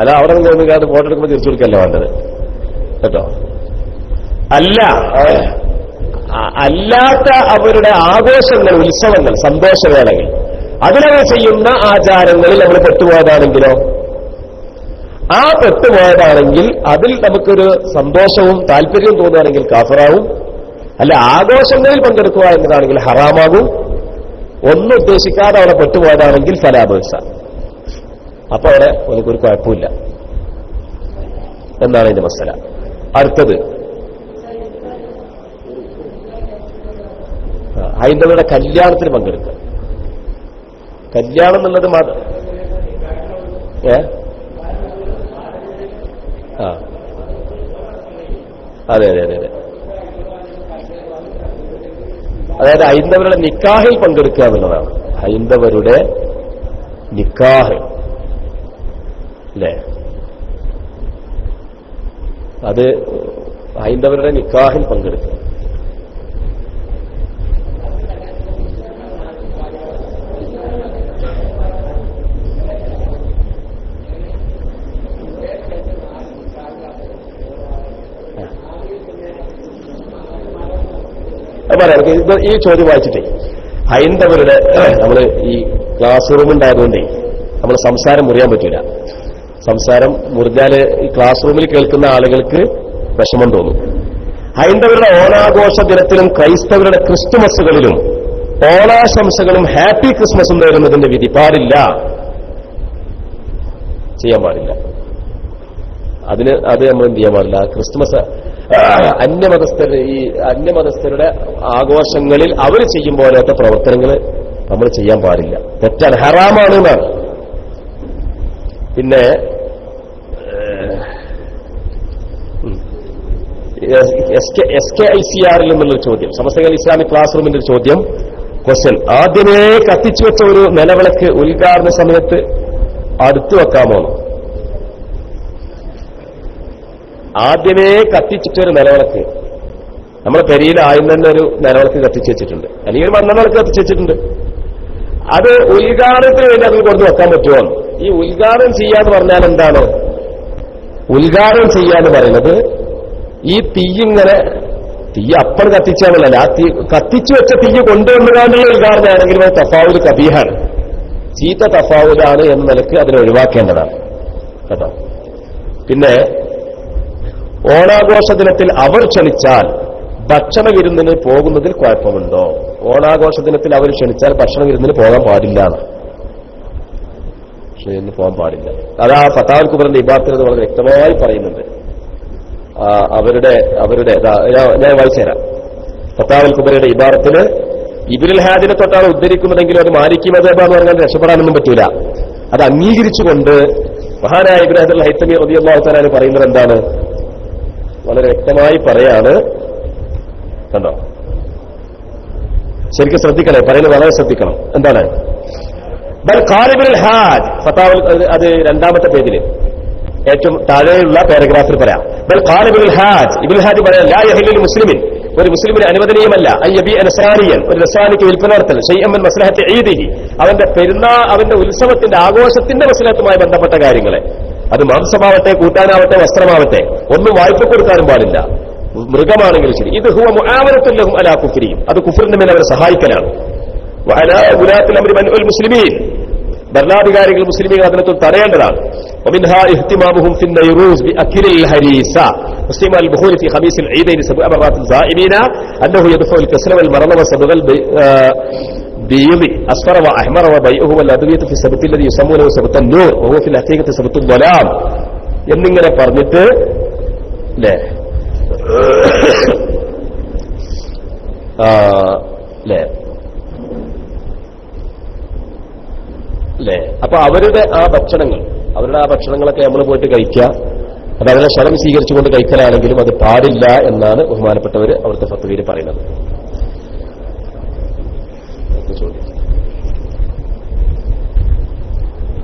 അല്ല അവിടെ നിന്ന് ഫോട്ടോ എടുക്കുമ്പോൾ തിരിച്ചു കൊടുക്കല്ല വേണ്ടത് കേട്ടോ. അല്ലാത്ത അവരുടെ ആഘോഷങ്ങൾ, ഉത്സവങ്ങൾ, സന്തോഷവേളകൾ, അതിലവർ ചെയ്യുന്ന ആചാരങ്ങളിൽ നമ്മൾ പെട്ടുപോയതാണെങ്കിലോ, ആ പെട്ടുപോയതാണെങ്കിൽ അതിൽ നമുക്കൊരു സന്തോഷവും താല്പര്യവും തോന്നുകയാണെങ്കിൽ കാഫിറാവും. അല്ല, ആഘോഷങ്ങളിൽ പങ്കെടുക്കുക എന്നതാണെങ്കിൽ ഹറാമാകും. ഒന്നും ഉദ്ദേശിക്കാതെ അവിടെ പെട്ടുപോയതാണെങ്കിൽ ഫലാബേഴ്സ, അപ്പൊ അവിടെ എനിക്കൊരു കുഴപ്പമില്ല എന്നാണ് ഇതിന്റെ മസല. അടുത്തത് ഹൈന്ദവരുടെ കല്യാണത്തിന് പങ്കെടുക്കുക. കല്യാണം എന്നുള്ളത് അതെ അതെ അതെ അതെ അതായത് ഹൈന്ദവരുടെ നിക്കാഹിൽ പങ്കെടുക്കുക എന്നുള്ളതാണ്. ഹൈന്ദവരുടെ നിക്കാഹ് അല്ലേ, അത് ഹൈന്ദവരുടെ നിക്കാഹിൽ പങ്കെടുക്കുക. ഈ ചോദ്യം വായിച്ചിട്ടേ ഹൈന്ദവരുടെ നമ്മൾ ഈ ക്ലാസ് റൂം ഉണ്ടായതുകൊണ്ടേ നമ്മൾ സംസാരം മുറിയാൻ പറ്റില്ല. സംസാരം മുറിഞ്ഞാല് ഈ ക്ലാസ് റൂമിൽ കേൾക്കുന്ന ആളുകൾക്ക് വിഷമം തോന്നും. ഹൈന്ദവരുടെ ഓണാഘോഷ ദിനത്തിലും ക്രൈസ്തവരുടെ ക്രിസ്തുമസുകളിലും ഓണാശംസകളും ഹാപ്പി ക്രിസ്മസും നേരുന്നതിന്റെ വിധി പാടില്ല, ചെയ്യാൻ പാടില്ല. അത് നമ്മൾ എന്ത് ചെയ്യാൻ പാടില്ല. ക്രിസ്തുമസ് അന്യമതസ്ഥരുടെ ആഘോഷങ്ങളിൽ അവർ ചെയ്യും പോലത്തെ പ്രവർത്തനങ്ങൾ നമ്മൾ ചെയ്യാൻ പാടില്ല, തെറ്റാണ്, ഹറാമാണ് എന്നാണ്. പിന്നെ SKICR നിന്നുള്ളൊരു ചോദ്യം, സമസ്ത ഇസ്ലാമിക് ക്ലാസ് റൂമിന്റെ ഒരു ചോദ്യം, ക്വസ്റ്റ്യൻ: ആദ്യമേ കത്തിച്ചു വെച്ച ഒരു നിലവിളക്ക് ഉദ്ഘാടന സമയത്ത് അടുത്തു വെക്കാമോ? ആദ്യമേ കത്തിച്ചിട്ടൊരു നിലവിളക്ക്, നമ്മളെ പെരിയിൽ ആദ്യം തന്നെ ഒരു നിലവിളക്ക് കത്തിച്ചു വെച്ചിട്ടുണ്ട്, അല്ലെങ്കിൽ ഒരു മണ്ണെണ്ണവിളക്ക് കത്തിച്ചു വെച്ചിട്ടുണ്ട്, അത് ഉദ്ഘാടനത്തിന് വേണ്ടി അതിൽ കൊണ്ടു വെക്കാൻ പറ്റുമോ? ഈ ഉദ്ഘാടനം ചെയ്യാന്ന് പറഞ്ഞാൽ എന്താണ്? ഉദ്ഘാടനം ചെയ്യാന്ന് പറയുന്നത് ഈ തീ അപ്പോൾ കത്തിച്ചാണല്ലോ, ആ കത്തിച്ചു വെച്ച തീ കൊണ്ടുവന്നുകൊണ്ടുള്ള ഉദ്ഘാടനമാണെങ്കിൽ അത് തഫാവുൽ കബീഹാണ്, ചീത്ത തഫാവുലാണ് എന്ന നിലക്ക് അതിനെ ഒഴിവാക്കേണ്ടതാണ് കേട്ടോ. പിന്നെ ഓണാഘോഷ ദിനത്തിൽ അവർ ക്ഷണിച്ചാൽ ഭക്ഷണ വിരുന്നിന് പോകുന്നതിൽ കുഴപ്പമുണ്ടോ? ഓണാഘോഷ ദിനത്തിൽ അവർ ക്ഷണിച്ചാൽ ഭക്ഷണ വിരുന്നിന് പോകാൻ പാടില്ല, പോകാൻ പാടില്ല. അതാ ഫതാവുൽ കുബ്രന്റെ ഇബാറത്തിൽ വളരെ വ്യക്തമായി പറയുന്നുണ്ട്. അവരുടെ ഞാൻ വായിച്ചുതരാം. ഫതാവുൽ കുബ്രയുടെ ഇബാറത്തിന് ഇബ്നുൽ ഹാദിനെ തൊട്ടാണ് ഉദ്ധരിക്കുന്നതെങ്കിലും അത് മാലിക്കി മദ്ഹബ് എന്ന് പറഞ്ഞാൽ രക്ഷപ്പെടാനൊന്നും പറ്റൂല. അത് അംഗീകരിച്ചുകൊണ്ട് മഹാനായ ഇബ്നു ഹജർ ഹൈതമി റളിയല്ലാഹു തആല പറയുന്നത് എന്താണ്? വളരെ വ്യക്തമായി പറയാണ്, കണ്ടോ? ശരിക്കും ശ്രദ്ധിക്കണേ, പറയുന്നത് വളരെ ശ്രദ്ധിക്കണം. എന്താണ്? ബൽ ഖാല ഇബ്നുൽ ഹാജ്, ഫതാവൽ, അത് രണ്ടാമത്തെ പേജിൽ ഏറ്റവും താഴെയുള്ള പാരഗ്രാഫിൽ പറയാം. ബൽ ഖാല ഇബ്നുൽ ഹാജ് പറയാം, ലാ യഹില്ലു മുസ്ലിമിൻ, ഒരു മുസ്ലിമിന് അനുവദനീയമല്ല, അയ്യബി നസ്രാനിയൻ, ഒരു നസ്രാനിക്ക് വിൽപ്പന നടത്തൽ, ശൈഅൻ മിൻ മസ്ലഹത്തി ഈദിഹി, അവന്റെ ഉത്സവത്തിന്റെ ആഘോഷത്തിന്റെ മസ്ലഹത്തുമായി ബന്ധപ്പെട്ട കാര്യങ്ങളെ, അത് മാംസമാവട്ടെ, കൂട്ടാനാവട്ടെ, വസ്ത്രമാവട്ടെ, ഒന്നും വായ്പ കൊടുക്കാനും പാടില്ല, മൃഗമാണെങ്കിലും ശരി. ഇത് ഹുവ മുആവനത്തുൻ ലഹും അലാ കുഫ്രിഹിം, അത് കുഫ്റിന്റെ മേൽ അവരെ സഹായിക്കലാണ്. വഅലാ ഉലാത്തിൽ അംരി മൻഉൽ മുസ്ലിമീൻ, ഭരണാധികാരികൾ മുസ്ലിമീങ്ങൾ അതിനകത്ത് തടയേണ്ടതാണ്. ومنها اهتمامهم في النيروز بأكل الهريسة مسلم البخول في خميس العيدين 7 مرات زائمين أنه يدفع الكسل والمرض وصبغ البيض أصفر وأحمر وبيئه والأدوية في السبت الذي يسمونه سبت النور وهو في الحقيقة سبت الظلام. എന്നിങ്ങനെ പറഞ്ഞിട്ട് അപ്പൊ അവരുടെ ആ ഭക്ഷണങ്ങൾ അവരുടെ ആ ഭക്ഷണങ്ങളൊക്കെ നമ്മൾ പോയിട്ട് കഴിക്കുക, അത് അവരുടെ ക്ഷണം സ്വീകരിച്ചുകൊണ്ട് കഴിക്കലാണെങ്കിലും അത് പാടില്ല എന്നാണ് ബഹുമാനപ്പെട്ടവർ അവിടുത്തെ ഫത്വയിൽ പറയുന്നത്.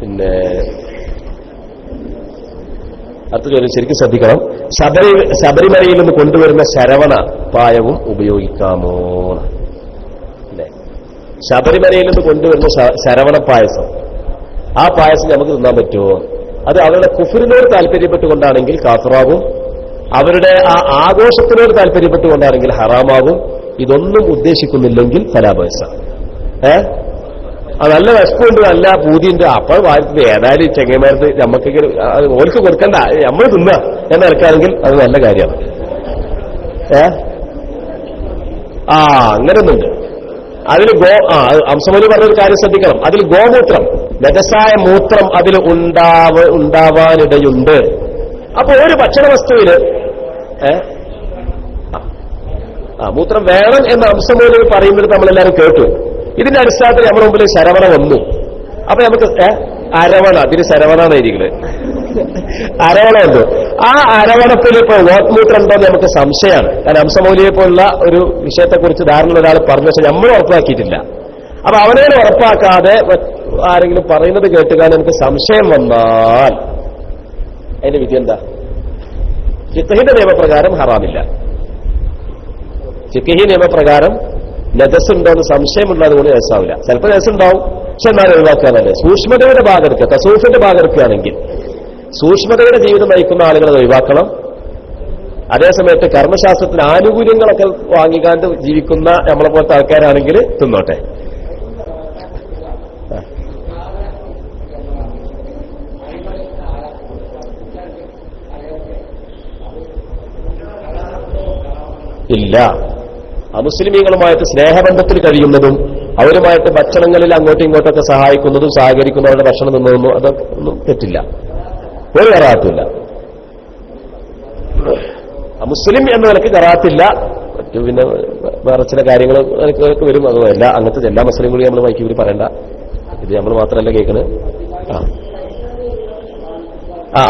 പിന്നെ അടുത്ത ചോദ്യം ശരിക്കും ശ്രദ്ധിക്കണം. ശബരിമലയിൽ നിന്ന് കൊണ്ടുവരുന്ന ശരവണ പായവും ഉപയോഗിക്കാമോ? അല്ലേ, ശബരിമലയിൽ നിന്ന് കൊണ്ടുവരുന്ന ശരവണ പായസം, ആ പായസം നമുക്ക് തിന്നാൻ പറ്റുമോ? അത് അവരുടെ കുഫറിനോട് താല്പര്യപ്പെട്ടുകൊണ്ടാണെങ്കിൽ കാഫിറാകും, അവരുടെ ആ ആഘോഷത്തിനോട് താല്പര്യപ്പെട്ടുകൊണ്ടാണെങ്കിൽ ഹറാമാകും. ഇതൊന്നും ഉദ്ദേശിക്കുന്നില്ലെങ്കിൽ ഫലാബൈസ. നല്ല വിശപ്പുണ്ട്, നല്ല പൂതിയുണ്ട്, അപ്പോൾ ഏതായാലും ചെങ്ങന്മാർക്ക് നമുക്ക് ഓർക്ക് കൊടുക്കണ്ട, നമ്മൾ തിന്നാ എന്ന് ഇറക്കാണെങ്കിൽ അത് നല്ല കാര്യമാണ്. അങ്ങനെയൊന്നുണ്ട്. അതിൽ അംസമോലി പറഞ്ഞൊരു കാര്യം ശ്രദ്ധിക്കണം. അതിൽ ഗോമൂത്രം, നജസായ മൂത്രം അതിൽ ഉണ്ടാവാനിടയുണ്ട്. അപ്പൊ ഒരു ഭക്ഷണ വസ്തുവിന് മൂത്രം വേണം എന്ന അംസമോലി പറയുന്നത് നമ്മളെല്ലാവരും കേട്ടു. ഇതിന്റെ അടിസ്ഥാനത്തിൽ നമ്മുടെ മുമ്പിൽ ശരവണ വന്നു. അപ്പൊ നമുക്ക് അരവണ, അതിന് ശരവണായിരിക്കുന്നത്, അരവണ വന്നു. ആ അരവണത്തിൽ ഇപ്പൊ ഗോത്മൂത്രം ഉണ്ടോ എന്ന് നമുക്ക് സംശയമാണ്. കാരണം അംസമൗലിയെ പോലുള്ള ഒരു വിഷയത്തെക്കുറിച്ച് ധാരണ ഒരാൾ പറഞ്ഞു, പക്ഷെ നമ്മൾ ഉറപ്പാക്കിയിട്ടില്ല. അപ്പൊ അവനെ ഉറപ്പാക്കാതെ ആരെങ്കിലും പറയുന്നത് കേട്ടുകാൻ നമുക്ക് സംശയം വന്നാൽ അതിന്റെ വിധി എന്താ? ഫിഖ്ഹിന്റെ നിയമപ്രകാരം ഹറാമില്ല. ഫിഖ്ഹി നിയമപ്രകാരം നജസുണ്ടോന്ന് സംശയമുള്ളത് കൊണ്ട് നജസാവില്ല. ചിലപ്പോൾ നജസുണ്ടാവും, പക്ഷെ എന്നാലും ഒഴിവാക്കാനല്ലേ. സൂക്ഷ്മതയുടെ ഭാഗം എടുക്കുക, തസൂഫിന്റെ ഭാഗം എടുക്കുകയാണെങ്കിൽ സൂക്ഷ്മതയുടെ ജീവിതം നയിക്കുന്ന ആളുകളെ ഒഴിവാക്കണം. അതേസമയത്ത് കർമ്മശാസ്ത്രത്തിന് ആനുകൂല്യങ്ങളൊക്കെ വാങ്ങിക്കാണ്ട് ജീവിക്കുന്ന നമ്മളെ പോലത്തെ ആൾക്കാരാണെങ്കിൽ തിന്നോട്ടെ. ഇല്ല, അമുസ്ലിമീങ്ങളുമായിട്ട് സ്നേഹബന്ധത്തിൽ കഴിയുന്നതും അവരുമായിട്ട് ഭക്ഷണങ്ങളിൽ അങ്ങോട്ടും ഇങ്ങോട്ടൊക്കെ സഹായിക്കുന്നതും സഹകരിക്കുന്നവരുടെ ഭക്ഷണം നിന്നതൊന്നും അതൊക്കെ ഒന്നും തെറ്റില്ല, ഒരു കറാത്തില്ല. മുസ്ലിം എന്ന നിലക്ക് കറാത്തില്ല. മറ്റു പിന്നെ വേറെ ചില കാര്യങ്ങൾ നിനക്ക് വരും. അതുമല്ല, അങ്ങനത്തെ എല്ലാ മുസ്ലിങ്ങളും നമ്മൾ വൈക്കി കൂടി പറയണ്ട, ഇത് നമ്മൾ മാത്രമല്ല കേൾക്കുന്നത്.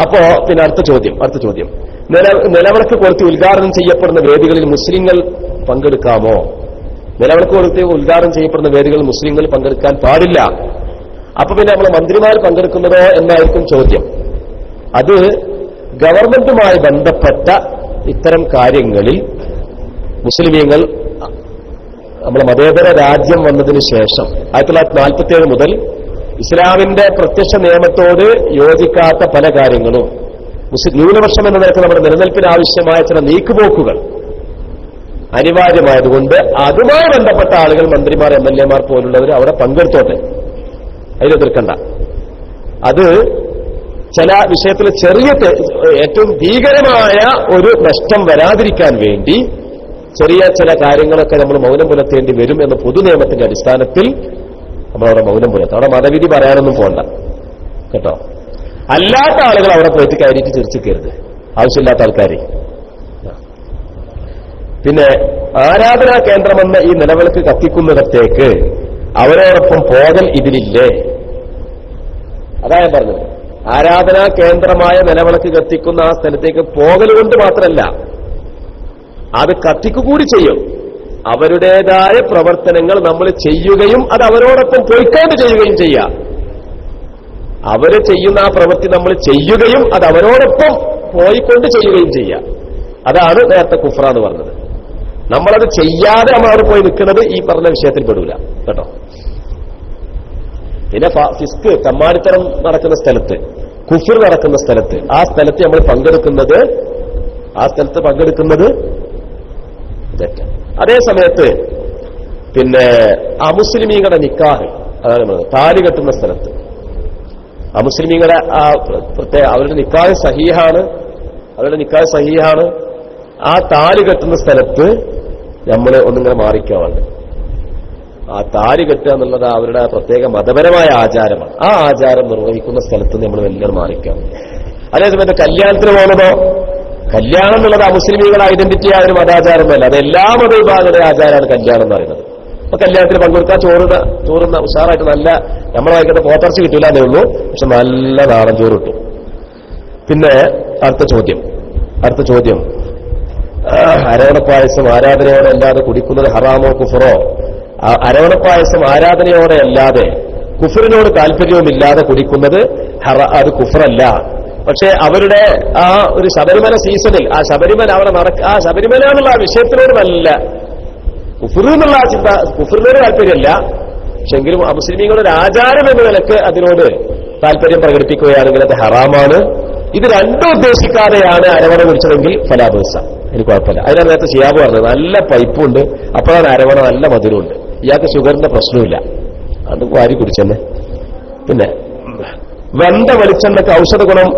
അപ്പോ പിന്നെ അടുത്ത ചോദ്യം നിലവിളക്ക് കൊളുത്തി ഉദ്ഘാടനം ചെയ്യപ്പെടുന്ന വേദികളിൽ മുസ്ലിങ്ങൾ പങ്കെടുക്കാമോ? നിലവിളക്ക് കൊളുത്തി ഉദ്ഘാടനം ചെയ്യപ്പെടുന്ന വേദികളിൽ മുസ്ലിങ്ങൾ പങ്കെടുക്കാൻ പാടില്ല. അപ്പൊ പിന്നെ നമ്മൾ മന്ത്രിമാർ പങ്കെടുക്കുന്നതോ എന്നായിരിക്കും ചോദ്യം. അത് ഗവൺമെന്റുമായി ബന്ധപ്പെട്ട ഇത്തരം കാര്യങ്ങളിൽ മുസ്ലിമീങ്ങൾ നമ്മളെ മതേതര രാജ്യം വന്നതിന് ശേഷം 1947 മുതൽ ഇസ്ലാമിന്റെ പ്രത്യക്ഷ നിയമത്തോട് യോജിക്കാത്ത പല കാര്യങ്ങളും ന്യൂനപക്ഷം എന്ന നിലക്ക് നമ്മുടെ നിലനിൽപ്പിന് ആവശ്യമായ ചില നീക്കുപോക്കുകൾ അനിവാര്യമായതുകൊണ്ട് അതുമായി ബന്ധപ്പെട്ട ആളുകൾ, മന്ത്രിമാർ, MLA മാർ പോലുള്ളവർ അവിടെ പങ്കെടുത്തോട്ടെ, അതിലെതിർക്കണ്ട. അത് ചില വിഷയത്തിൽ ചെറിയ ഏറ്റവും ഭീകരമായ ഒരു നഷ്ടം വരാതിരിക്കാൻ വേണ്ടി ചെറിയ ചില കാര്യങ്ങളൊക്കെ നമ്മൾ മൗനം പുലർത്തേണ്ടി വരും എന്ന പൊതു നിയമത്തിന്റെ അടിസ്ഥാനത്തിൽ നമ്മളവിടെ മൗനം പുലർത്തും. അവിടെ മതവിധി പറയാനൊന്നും പോണ്ട കേട്ടോ. അല്ലാത്ത ആളുകൾ അവിടെ പോയിട്ട് കയറിയിട്ട് ചിരിച്ചിക്കരുത്, ആവശ്യമില്ലാത്ത ആൾക്കാരെ. പിന്നെ ആരാധനാ കേന്ദ്രമെന്ന ഈ നിലവിളക്ക് കത്തിക്കുന്നിടത്തേക്ക് അവരോടൊപ്പം പോകൽ ഇതിലില്ലേ? അതാ ഞാൻ പറഞ്ഞത്. ആരാധനാ കേന്ദ്രമായ നിലവിളക്ക് കത്തിക്കുന്ന ആ സ്ഥലത്തേക്ക് പോകൽ കൊണ്ട് മാത്രമല്ല, അത് കത്തിക്കുകൂടി ചെയ്യും. അവരുടേതായ പ്രവർത്തനങ്ങൾ നമ്മൾ ചെയ്യുകയും അത് അവരോടൊപ്പം പോയിക്കൊണ്ട് ചെയ്യുകയും ചെയ്യാം. അവര് ചെയ്യുന്ന ആ പ്രവൃത്തി നമ്മൾ ചെയ്യുകയും അത് അവരോടൊപ്പം പോയിക്കൊണ്ട് ചെയ്യുകയും ചെയ്യാം. അതാണ് നേരത്തെ കുഫ്ര എന്ന് പറഞ്ഞത്. നമ്മളത് ചെയ്യാതെ നമ്മൾ അവിടെ പോയി നിൽക്കുന്നത് ഈ പറഞ്ഞ വിഷയത്തിൽ പെടൂല കേട്ടോ. പിന്നെ ഫിസ്ക്, തമ്മാടിത്തരം നടക്കുന്ന സ്ഥലത്ത്, കുഫ്ർ നടക്കുന്ന സ്ഥലത്ത്, ആ സ്ഥലത്ത് നമ്മൾ പങ്കെടുക്കുന്നത് തെറ്റാണ്. അതേ സമയത്ത് പിന്നെ അമുസ്ലിമീങ്ങളുടെ നിക്കാഹ്, അതാണ് താലി കെട്ടുന്ന സ്ഥലത്ത് അമുസ്ലിമീങ്ങളുടെ അവരുടെ നിക്കാഹ് സഹീഹാണ്. ആ താലി കെട്ടുന്ന സ്ഥലത്ത് നമ്മൾ ഒന്നിങ്ങനെ മാറിക്കാവുണ്ട്. ആ താലി കെട്ടുക എന്നുള്ളത് അവരുടെ പ്രത്യേക മതപരമായ ആചാരമാണ്. ആ ആചാരം നിർവഹിക്കുന്ന സ്ഥലത്ത് നമ്മൾ എല്ലാവരും മാറിക്കാം. അതേസമയത്ത് കല്യാണത്തിന് പോകുന്നതോ, കല്യാണം എന്നുള്ളത് അമുസ്ലിമീകളുടെ ഐഡന്റിറ്റി ആ ഒരു മതാചാരമല്ല, അത് എല്ലാ മതവിഭാഗങ്ങളുടെ ആചാരമാണ് കല്യാണം എന്ന് പറയുന്നത്. അപ്പൊ കല്യാണത്തിന് പങ്കെടുക്കാൻ ചോറുന്ന ഉഷാറായിട്ട് നല്ല നമ്മളെ വായിക്കുന്ന പോത്തർച്ച കിട്ടില്ല എന്നേ ഉള്ളൂ, പക്ഷെ നല്ല നാടൻ ചോറ് കിട്ടും. പിന്നെ അടുത്ത ചോദ്യം അരവണപ്പായസം ആരാധനയോടെ അല്ലാതെ കുടിക്കുന്നത് ഹറാമോ കുഫറോ? അരവണപ്പായസം ആരാധനയോടെ അല്ലാതെ കുഫറിനോട് താല്പര്യവുമില്ലാതെ കുടിക്കുന്നത് അത് കുഫറല്ല. പക്ഷെ അവരുടെ ആ ഒരു ശബരിമല സീസണിൽ ആ ശബരിമല അവിടെ ആ ശബരിമല എന്നുള്ള ആ വിഷയത്തിനോട് നല്ല കുഫർ എന്നുള്ള ആ ചിന്ത, കുഫറിനോട് താല്പര്യമല്ല, പക്ഷെ എങ്കിലും മുസ്ലിമീങ്ങളുടെ ഒരു ആചാരം എന്ന നിലക്ക് അതിനോട് താല്പര്യം പ്രകടിപ്പിക്കുകയാണെങ്കിൽ അത് ഹറാമാണ്. ഇത് രണ്ടും ഉദ്ദേശിക്കാതെയാണ് അരവണ കുടിച്ചതെങ്കിൽ ഫലാബേസ, എനിക്ക് കുഴപ്പമില്ല. അതിനാണ് നേരത്തെ ഷിയാബ് പറഞ്ഞത് നല്ല പൈപ്പുണ്ട്, അപ്പോഴാണ് അരവണ നല്ല മധുരമുണ്ട്, ഇയാൾക്ക് ഷുഗറിന്റെ പ്രശ്നമില്ല, അത് വാരി കുടിച്ചെന്നെ. പിന്നെ വെന്ത വെളിച്ചെണ്ണക്ക് ഔഷധ ഗുണം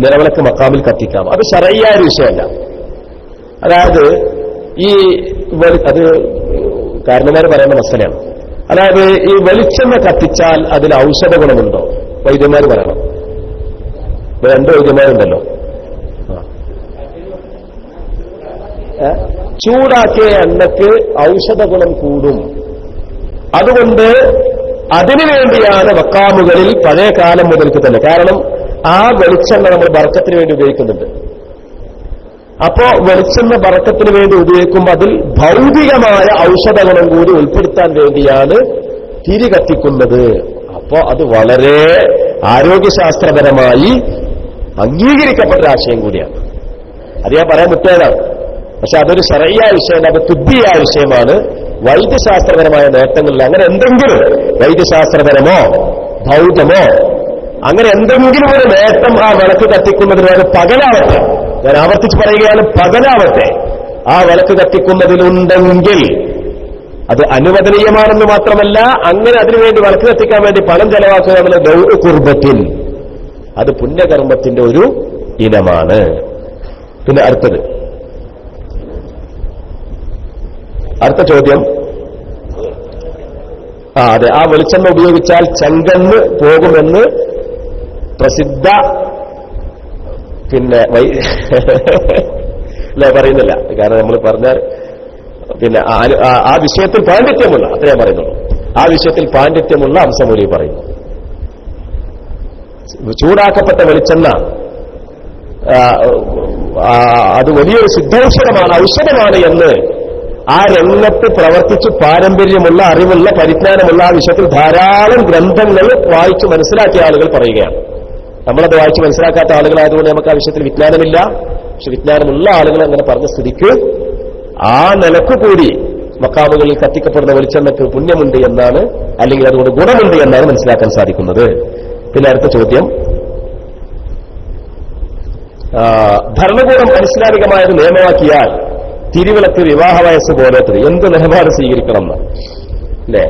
നിലവിളക്ക് മക്കാമിൽ കത്തിക്കാം, അത് ശരയ്യായ ഒരു വിഷയമല്ല. അതായത് അത് കാരണന്മാർ പറയുന്ന മസലയാണ്. അതായത് ഈ വെളിച്ചെണ്ണ കത്തിച്ചാൽ അതിൽ ഔഷധ ഗുണമുണ്ടോ? വൈദ്യന്മാർ പറയണം. 2 വൈദ്യന്മാരുണ്ടല്ലോ. ചൂടാക്കിയ എണ്ണയ്ക്ക് ഔഷധ ഗുണം കൂടും, അതുകൊണ്ട് അതിനുവേണ്ടിയാണ് മക്കാമുകളിൽ പഴയ കാലം മുതൽക്ക് തന്നെ. കാരണം ആ വെളിച്ചെണ്ണ നമ്മൾ ബർക്കത്തിന് വേണ്ടി ഉപയോഗിക്കുന്നുണ്ട്. അപ്പോ വെളിച്ചെണ്ണ ബർക്കത്തിന് വേണ്ടി ഉപയോഗിക്കുമ്പോൾ അതിൽ ഭൗതികമായ ഔഷധ ഗുണം കൂടി ഉൾപ്പെടുത്താൻ വേണ്ടിയാണ് തിരി കത്തിക്കുന്നത്. അപ്പോ അത് വളരെ ആരോഗ്യശാസ്ത്രപരമായി അംഗീകരിക്കപ്പെട്ട ആശയം കൂടിയാണ്. അത് ഞാൻ പറയാൻ വിട്ടതാണ്. പക്ഷെ അതൊരു ശരയ്യായ വിഷയമല്ല, അത് തുബ്ബിയായ വിഷയമാണ്. വൈദ്യശാസ്ത്രപരമായ നേട്ടങ്ങളിൽ അങ്ങനെ എന്തെങ്കിലും വൈദ്യശാസ്ത്രപരമോ ഭൗതമോ അങ്ങനെ എന്തെങ്കിലും ഒരു നേട്ടം ആ വിളക്ക് കത്തിക്കുന്നതിന് ഒരു പകലാവട്ടെ, ഞാൻ ആവർത്തിച്ച് പറയുകയാണ്, പകലാവട്ടെ ആ വിളക്ക് കത്തിക്കുന്നതിലുണ്ടെങ്കിൽ അത് അനുവദനീയമാണെന്ന് മാത്രമല്ല, അങ്ങനെ അതിനുവേണ്ടി വിളക്ക് കത്തിക്കാൻ വേണ്ടി പണം ചെലവാക്കുക എന്നുള്ള ദൗ കുർബത്തിൻ, അത് പുണ്യകർമ്മത്തിന്റെ ഒരു ഇനമാണ്. പിന്നെ അടുത്ത ചോദ്യം, അതെ, ആ വെളിച്ചെണ്ണ ഉപയോഗിച്ചാൽ ചെങ്കണ്ണ് പോകുമെന്ന് പ്രസിദ്ധ പിന്നെ അല്ല പറയുന്നില്ല, കാരണം നമ്മൾ പറഞ്ഞാൽ പിന്നെ ആ വിഷയത്തിൽ പാണ്ഡിത്യമുള്ള, അത്രേ പറയുന്നുള്ളൂ, ആ വിഷയത്തിൽ പാണ്ഡിത്യമുള്ള അംശമൂലി പറയുന്നു. ചൂടാക്കപ്പെട്ട വെളിച്ചെണ്ണ അത് വലിയൊരു സിദ്ധൌഷധമാണ്, ഔഷധമാണ് എന്ന് ആ രംഗത്ത് പ്രവർത്തിച്ച് പാരമ്പര്യമുള്ള അറിവുള്ള പരിജ്ഞാനമുള്ള ആ വിഷയത്തിൽ ധാരാളം ഗ്രന്ഥങ്ങൾ വായിച്ച് മനസ്സിലാക്കിയ ആളുകൾ പറയുകയാണ്. നമ്മളത് വായിച്ച് മനസ്സിലാക്കാത്ത ആളുകളായതുകൊണ്ട് നമുക്ക് ആ വിഷയത്തിൽ വിജ്ഞാനമില്ല. പക്ഷെ വിജ്ഞാനമുള്ള ആളുകൾ അങ്ങനെ പറഞ്ഞ സ്ഥിതിക്ക് ആ നിലക്ക് കൂടി മക്കാമുകളിൽ കത്തിക്കപ്പെടുന്ന വെളിച്ചെണ്ണക്ക് പുണ്യമുണ്ട് എന്നാണ്, അല്ലെങ്കിൽ അതുകൊണ്ട് ഗുണമുണ്ട് എന്നാണ് മനസ്സിലാക്കാൻ സാധിക്കുന്നത്. പിന്നെ അടുത്ത ചോദ്യം, ഭരണകൂടം അനിസ്ലാമികമായത് നിയമമാക്കിയാൽ തിരുവിളക്ക് വിവാഹ വയസ്സ് പോലത്തത് എന്ത് നിലപാട് സ്വീകരിക്കണമെന്ന് അല്ലേ?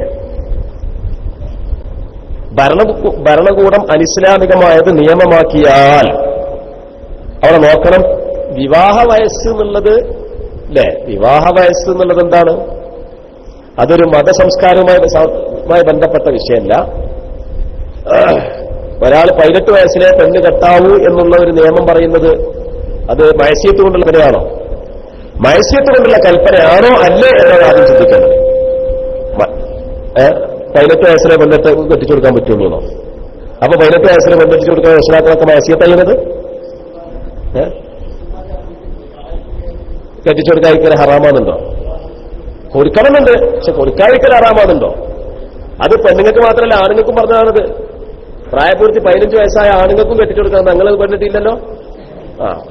ഭരണകൂടം അനിസ്ലാമികമായത് നിയമമാക്കിയാൽ അവിടെ നോക്കണം, വിവാഹ വയസ്സ് എന്നുള്ളത് അല്ലേ? വിവാഹ വയസ്സ് എന്നുള്ളത് എന്താണ്? അതൊരു മതസംസ്കാരവുമായി ബന്ധപ്പെട്ട വിഷയമല്ല. ഒരാൾ 18 വയസ്സിലെ പെണ്ണ് കെട്ടാവൂ എന്നുള്ള ഒരു നിയമം പറയുന്നത് അത് മയസ്യത്ത് കൊണ്ടുള്ള കൽപ്പനയാണോ? മയസ്യത്ത് കൊണ്ടുള്ള കൽപ്പനയാണോ അല്ലേ എന്നാണ് ആദ്യം ചിന്തിക്കേണ്ടത്. 18 വയസ്സിലെ പെണ്ണിട്ട് കെട്ടിച്ചു കൊടുക്കാൻ പറ്റുള്ളൂ. അപ്പൊ 18 വയസ്സിലെ പെണ്ണെട്ടിച്ചു കൊടുക്കാൻ രക്ഷിതാക്കളൊക്കെ മയസ്യത്തയ്യുന്നത് കെട്ടിച്ചു കൊടുക്കാതിരിക്കൽ ഹറാമാണെന്നുണ്ടോ? കൊടുക്കണമെന്നുണ്ട്, പക്ഷെ കൊടുക്കാതിരിക്കൽ ഹറാമാണെന്നുണ്ടോ? അത് പെണ്ണുങ്ങൾക്ക് മാത്രമല്ല ആണുങ്ങൾക്കും പറഞ്ഞതാണത്. പ്രായപൂർത്തി 15 വയസ്സായ ആണുങ്ങൾക്കും കെട്ടിച്ചു കൊടുക്കണം, ഞങ്ങൾ പെണ്ണിട്ടില്ലല്ലോ.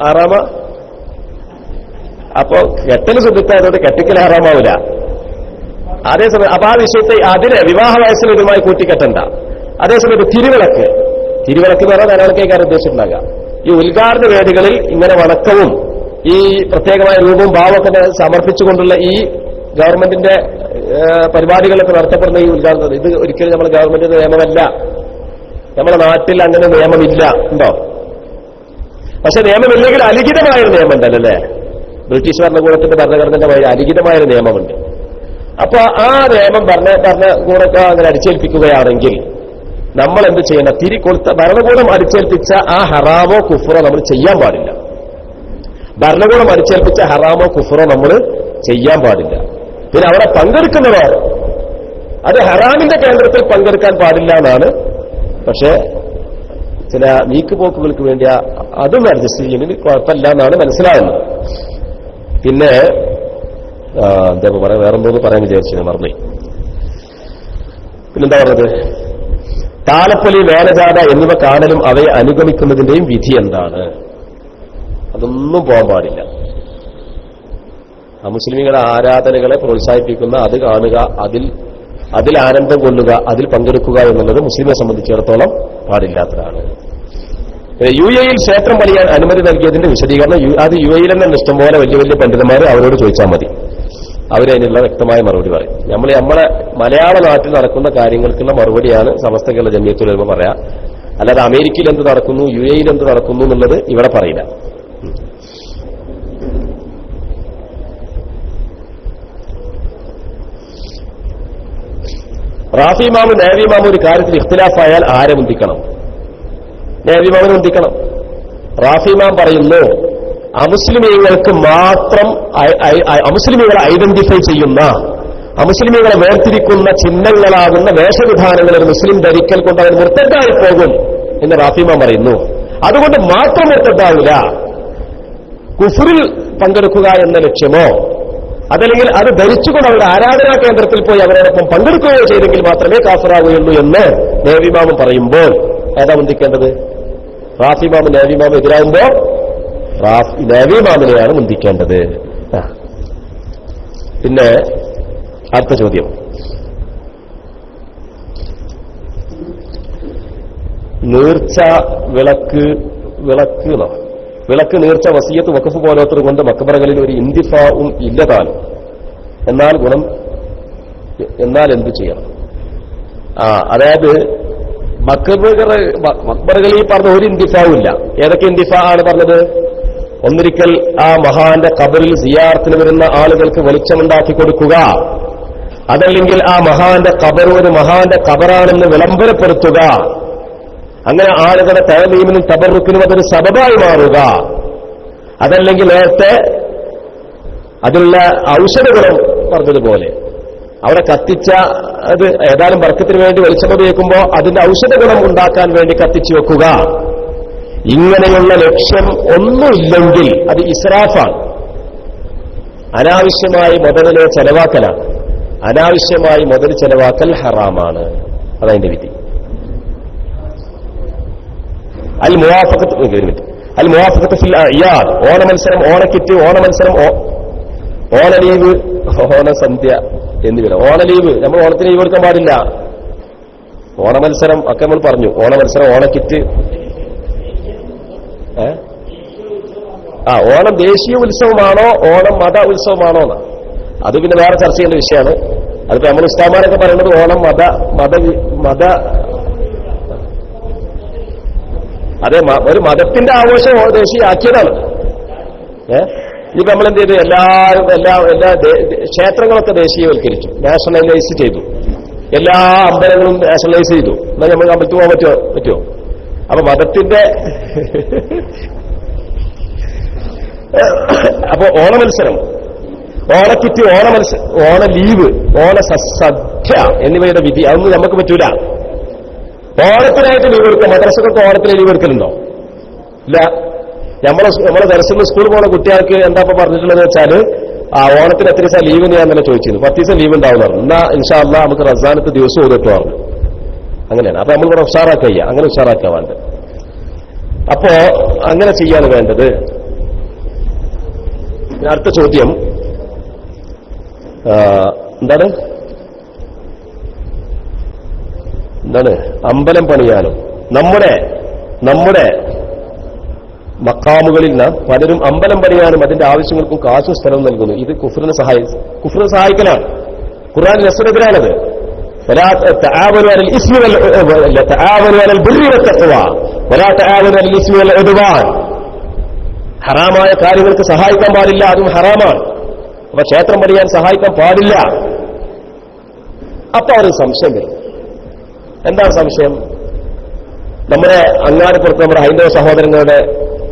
ഹറാമ. അപ്പോ കെട്ടൽ സുദ്ധിത്തായതുകൊണ്ട് കെട്ടിക്കൽ ഹറാമാവില്ല. അതേസമയം അപ്പൊ ആ വിഷയത്തെ അതിനെ വിവാഹ വയസ്സിൽ ഇതുമായി കൂട്ടിക്കെട്ടണ്ട. അതേസമയത്ത് തിരുവിളക്ക് എന്ന് പറഞ്ഞാൽ ധാരാളക്കേക്കാർ ഉദ്ദേശിച്ചിട്ടുണ്ടാകാം. ഈ ഉദ്ഘാടന വേദികളിൽ ഇങ്ങനെ വണക്കവും ഈ പ്രത്യേകമായ രൂപവും ഭാവമൊക്കെ സമർപ്പിച്ചുകൊണ്ടുള്ള ഈ ഗവൺമെന്റിന്റെ പരിപാടികളൊക്കെ നടത്തപ്പെടുന്ന ഈ ഉദ്ഘാടനം, ഇത് ഒരിക്കലും നമ്മുടെ ഗവൺമെന്റിന്റെ നിയമമല്ല. നമ്മുടെ നാട്ടിൽ അങ്ങനെ നിയമമില്ല. ഉണ്ടോ? പക്ഷെ നിയമമില്ലെങ്കിൽ അലിഖിതമായൊരു നിയമമുണ്ടല്ലോ അല്ലേ? ബ്രിട്ടീഷ് ഭരണകൂടത്തിന്റെ ഭരണഘടനയുടെ വഴി അലിഖിതമായൊരു നിയമമുണ്ട്. അപ്പൊ ആ നിയമം ഭരണകൂടമൊക്കെ അങ്ങനെ അടിച്ചേൽപ്പിക്കുകയാണെങ്കിൽ നമ്മൾ എന്ത് ചെയ്യണം? ഭരണകൂടം അടിച്ചേൽപ്പിച്ച ആ ഹറാമോ കുഫറോ നമ്മൾ ചെയ്യാൻ പാടില്ല. ഭരണകൂടം അടിച്ചേൽപ്പിച്ച ഹറാമോ കുഫറോ നമ്മൾ ചെയ്യാൻ പാടില്ല. പിന്നെ അവിടെ പങ്കെടുക്കുന്നതോ അത് ഹറാമിന്റെ കേന്ദ്രത്തിൽ പങ്കെടുക്കാൻ പാടില്ല എന്നാണ്. പക്ഷേ ചില നീക്കുപോക്കുകൾക്ക് വേണ്ടി അതും അഡ്ജസ്റ്റ് ചെയ്യുന്നതിന് കുഴപ്പമില്ല എന്നാണ് മനസ്സിലാവുന്നത്. പിന്നെ എന്താ പറയാ, വേറെന്തോന്ന് പറയാൻ വിചാരിച്ചു, മറന്നു. പിന്നെന്താ പറഞ്ഞത്? താലപ്പൊലി, വേലജാഥ എന്നിവ കാണലും അവയെ അനുഗമിക്കുന്നതിന്റെയും വിധി എന്താണ്? അതൊന്നും പോകാൻ പാടില്ല. മുസ്ലിമികളുടെ ആരാധനകളെ പ്രോത്സാഹിപ്പിക്കുന്ന, അത് കാണുക, അതിൽ ആനന്ദം കൊള്ളുക, അതിൽ പങ്കെടുക്കുക എന്നുള്ളത് മുസ്ലിമിനെ സംബന്ധിച്ചിടത്തോളം പാടില്ലാത്തതാണ്. UAE ക്ഷേത്രം പണിയാൻ അനുമതി നൽകിയതിന്റെ വിശദീകരണം അത് UAE തന്നെ ഇഷ്ടംപോലെ വലിയ വലിയ പണ്ഡിതന്മാർ അവരോട് ചോദിച്ചാൽ മതി. അവരതിനുള്ള വ്യക്തമായ മറുപടി പറയും. നമ്മളെ മലയാള നാട്ടിൽ നടക്കുന്ന കാര്യങ്ങൾക്കുള്ള മറുപടിയാണ് സമസ്ത കേരള ജമിയത്തുൽ ഉലമ പറയാ. അല്ലാതെ അമേരിക്കയിൽ എന്ത് നടക്കുന്നു, UAE എന്ത് നടക്കുന്നു എന്നുള്ളത് ഇവിടെ പറയില്ല. റാഫി ഇമാമ്, നേവി ഇമാമ് ഒരു കാര്യത്തിൽ ഇഖ്തിലാഫായാൽ ആരെ മുന്തിക്കണം? നേവി ഇമാമിനെ മുന്തിക്കണം. റാഫി ഇമാം പറയുന്നു, അമുസ്ലിമീങ്ങൾക്ക് മാത്രം അമുസ്ലിമീങ്ങളെ ഐഡന്റിഫൈ ചെയ്യുന്ന, അമുസ്ലിമീങ്ങളെ വേർതിരിക്കുന്ന ചിഹ്നങ്ങളാകുന്ന വേഷവിധാനങ്ങൾ ഒരു മുസ്ലിം ധരിക്കൽ കൊണ്ട് അവർ മുർത്തദ്ദായി പോകും എന്ന് റാഫി ഇമാം പറയുന്നു. അതുകൊണ്ട് മാത്രം മുർത്തദ്ദാവില്ല. കുഫറിൽ പങ്കെടുക്കുക എന്ന ലക്ഷ്യമോ അതല്ലെങ്കിൽ അത് ധരിച്ചുകൊണ്ട് അവരുടെ ആരാധനാ കേന്ദ്രത്തിൽ പോയി അവരോടൊപ്പം പങ്കെടുക്കുകയോ ചെയ്തെങ്കിൽ മാത്രമേ കാഫിറാവുകയുള്ളൂ എന്ന് നേവിമാമും പറയുമ്പോൾ ഏതാ മുന്തിക്കേണ്ടത്? റാഫിമാമും നേവിമാമും എതിരാകുമ്പോൾ നേവിമാമിനെയാണ് മുന്തിക്കേണ്ടത്. പിന്നെ അടുത്ത ചോദ്യം, നീർച്ച വിളക്ക് നീർച്ച വസിയത്ത് വഖഫ് പോലത്തത് കൊണ്ട് മക്ബറകളിൽ ഒരു ഇന്തിഫാവും ഇല്ലതാനും. എന്നാൽ എന്തു ചെയ്യണം? അതായത് മക്ബറകളിൽ പറഞ്ഞ ഒരു ഇന്തിഫാവും ഇല്ല. ഏതൊക്കെ ഇന്തിഫാ ആണ് പറഞ്ഞത്? ഒന്നിരിക്കൽ ആ മഹാന്റെ ഖബറിൽ സിയാറത്തിന് വരുന്ന ആളുകൾക്ക് വെളിച്ചമുണ്ടാക്കി കൊടുക്കുക, അതല്ലെങ്കിൽ ആ മഹാന്റെ ഖബർ ഒരു മഹാന്റെ ഖബറാണെന്ന് വിളംബരപ്പെടുത്തുക, അങ്ങനെ ആളുകളുടെ തഅലീമിനും തബറുക്കിനും അതൊരു സബബായി മാറുക, അതല്ലെങ്കിൽ നേരത്തെ അതിലുള്ള ഔഷധഗുണം പറഞ്ഞതുപോലെ അവിടെ കത്തിച്ച അത് ഏതാനും ബർക്കത്തിന് വേണ്ടി വെളിച്ചമുപയോഗിക്കുമ്പോൾ അതിന്റെ ഔഷധഗുണം ഉണ്ടാക്കാൻ വേണ്ടി കത്തിച്ചു വെക്കുക. ഇങ്ങനെയുള്ള ലക്ഷ്യം ഒന്നുമില്ലെങ്കിൽ അത് ഇസ്രാഫാണ്, അനാവശ്യമായി മുതലിനെ ചെലവാക്കലാണ്. അനാവശ്യമായി മുതൽ ചെലവാക്കൽ ഹറാമാണ്. അതതിന്റെ വിധി. അൽ മുവാഫഖത്ത് ഫിൽ അഅ്യാദ്, ഓണമത്സരം, ഓണക്കിറ്റ്, ഓണമത്സരം, ഓണലീവ്, ഓണസന്ധ്യ എന്നിവ. ഓണലീവ് നമ്മൾ ഓണത്തിന് ലീവ് എടുക്കാൻ പാടില്ല. ഓണമത്സരം ഒക്കെ നമ്മൾ പറഞ്ഞു. ഓണമത്സരം, ഓണക്കിറ്റ്. ഓണം ദേശീയ ഉത്സവമാണോ ഓണം മത ഉത്സവമാണോ എന്നാ? അത് പിന്നെ വേറെ ചർച്ച ചെയ്യേണ്ട വിഷയമാണ്. അതിപ്പോ നമ്മൾ ഉസ്താമാരൊക്കെ പറയുന്നത് ഓണം മത അതെ, ഒരു മതത്തിന്റെ ആഘോഷം ദേശീയമാക്കിയതാണ്. ഇപ്പൊ നമ്മൾ എന്ത് ചെയ്തു? എല്ലാ ക്ഷേത്രങ്ങളൊക്കെ ദേശീയവൽക്കരിച്ചു, നാഷണലൈസ് ചെയ്തു. എല്ലാ അമ്പലങ്ങളും നാഷണലൈസ് ചെയ്തു. എന്നാൽ നമ്മൾ അമ്പലത്തിൽ പോകാൻ പറ്റുമോ? അപ്പൊ മതത്തിന്റെ അപ്പൊ ഓണമത്സരം, ഓണക്കിറ്റ്, ഓണ ലീവ്, സദ്യ എന്നിവയുടെ വിധി അതൊന്നും നമുക്ക് പറ്റൂല. ഓണത്തിനായിട്ട് ലീവ് എടുക്കുക. മദ്രസകൾക്ക് ഓണത്തിന് ലീവ് എടുക്കലുണ്ടോ? ഇല്ല. നമ്മളെ ദർശന സ്കൂളിൽ പോകുന്ന കുട്ടികൾക്ക് എന്താ പറഞ്ഞിട്ടുള്ളത് വെച്ചാല് ഓണത്തിന് എത്ര ദിവസം ലീവ് ഞാൻ തന്നെ ചോദിച്ചിരുന്നു. 10 ദിവസം ലീവ് ഉണ്ടാവും പറഞ്ഞു. എന്നാ ഇൻഷാ അല്ലാഹ് നമുക്ക് റംസാനത്തെ ദിവസം ഓതിട്ട് പറഞ്ഞു. അങ്ങനെയാണ്. അപ്പൊ നമ്മളിവിടെ ഉഷാറാക്കുക, അങ്ങനെ ഉഷാറാക്കാൻ വേണ്ടത്. അപ്പോ അങ്ങനെ ചെയ്യാണ് വേണ്ടത്. അടുത്ത ചോദ്യം എന്താണ്? അമ്പലം പണിയാനും നമ്മുടെ മക്കാമുകളിൽ പലരും അമ്പലം പണിയാനും അതിന്റെ ആവശ്യങ്ങൾക്കും കാശും സ്ഥലവും നൽകുന്നു. ഇത് കുഫ്റിനെ സഹായിക്കലാണ്. ഖുർആൻ രസനെതിരാണത്. ഹറാമായ കാര്യങ്ങൾക്ക് സഹായിക്കാൻ പാടില്ല, അതും ഹറാമാണ്. അപ്പൊ ക്ഷേത്രം പണിയാൻ സഹായിക്കാൻ പാടില്ല. അപ്പൊ അവർ സംശയം വരും. എന്താണ് സംശയം? നമ്മുടെ അങ്ങാടിപ്പുറത്ത് നമ്മുടെ ഹൈന്ദവ സഹോദരങ്ങളുടെ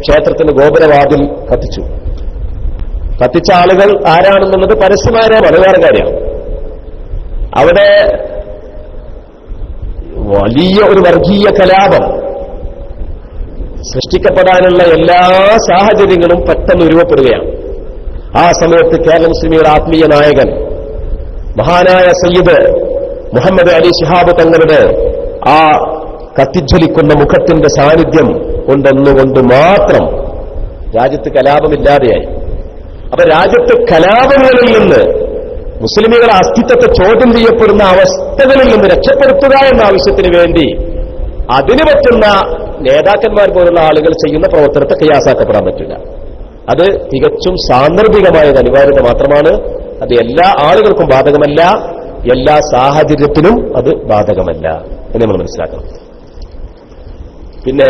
ക്ഷേത്രത്തിന് ഗോപുരവാതിൽ കത്തിച്ചു. കത്തിച്ച ആളുകൾ ആരാണെന്നുള്ളത് പരസ്യമാരാണ്, വേറെ കാര്യമാണ്. അവിടെ വലിയ ഒരു വർഗീയ കലാപം സൃഷ്ടിക്കപ്പെടാനുള്ള എല്ലാ സാഹചര്യങ്ങളും പെട്ടെന്ന് ഉരുവപ്പെടുകയാണ്. ആ സമയത്ത് കേരള മുസ്ലിമിയുടെ ആത്മീയ നായകൻ മഹാനായ സയ്യിദ് മുഹമ്മദ് അലി ശിഹാബ് തങ്ങളുടെ ആ കത്തിജ്വലിക്കുന്ന മുഖത്തിന്റെ സാന്നിധ്യം കൊണ്ടൊന്നുകൊണ്ട് മാത്രം രാജ്യത്ത് കലാപമില്ലാതെയായി. അപ്പൊ രാജ്യത്ത് കലാപങ്ങളിൽ നിന്ന് മുസ്ലിമുകളുടെ അസ്തിത്വത്തെ ചോദ്യം ചെയ്യപ്പെടുന്ന അവസ്ഥകളിൽ നിന്ന് രക്ഷപ്പെടുത്തുക എന്ന ആവശ്യത്തിന് വേണ്ടി അതിന് പറ്റുന്ന നേതാക്കന്മാർ പോലുള്ള ആളുകൾ ചെയ്യുന്ന പ്രവർത്തനത്തെ ഖിയാസാക്കപ്പെടാൻ പറ്റില്ല. അത് തികച്ചും സാന്ദർഭികമായ അനിവാര്യത മാത്രമാണ്. അത് എല്ലാ ആളുകൾക്കും ബാധകമല്ല, എല്ലാ സാഹചര്യത്തിലും അത് ബാധകമല്ല എന്ന് നമ്മൾ മനസ്സിലാക്കണം. പിന്നെ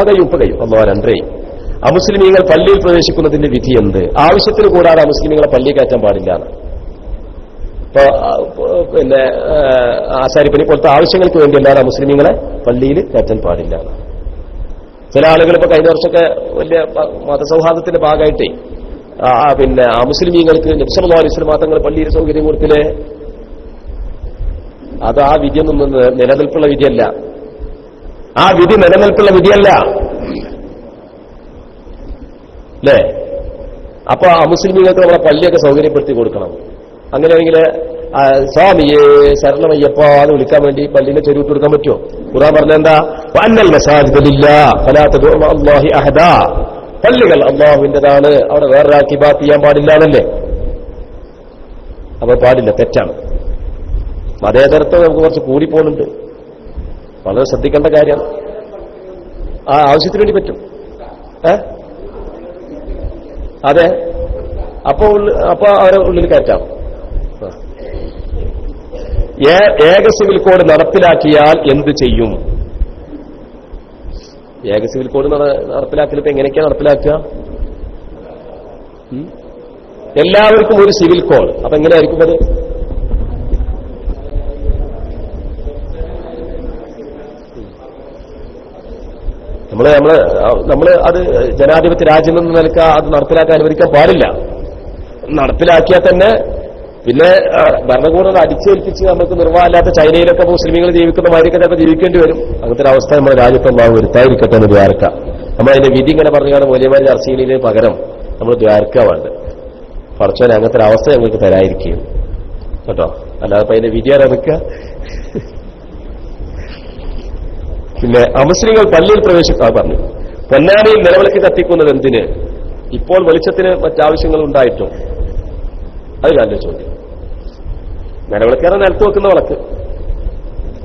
കഴിയും അല്ലോ രണ്ടേ അമുസ്ലിമീങ്ങൾ പള്ളിയിൽ പ്രവേശിക്കുന്നതിന്റെ വിധി എന്ത്? ആവശ്യത്തിന് കൂടാതെ അമുസ്ലിമീങ്ങളെ പള്ളിയിൽ കയറ്റാൻ പാടില്ല. ഇപ്പൊ പിന്നെ ആശാരിപ്പണി പോലത്തെ ആവശ്യങ്ങൾക്ക് വേണ്ടിയല്ലാതെ മുസ്ലിമീങ്ങളെ പള്ളിയിൽ കയറ്റാൻ പാടില്ല. ചില ആളുകൾ ഇപ്പൊ കഴിഞ്ഞ വർഷമൊക്കെ വലിയ മതസൗഹാർദ്ദത്തിന്റെ ഭാഗമായിട്ടേ പിന്നെ മുസ്ലിമീങ്ങൾക്ക് നബി സല്ലല്ലാഹു അലൈഹി വസല്ലം തങ്ങൾ പള്ളിയിൽ സൗകര്യം കൊടുത്തില്ലേ, അത് ആ വിധിയൊന്നും നിലനിൽപ്പുള്ള വിധിയല്ല. ആ വിധി നിലനിൽപ്പുള്ള വിധിയല്ല അല്ലേ? അപ്പൊ മുസ്ലിമീങ്ങൾക്ക് നമ്മളെ പള്ളിയൊക്കെ സൗകര്യപ്പെടുത്തി കൊടുക്കണം. അങ്ങനെയാണെങ്കിൽ സ്വാമിയെ ശരണമയ്യപ്പ എന്ന് വിളിക്കാൻ വേണ്ടി പള്ളിനെ ചെരുവിട്ട് കൊടുക്കാൻ പറ്റുമോ? ഖുർആൻ പറഞ്ഞെന്താ? വഅന്നൽ മസാജിദ ലില്ലാഹ് ഫലാ തദ്ഉ മഅല്ലാഹി അഹദാ. പള്ളികൾ അല്ലാഹുവിന്റേതാണ്, അവിടെ വേറൊരാൾക്ക് ഇബാദത്ത് ചെയ്യാൻ പാടില്ല എന്നല്ലേ? അപ്പൊ പാടില്ല, തെറ്റാണ്. മതേതരത്വം നമുക്ക് കുറച്ച് കൂടിപ്പോകുന്നുണ്ട്, വളരെ ശ്രദ്ധിക്കേണ്ട കാര്യമാണ്. ആ ആവശ്യത്തിന് വേണ്ടി പറ്റും. അതെ, അപ്പൊ അവരെ ഉള്ളിൽ കയറ്റാം. ഏക സിവിൽ കോഡ് നടപ്പിലാക്കിയാൽ എന്ത് ചെയ്യും? ഏക സിവിൽ കോഡ് നടപ്പിലാക്കിയിട്ട് എങ്ങനെയൊക്കെയാണ് നടപ്പിലാക്കുക? എല്ലാവർക്കും ഒരു സിവിൽ കോഡ്. അപ്പൊ എങ്ങനെയായിരിക്കും അത്? നമ്മള് അത് ജനാധിപത്യ രാജ്യം എന്ന നിലക്ക് അത് നടപ്പിലാക്കാൻ അനുവദിക്കാൻ പാടില്ല. നടപ്പിലാക്കിയാൽ തന്നെ പിന്നെ ഭരണകൂടം അടിച്ചേൽപ്പിച്ച് നമുക്ക് നിർവാഹമില്ലാത്ത ചൈനയിലൊക്കെ മുസ്ലിമീങ്ങൾ ജീവിക്കുന്ന മാതിരിയൊക്കെ ചിലപ്പോൾ ജീവിക്കേണ്ടി വരും. അങ്ങനത്തെ ഒരു അവസ്ഥ നമ്മുടെ രാജ്യത്ത് വരുത്താതിരിക്കട്ടെ എന്ന് ദ്വാരക്കാം. നമ്മൾ അതിന്റെ വിധി ഇങ്ങനെ പറഞ്ഞാൽ മൂല്യമായ ചർച്ച ചെയ്യുന്നതിന് പകരം നമ്മൾ ദ്വാരക്കുക വേണ്ടത്. പറച്ചോനെ അങ്ങനത്തെ ഒരു അവസ്ഥ ഞങ്ങൾക്ക് തരാതിരിക്കുകയും കേട്ടോ, അല്ലാതെ ഇപ്പൊ അതിന്റെ വിധി ആരംഭിക്കുക. പിന്നെ അമുസ്ലിങ്ങൾ പള്ളിയിൽ പ്രവേശിക്കാൻ പറഞ്ഞു. പൊന്നാനിയിൽ നിലവിളക്ക് കത്തിക്കുന്നത് എന്തിന്? ഇപ്പോൾ വെളിച്ചത്തിന് മറ്റാവശ്യങ്ങൾ ഉണ്ടായിട്ടും. അത് നല്ല ചോദ്യം. നിലവിളക്കേറെ നിലത്ത് വെക്കുന്ന വിളക്ക്.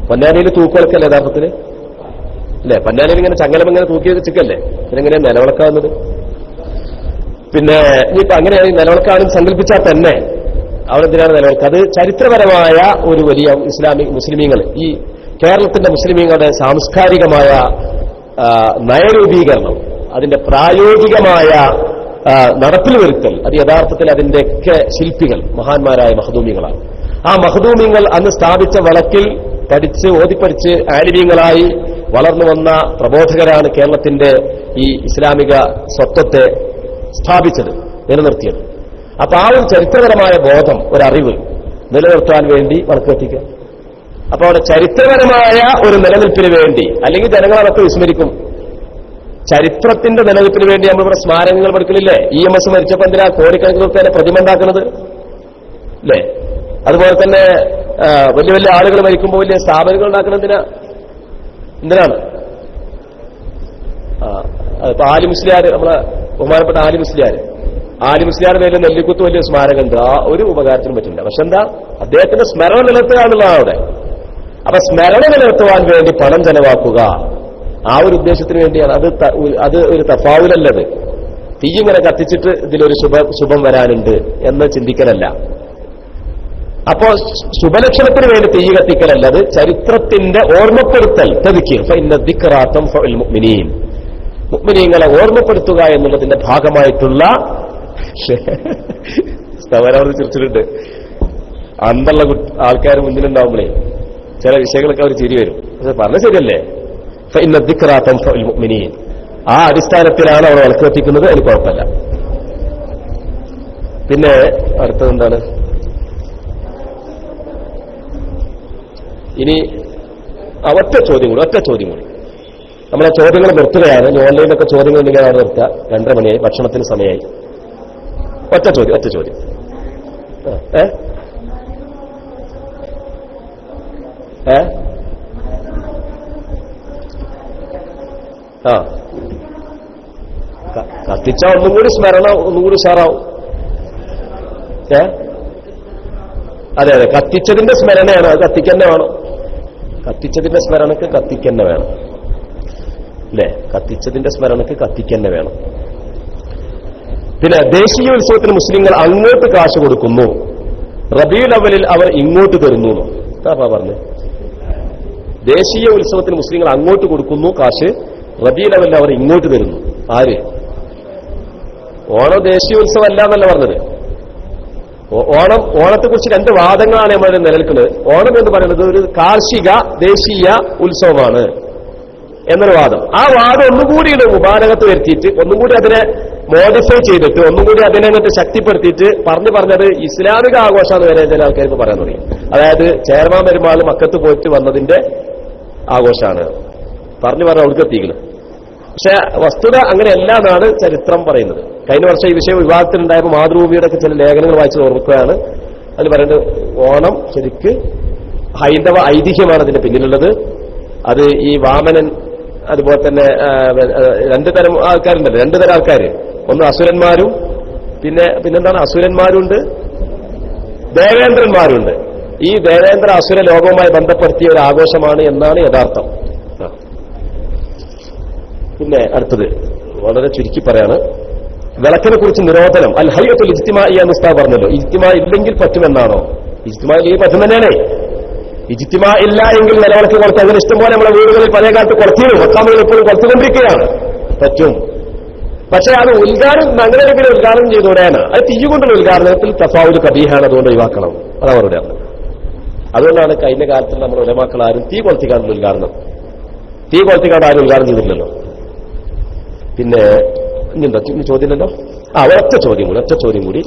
പൊന്നാനിയിൽ തൂക്കുവിളക്കല്ലേ യഥാർത്ഥത്തിൽ അല്ലേ? പൊന്നാനിയിൽ ഇങ്ങനെ ചങ്ങലം ഇങ്ങനെ തൂക്കി വെച്ചിക്കല്ലേ, ഇതിനെങ്ങനെ നിലവിളക്കാവുന്നത്? പിന്നെ ഇനിയിപ്പോ അങ്ങനെയാണെങ്കിൽ നിലവിളക്കാണെന്ന് സങ്കല്പിച്ചാൽ തന്നെ അവിടെ എന്തിനാണ് നിലവിളക്ക്? അത് ചരിത്രപരമായ ഒരു വലിയ മുസ്ലിമീങ്ങൾ, ഈ കേരളത്തിന്റെ മുസ്ലിമീങ്ങളുടെ സാംസ്കാരികമായ നയരൂപീകരണം, അതിന്റെ പ്രായോഗികമായ നടപ്പിൽ വരുത്തൽ, അത് യഥാർത്ഥത്തിൽ അതിന്റെയൊക്കെ ശില്പികൾ മഹാന്മാരായ മഖ്ദൂമികളാണ്. ആ മഖ്ദൂമിങ്ങൾ അന്ന് സ്ഥാപിച്ച വിളക്കിൽ പഠിച്ച് ഓതിപ്പഠിച്ച് ആലിമീങ്ങളായി വളർന്നു വന്ന പ്രബോധകരാണ് കേരളത്തിന്റെ ഈ ഇസ്ലാമിക സ്വത്വത്തെ സ്ഥാപിച്ചത്, നിലനിർത്തിയത്. അപ്പൊ ആ ഒരു ചരിത്രപരമായ ബോധം, ഒരറിവ് നിലനിർത്താൻ വേണ്ടി വിളക്ക് കത്തിക്കുക. അപ്പൊ അവിടെ ചരിത്രപരമായ ഒരു നിലനിൽപ്പിന് വേണ്ടി, അല്ലെങ്കിൽ ജനങ്ങളതൊക്കെ വിസ്മരിക്കും. ചരിത്രത്തിന്റെ നിലനിൽപ്പിന് വേണ്ടി നമ്മളിവിടെ സ്മാരകങ്ങൾ പഠിക്കലില്ലേ? EMS മരിച്ചപ്പോൾ എന്തിനാ കോടിക്കണക്കിന് റുപ്യ പ്രതിമ ഉണ്ടാക്കുന്നത് അല്ലേ? അതുപോലെ തന്നെ വലിയ വലിയ ആളുകൾ മരിക്കുമ്പോൾ വലിയ സ്ഥാപനങ്ങൾ ഉണ്ടാക്കുന്നത് എന്തിനാണ്? ഇപ്പൊ ആലി മുസ്ലിയാർ, നമ്മളെ ബഹുമാനപ്പെട്ട ആലി മുസ്ലിയാർ പേരിൽ നെല്ലിക്കുത്ത് വലിയ സ്മാരകമുണ്ട്. ആ ഒരു ഉപകാരത്തിനും പറ്റില്ല. പക്ഷെ എന്താ, അദ്ദേഹത്തിന്റെ സ്മരണ നിലനിർത്തുക എന്നുള്ളതാണ് അവിടെ. അപ്പൊ സ്മരണ നിലനിർത്തുവാൻ വേണ്ടി പണം ചെലവാക്കുക, ആ ഒരു ഉദ്ദേശത്തിന് വേണ്ടിയാണ്. അത് ഒരു തഫാവുലല്ലത്. തീ ഇങ്ങനെ കത്തിച്ചിട്ട് ഇതിലൊരു ശുഭം വരാനുണ്ട് എന്ന് ചിന്തിക്കലല്ല. അപ്പോ ശുഭലക്ഷണത്തിന് വേണ്ടി തീ കത്തിക്കലല്ല, അത് ചരിത്രത്തിന്റെ ഓർമ്മപ്പെടുത്തൽ. മുഅ്മിനീങ്ങളെ ഓർമ്മപ്പെടുത്തുക എന്നുള്ളതിന്റെ ഭാഗമായിട്ടുള്ള സ്ഥവരവർ ചിരിച്ചിട്ടുണ്ട്. അന്നുള്ള ആൾക്കാർ മുന്നിലുണ്ടാവുമ്പോഴേ ചില വിഷയങ്ങളൊക്കെ അവർ ചിരി വരും. പറഞ്ഞ ശരിയല്ലേ? فإن الذكرى تنفع المؤمنين. ആ അടിസ്ഥാനത്തിലാണ് അവർ വിളക്ക് കത്തിക്കുന്നത്. അതിന് കുഴപ്പമില്ല. പിന്നെ അടുത്തത് എന്താണ്? ഇനി ഒറ്റ ചോദ്യം കൂടി. നമ്മളെ ചോദ്യങ്ങൾ നിർത്തുകയാണ്. ഇനി ഓൺലൈനിലൊക്കെ ചോദ്യങ്ങൾ ഉണ്ടെങ്കിൽ അവിടെ നിർത്തുക. 2:30 മണിയായി, ഭക്ഷണത്തിന് സമയമായി. ഒറ്റ ചോദ്യം. കത്തിച്ച ഒന്നും കൂടി സ്മരണ ഒന്നുകൂടി ഉഷാറാവും. അതെ, കത്തിച്ചതിന്റെ സ്മരണയാണ്. അത് കത്തിക്കന്നെ വേണം. കത്തിച്ചതിന്റെ സ്മരണക്ക് കത്തിക്കന്നെ വേണം അല്ലേ? കത്തിച്ചതിന്റെ സ്മരണക്ക് കത്തിക്കന്നെ വേണം. പിന്നെ ദേശീയ ഉത്സവത്തിന് മുസ്ലിങ്ങൾ അങ്ങോട്ട് കാശ് കൊടുക്കുന്നു, റബീഉൽ അവ്വലിൽ അവർ ഇങ്ങോട്ട് തരുന്നു. എന്താ പറഞ്ഞു? ദേശീയ ഉത്സവത്തിന് മുസ്ലിങ്ങൾ അങ്ങോട്ട് കൊടുക്കുന്നു കാശ്, റബീഉൽ അവ്വലിൽ അവർ ഇങ്ങോട്ട് തരുന്നു. ആര്? ഓണം ദേശീയ ഉത്സവം അല്ല എന്നല്ല പറഞ്ഞത്. ഓണത്തെക്കുറിച്ച് 2 വാദങ്ങളാണ് നമ്മൾ നിലനിൽക്കുന്നത്. ഓണം എന്ന് പറയുന്നത് ഒരു കാർഷിക ദേശീയ ഉത്സവമാണ് എന്നൊരു വാദം. ആ വാദം ഒന്നുകൂടി മുബാലകത്ത് വരുത്തിയിട്ട് ഒന്നുകൂടി അതിനെ മോഡിഫൈ ചെയ്തിട്ട് ഒന്നുകൂടി അതിനെ അങ്ങോട്ട് ശക്തിപ്പെടുത്തിയിട്ട് പറഞ്ഞത് ഇസ്ലാമിക ആഘോഷമാണ് വരെ ചില ആൾക്കാർക്ക് പറയാൻ തുടങ്ങി. അതായത് ചെയർമാൻ പെരുമാൾ മക്കത്ത് പോയിട്ട് വന്നതിന്റെ ആഘോഷമാണ് പറഞ്ഞു അവിടേക്ക് എത്തിക്കുന്നത്. പക്ഷെ വസ്തുത അങ്ങനെയല്ല എന്നാണ് ചരിത്രം പറയുന്നത്. കഴിഞ്ഞ വർഷം ഈ വിഷയം വിവാദത്തിലുണ്ടായപ്പോൾ മാതൃഭൂമിയുടെ ഒക്കെ ചില ലേഖനങ്ങൾ വായിച്ച് ഓർക്കുകയാണ്. അതിൽ പറയുന്നത് ഓണം ശരിക്ക് ഹൈന്ദവ ഐതിഹ്യമാണ് അതിന്റെ പിന്നിലുള്ളത്. അത് ഈ വാമനൻ, അതുപോലെ തന്നെ 2 തരം ആൾക്കാരുണ്ടല്ലോ, 2 തരം ആൾക്കാർ. ഒന്ന് അസുരന്മാരും പിന്നെന്താണ് അസുരന്മാരുണ്ട്, ദേവേന്ദ്രന്മാരുണ്ട്. ഈ ദേവേന്ദ്ര അസുര ലോകവുമായി ബന്ധപ്പെടുത്തിയ ഒരു ആഘോഷമാണ് എന്നാണ് യഥാർത്ഥം. പിന്നെ അടുത്തത് വളരെ ചുരുക്കി പറയാണ്. വിളക്കിനെ കുറിച്ച് നിരോധനം. അൽ ഹയ്യത്തുൽ ഇജ്തിമാഇ എന്ന് ഉസ്താദ് പറഞ്ഞല്ലോ. ഇജ്തിമാ ഇല്ലെങ്കിൽ പറ്റുമെന്നാണോ? ഇജ്തിമാ ഈ പറ്റും തന്നെയാണ്. ഇജ്തിമാ ഇല്ല എങ്കിൽ നിലവിളക്ക് കുറച്ച് അങ്ങനെ ഇഷ്ടംപോലെ നമ്മളെ വീടുകളിൽ പഴയ കാലത്ത് കുറച്ചിരും, മക്കാമുകൾ ഇപ്പോഴും കുറച്ചുകൊണ്ടിരിക്കുകയാണ്. പറ്റും. പക്ഷെ അത് അങ്ങനെ ഒരു ഉദ്ഘാടനം ചെയ്തുകൂടെയാണ്. അത് തീയുകൊണ്ടുള്ള ഉദ്ഘാടനത്തിൽ തഫാവുൽ കബീഹാണ്, അതുകൊണ്ട് ഒഴിവാക്കണം. അത് അവരുടെ. അതുകൊണ്ടാണ് കഴിഞ്ഞ കാലത്തിൽ നമ്മുടെ ഉലമാക്കൾ ആരും തീ കൊളുത്തിക്കാണ്ടുള്ള ഉദ്ഘാടനം ആരും ഉദ്ഘാടനം ചെയ്തിട്ടില്ലല്ലോ. പിന്നെ ഇനിയുണ്ടോ ചോദ്യമില്ലല്ലോ? ഒറ്റ ചോദ്യം കൂടി.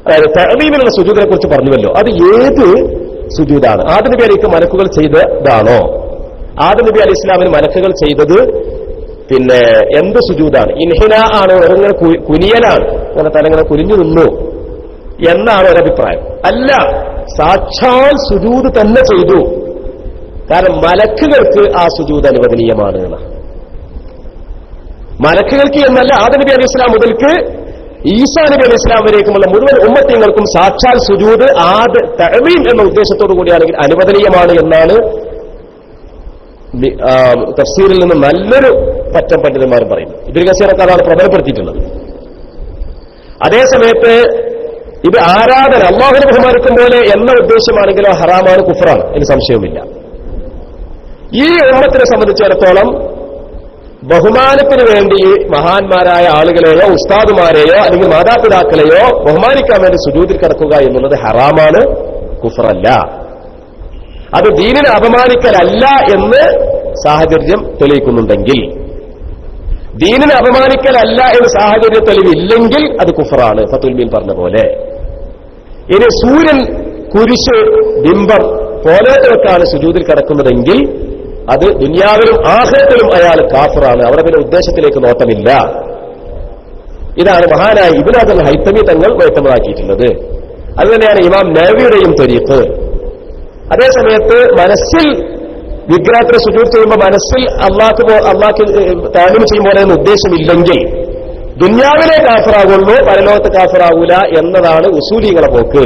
അതായത് തഅലീമിനുള്ള സുജൂദിനെ കുറിച്ച് പറഞ്ഞുവല്ലോ. അത് ഏത് സുജൂദാണ്? ആദം നബി അലൈഹിക്ക് മലക്കുകൾ ചെയ്തതാണോ? ആദം നബി അലൈഹി ഇസ്ലാമിന് മലക്കുകൾ ചെയ്തത് പിന്നെ എന്ത് സുജൂദാണ്? ഇൻഹിന ആണോ? ഇങ്ങനെ കുനിയലാണ്, അങ്ങനെ തലങ്ങനെ കുനിഞ്ഞു നിന്നു എന്നാണ് ഒരഭിപ്രായം. അല്ല, സാക്ഷാൽ സുജൂദ് തന്നെ ചെയ്തു. കാരണം മലക്കുകൾക്ക് ആ സുജൂദ് അനുവദനീയമാണ് എന്നാണ്. മലക്കുകൾക്ക് എന്നല്ല, ആദം നബി അലൈഹി ഇസ്ലാം മുതൽക്ക് ഈസാ നബി അലൈഹി ഇസ്ലാം വരേക്കുമുള്ള മുഴുവൻ ഉമ്മത്തിങ്ങൾക്കും സാക്ഷാൽ സുജൂദ് തഅലീം എന്ന ഉദ്ദേശത്തോടു കൂടിയാണെങ്കിൽ അനുവദനീയമാണ് എന്നാണ് തഫ്സീറിൽ നിന്ന് നല്ലൊരു പറ്റം പണ്ഡിതന്മാരും പറയുന്നു. ഇബ്നു കസീറൊക്കെ അതാണ് പ്രബലപ്പെടുത്തിയിട്ടുള്ളത്. അതേസമയത്ത് ഇത് ആരാധന അല്ലാഹുവിനെ ബഹുമാനിക്കും പോലെ എന്ന ഉദ്ദേശമാണെങ്കിലോ ഹറാമാണ്, കുഫ്റാണ്, അതിന് സംശയവുമില്ല. ഈ ഉമ്മത്തിനെ സംബന്ധിച്ചിടത്തോളം ബഹുമാനത്തിന് വേണ്ടി മഹാന്മാരായ ആളുകളെയോ ഉസ്താദുമാരെയോ അല്ലെങ്കിൽ മാതാപിതാക്കളെയോ ബഹുമാനിക്കാൻ വേണ്ടി സുജൂദിൽ കിടക്കുക എന്നുള്ളത് ഹറാമാണ്, കുഫ്റല്ല. അത് ദീനിനെ അപമാനിക്കലല്ല എന്ന് സാഹചര്യം തെളിയിക്കുന്നുണ്ടെങ്കിൽ, ദീനിനെ അപമാനിക്കലല്ല എന്ന് സാഹചര്യ തെളിവില്ലെങ്കിൽ അത് കുഫറാണ്, ഫത്തുൽ മീൻ പറഞ്ഞ പോലെ. ഇനി സൂര്യൻ, കുരിശ്, ബിംബം പോലെയൊക്കെയാണ് സുജൂദിൽ കിടക്കുന്നതെങ്കിൽ അത് ദുനിയാവിലും ആഖിറത്തിലും അയാൾ കാഫിറാണ്. അവിടെ പിന്നെ ഉദ്ദേശത്തിലേക്ക് നോട്ടമില്ല. ഇതാണ് മഹാനായ ഇബ്നു അൽ ഹൈതമി തങ്ങൾ വ്യക്തമാക്കിയിട്ടുള്ളത്. അതുതന്നെയാണ് ഇമാം നവവിയുടെയും തരീഖ്. അതേസമയത്ത് മനസ്സിൽ വിഗ്രഹത്തിന് സുജൂദ് ചെയ്യുമ്പോൾ മനസ്സിൽ അള്ളാഹ്ക്ക് താലീം ചെയ്യുമ്പോൾ എന്ന ഉദ്ദേശമില്ലെങ്കിൽ ദുനിയാവിലെ കാഫിറാകുള്ളൂ, പരലോകത്ത് കാഫിറാകൂല എന്നതാണ് ഉസൂലികളെ പോക്ക്.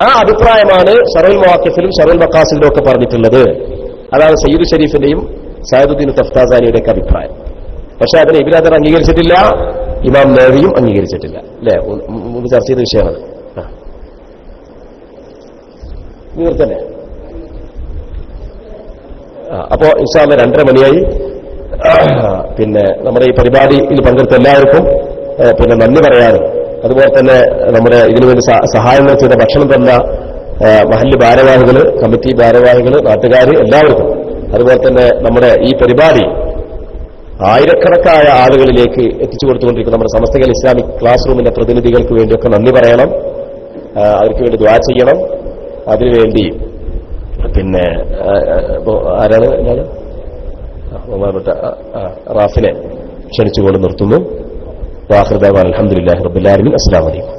ആ അഭിപ്രായമാണ് ശറഉൽ മവാഖിഫിലും ശറഉൽ മഖാസിദിലും ഒക്കെ പറഞ്ഞിട്ടുള്ളത്. അതാണ് സയ്യിദ് ഷരീഫിന്റെയും സയദുദ്ദീൻ തഫ്താസാനിയുടെ ഒക്കെ അഭിപ്രായം. പക്ഷെ അതിനെ ഇബ്നു ഹജർ അംഗീകരിച്ചിട്ടില്ല, ഇമാം നവവിയും അംഗീകരിച്ചിട്ടില്ല. അല്ലെ, മുമ്പ് ചർച്ച ചെയ്ത വിഷയമാണ്. തന്നെ അപ്പോ ഇൻഷാ അല്ലാഹ് 2:30 മണിയായി. പിന്നെ നമ്മുടെ ഈ പരിപാടിയിൽ പങ്കെടുത്ത എല്ലാവർക്കും പിന്നെ നന്ദി പറയാനും, അതുപോലെ തന്നെ നമ്മുടെ ഇതിനുവേണ്ടി സഹായങ്ങൾ ചെയ്ത ഭക്ഷണം തന്ന മഹല്ല് ഭാരവാഹികൾ, കമ്മിറ്റി ഭാരവാഹികൾ, നാട്ടുകാർ എല്ലാവർക്കും, അതുപോലെ തന്നെ നമ്മുടെ ഈ പരിപാടി ആയിരക്കണക്കായ ആളുകളിലേക്ക് എത്തിച്ചു കൊടുത്തുകൊണ്ടിരിക്കുന്ന നമ്മുടെ സമസ്തകൾ ഇസ്ലാമിക് ക്ലാസ് റൂമിന്റെ പ്രതിനിധികൾക്ക് വേണ്ടിയൊക്കെ നന്ദി പറയണം, അവർക്ക് വേണ്ടി ദുആ ചെയ്യണം. അതിനുവേണ്ടി പിന്നെ ആരാണ് റാഫിനെ ക്ഷണിച്ചുകൊണ്ട് നിർത്തുന്നു. വാഹിർ ദഅ്വാനാ അൽഹംദുലില്ലാഹി റബ്ബിൽ ആലമീൻ. അസ്സലാമു അലൈക്കും.